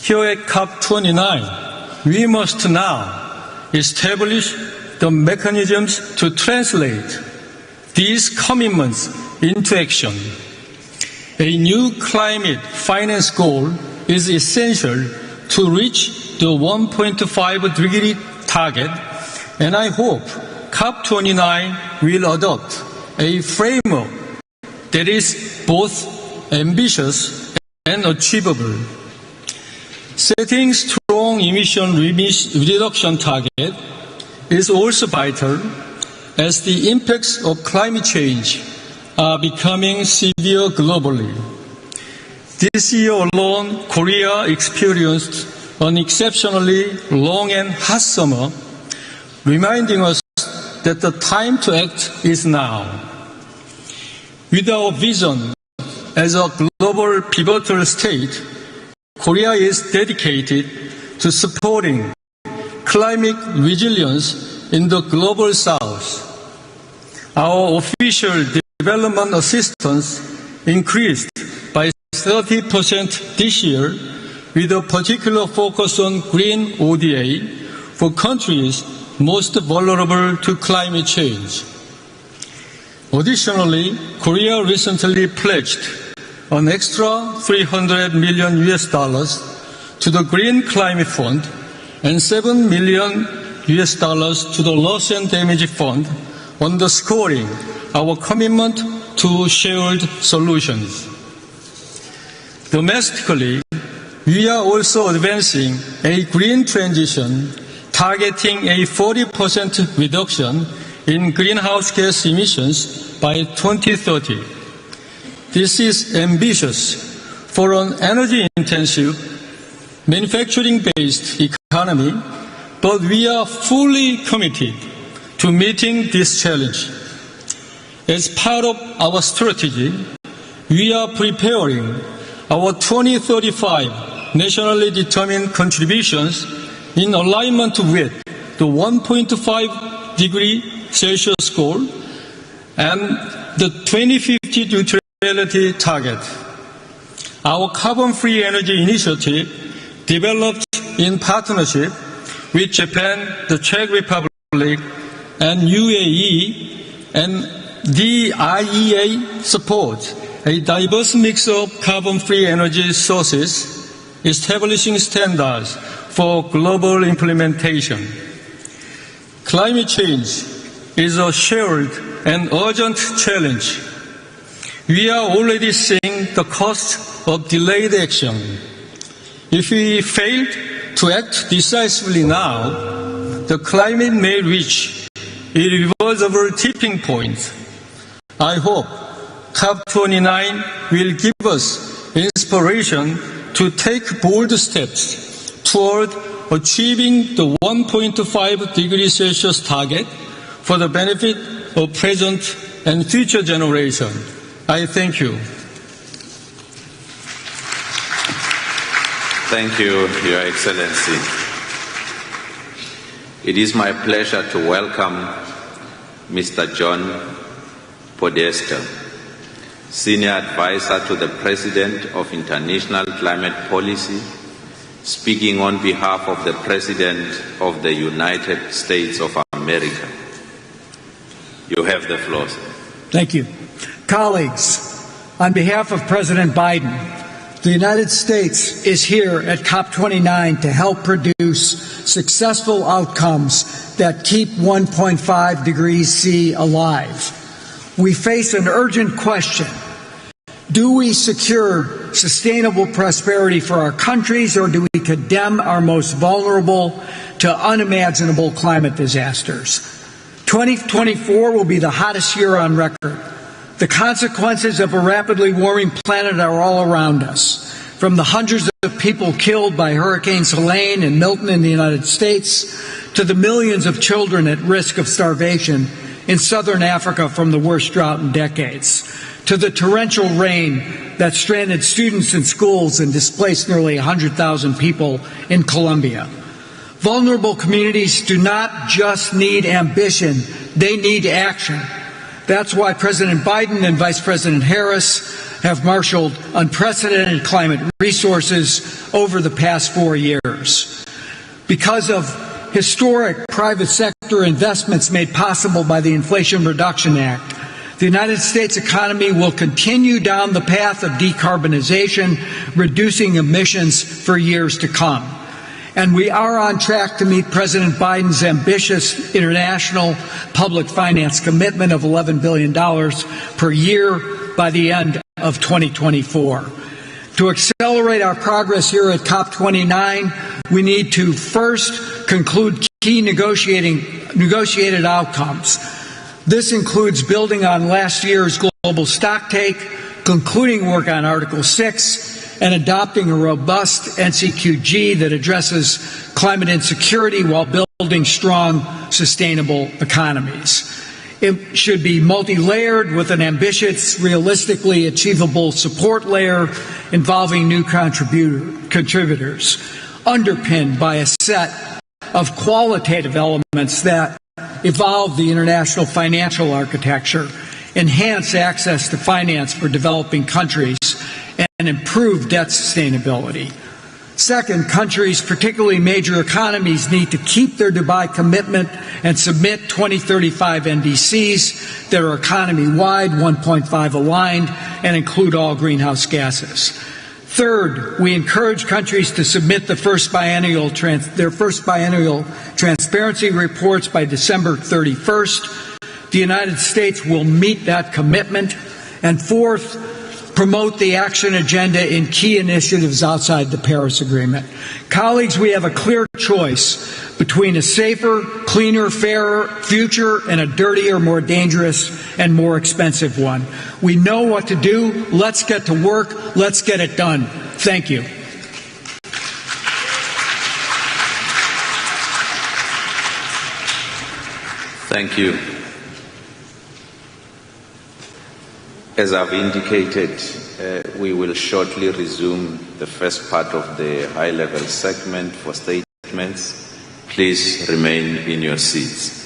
Here at COP29, we must now establish the mechanisms to translate these commitments into action. A new climate finance goal is essential to reach the 1.5 degree target, and I hope COP29 will adopt a framework that is both ambitious and achievable. Setting strong emission reduction target is also vital as the impacts of climate change are becoming severe globally. This year alone, Korea experienced an exceptionally long and hot summer, reminding us that the time to act is now. With our vision as a global pivotal state, Korea is dedicated to supporting climate resilience in the global south. Our official development assistance increased by 30% this year, with a particular focus on green ODA for countries most vulnerable to climate change. Additionally, Korea recently pledged an extra $300 million to the Green Climate Fund and $7 million to the Loss and Damage Fund, underscoring our commitment to shared solutions. Domestically, we are also advancing a green transition targeting a 40% reduction in greenhouse gas emissions by 2030. This is ambitious for an energy-intensive, manufacturing-based economy, but we are fully committed to meeting this challenge. As part of our strategy, we are preparing our 2035 nationally determined contributions in alignment with the 1.5 degree Celsius goal and the 2050 neutrality target. Our carbon-free energy initiative, developed in partnership with Japan, the Czech Republic, and UAE, and the IEA, supports a diverse mix of carbon-free energy sources, establishing standards for global implementation. Climate change is a shared and urgent challenge. We are already seeing the cost of delayed action. If we fail to act decisively now, the climate may reach a irreversible tipping point. I hope COP29 will give us inspiration to take bold steps toward achieving the 1.5 degrees Celsius target for the benefit of present and future generations. I thank you. Thank you, Your Excellency. It is my pleasure to welcome Mr. John Podesta, Senior Advisor to the President of International Climate Policy, speaking on behalf of the President of the United States of America. You have the floor, sir. Thank you. Colleagues, on behalf of President Biden, the United States is here at COP29 to help produce successful outcomes that keep 1.5 degrees C alive. We face an urgent question. Do we secure sustainable prosperity for our countries, or do we condemn our most vulnerable to unimaginable climate disasters? 2024 will be the hottest year on record. The consequences of a rapidly warming planet are all around us, from the hundreds of people killed by Hurricanes Helene and Milton in the United States to the millions of children at risk of starvation in southern Africa from the worst drought in decades, to the torrential rain that stranded students in schools and displaced nearly 100,000 people in Colombia. Vulnerable communities do not just need ambition, they need action. That's why President Biden and Vice President Harris have marshaled unprecedented climate resources over the past 4 years. Because of historic private sector investments made possible by the Inflation Reduction Act, the United States economy will continue down the path of decarbonization, reducing emissions for years to come. And we are on track to meet President Biden's ambitious international public finance commitment of $11 billion per year by the end of 2024. To accelerate our progress here at COP29, we need to first conclude key negotiated outcomes. This includes building on last year's global stocktake, concluding work on Article 6, and adopting a robust NCQG that addresses climate insecurity while building strong, sustainable economies. It should be multi-layered with an ambitious, realistically achievable support layer involving new contributors, underpinned by a set of qualitative elements that evolve the international financial architecture, enhance access to finance for developing countries, and improve debt sustainability. Second, countries, particularly major economies, need to keep their Dubai commitment and submit 2035 NDCs that are economy-wide, 1.5 aligned, and include all greenhouse gases. Third, we encourage countries to submit their first biennial transparency reports by December 31st. The United States will meet that commitment. And fourth, promote the action agenda in key initiatives outside the Paris Agreement. Colleagues, we have a clear choice between a safer, cleaner, fairer future and a dirtier, more dangerous, and more expensive one. We know what to do. Let's get to work. Let's get it done. Thank you. Thank you. As I've indicated, we will shortly resume the first part of the high-level segment for statements. Please remain in your seats.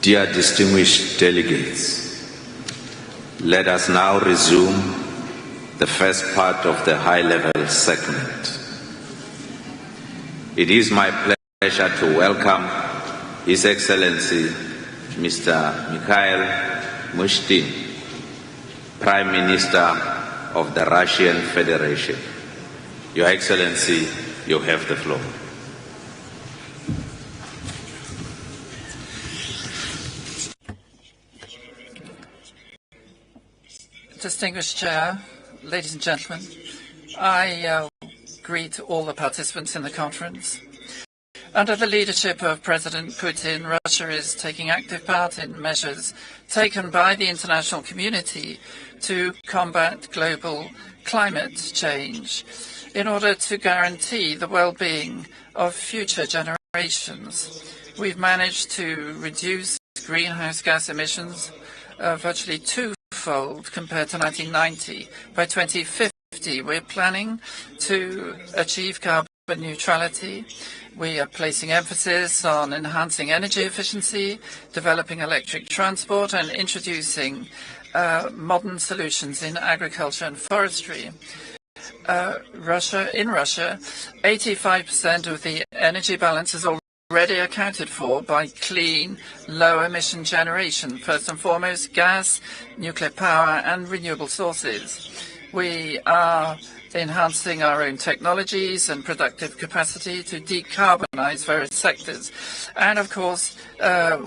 Dear distinguished delegates, let us now resume the first part of the high-level segment. It is my pleasure to welcome His Excellency Mr. Mikhail Mushtin, Prime Minister of the Russian Federation. Your Excellency, you have the floor. Distinguished Chair, ladies and gentlemen, I greet all the participants in the conference. Under the leadership of President Putin, Russia is taking active part in measures taken by the international community to combat global climate change in order to guarantee the well-being of future generations. We've managed to reduce greenhouse gas emissions virtually twofold compared to 1990. By 2050, we're planning to achieve carbon neutrality. We are placing emphasis on enhancing energy efficiency, developing electric transport, and introducing modern solutions in agriculture and forestry. In Russia, 85% of the energy balance is already accounted for by clean, low-emission generation, first and foremost gas, nuclear power, and renewable sources. We are enhancing our own technologies and productive capacity to decarbonize various sectors. And of course,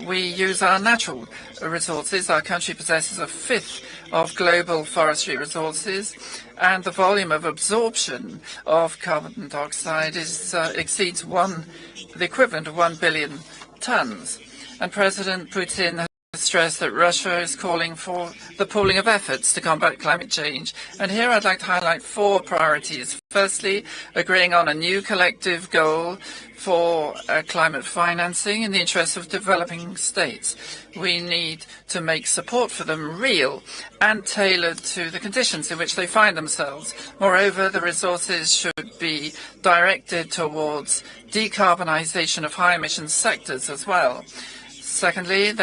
we use our natural resources. Our country possesses a fifth of global forestry resources, and the volume of absorption of carbon dioxide exceeds the equivalent of 1 billion tons. And President Putin has stressed that Russia is calling for the pooling of efforts to combat climate change. And here I'd like to highlight 4 priorities. Firstly, agreeing on a new collective goal for climate financing in the interests of developing states. We need to make support for them real and tailored to the conditions in which they find themselves. Moreover, the resources should be directed towards decarbonization of high-emission sectors as well. Secondly,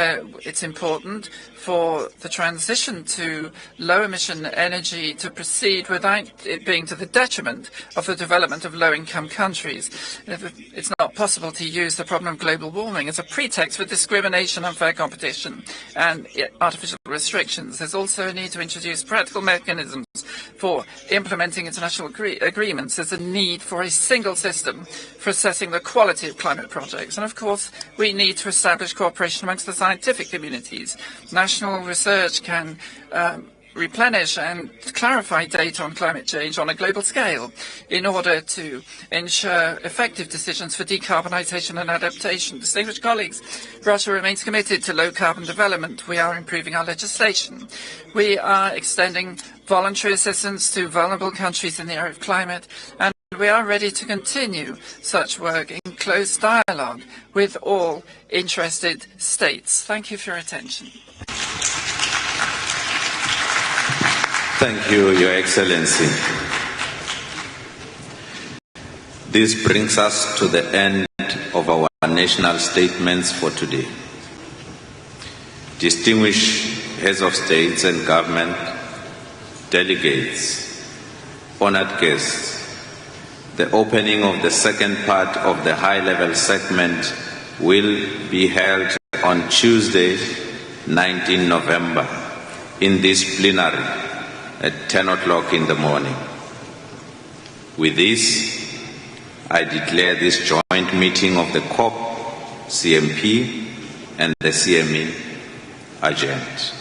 it's important for the transition to low-emission energy to proceed without it being to the detriment of the development of low-income countries. It's not possible to use the problem of global warming as a pretext for discrimination, unfair competition, and artificial restrictions. There's also a need to introduce practical mechanisms for implementing international agreements. There's a need for a single system for assessing the quality of climate projects. And of course, we need to establish cooperation amongst the scientific communities. National research can replenish and clarify data on climate change on a global scale in order to ensure effective decisions for decarbonization and adaptation. Distinguished colleagues, Russia remains committed to low-carbon development. We are improving our legislation. We are extending voluntary assistance to vulnerable countries in the area of climate, and we are ready to continue such work in close dialogue with all interested states. Thank you for your attention. Thank you, Your Excellency. This brings us to the end of our national statements for today. Distinguished heads of states and government, delegates, honored guests, the opening of the second part of the high-level segment will be held on Tuesday, 19 November, in this plenary at 10 o'clock in the morning. With this, I declare this joint meeting of the COP, CMP, and the CME adjourned.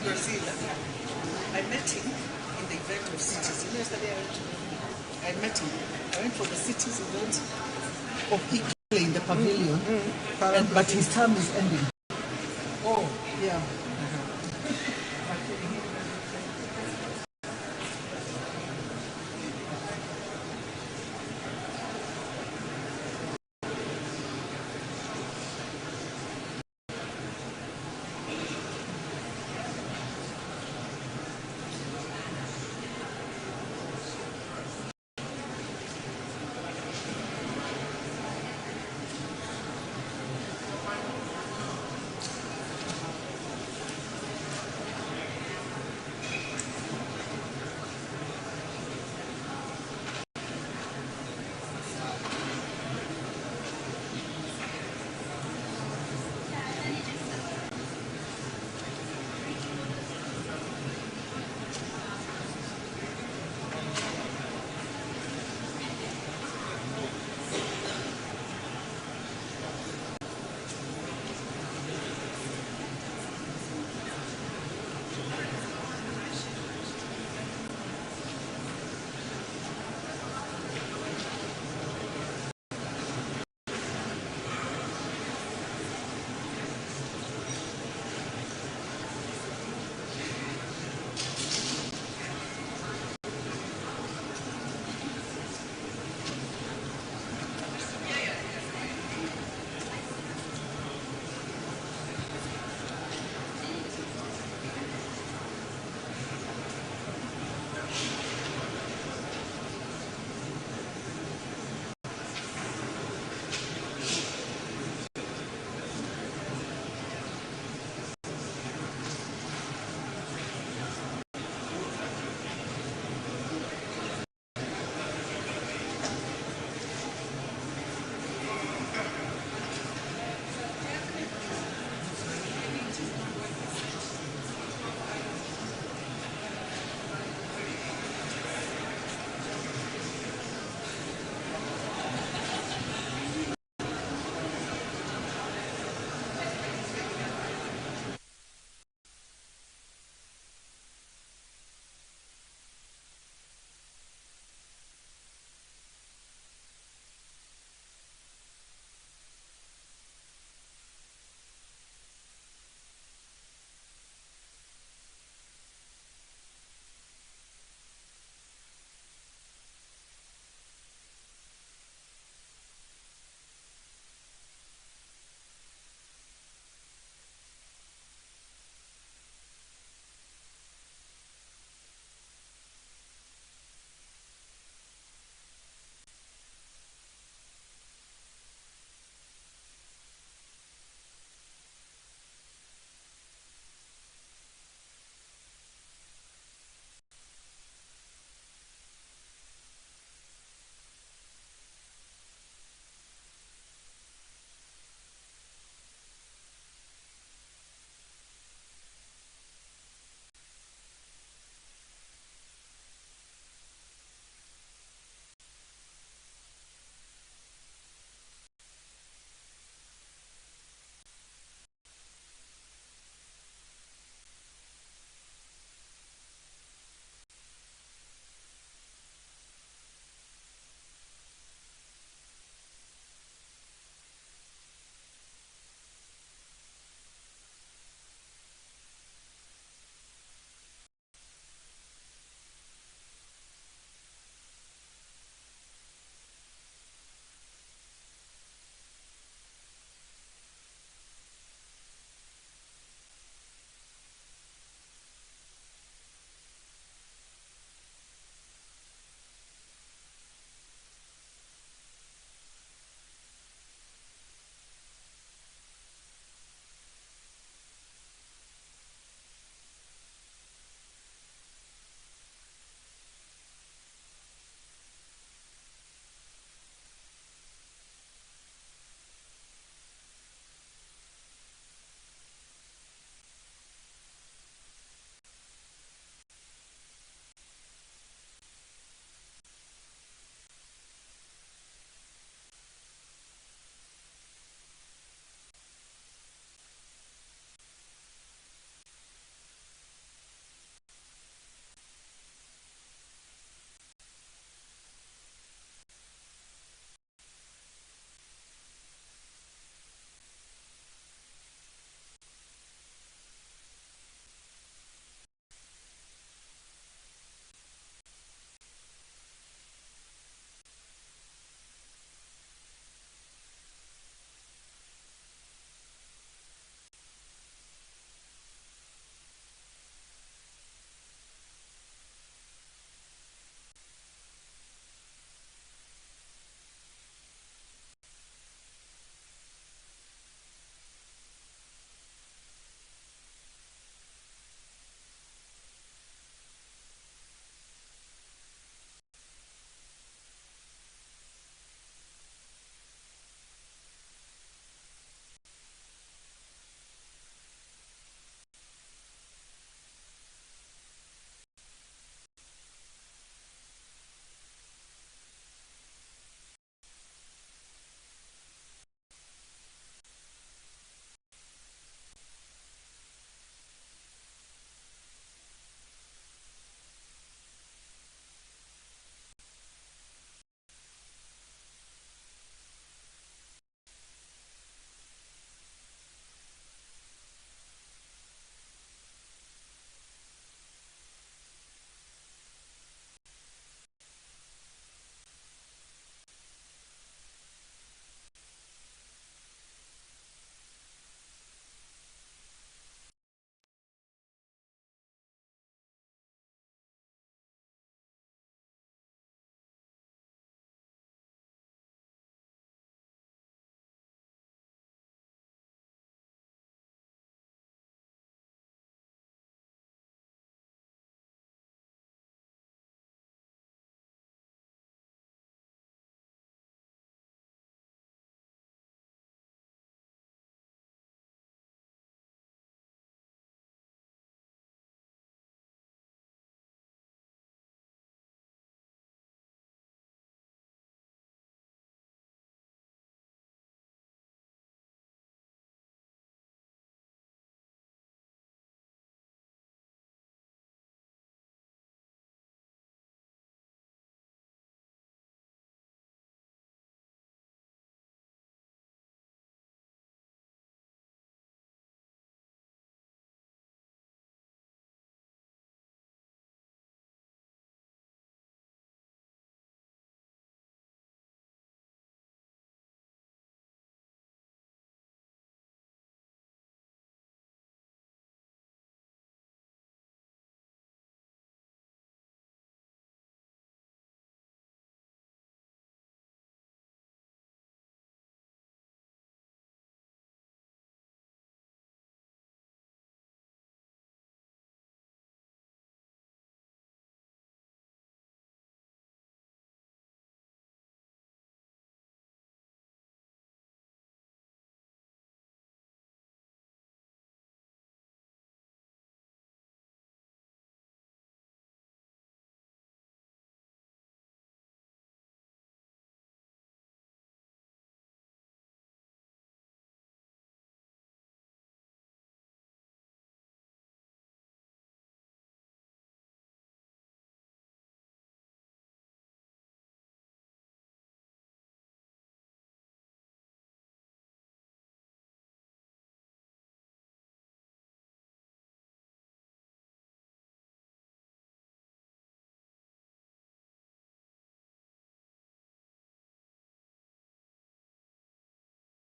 Brazil. I met him in the event of cities. Yesterday I met him. I went for the cities event of Italy in the pavilion, but his term is ending. Oh, yeah.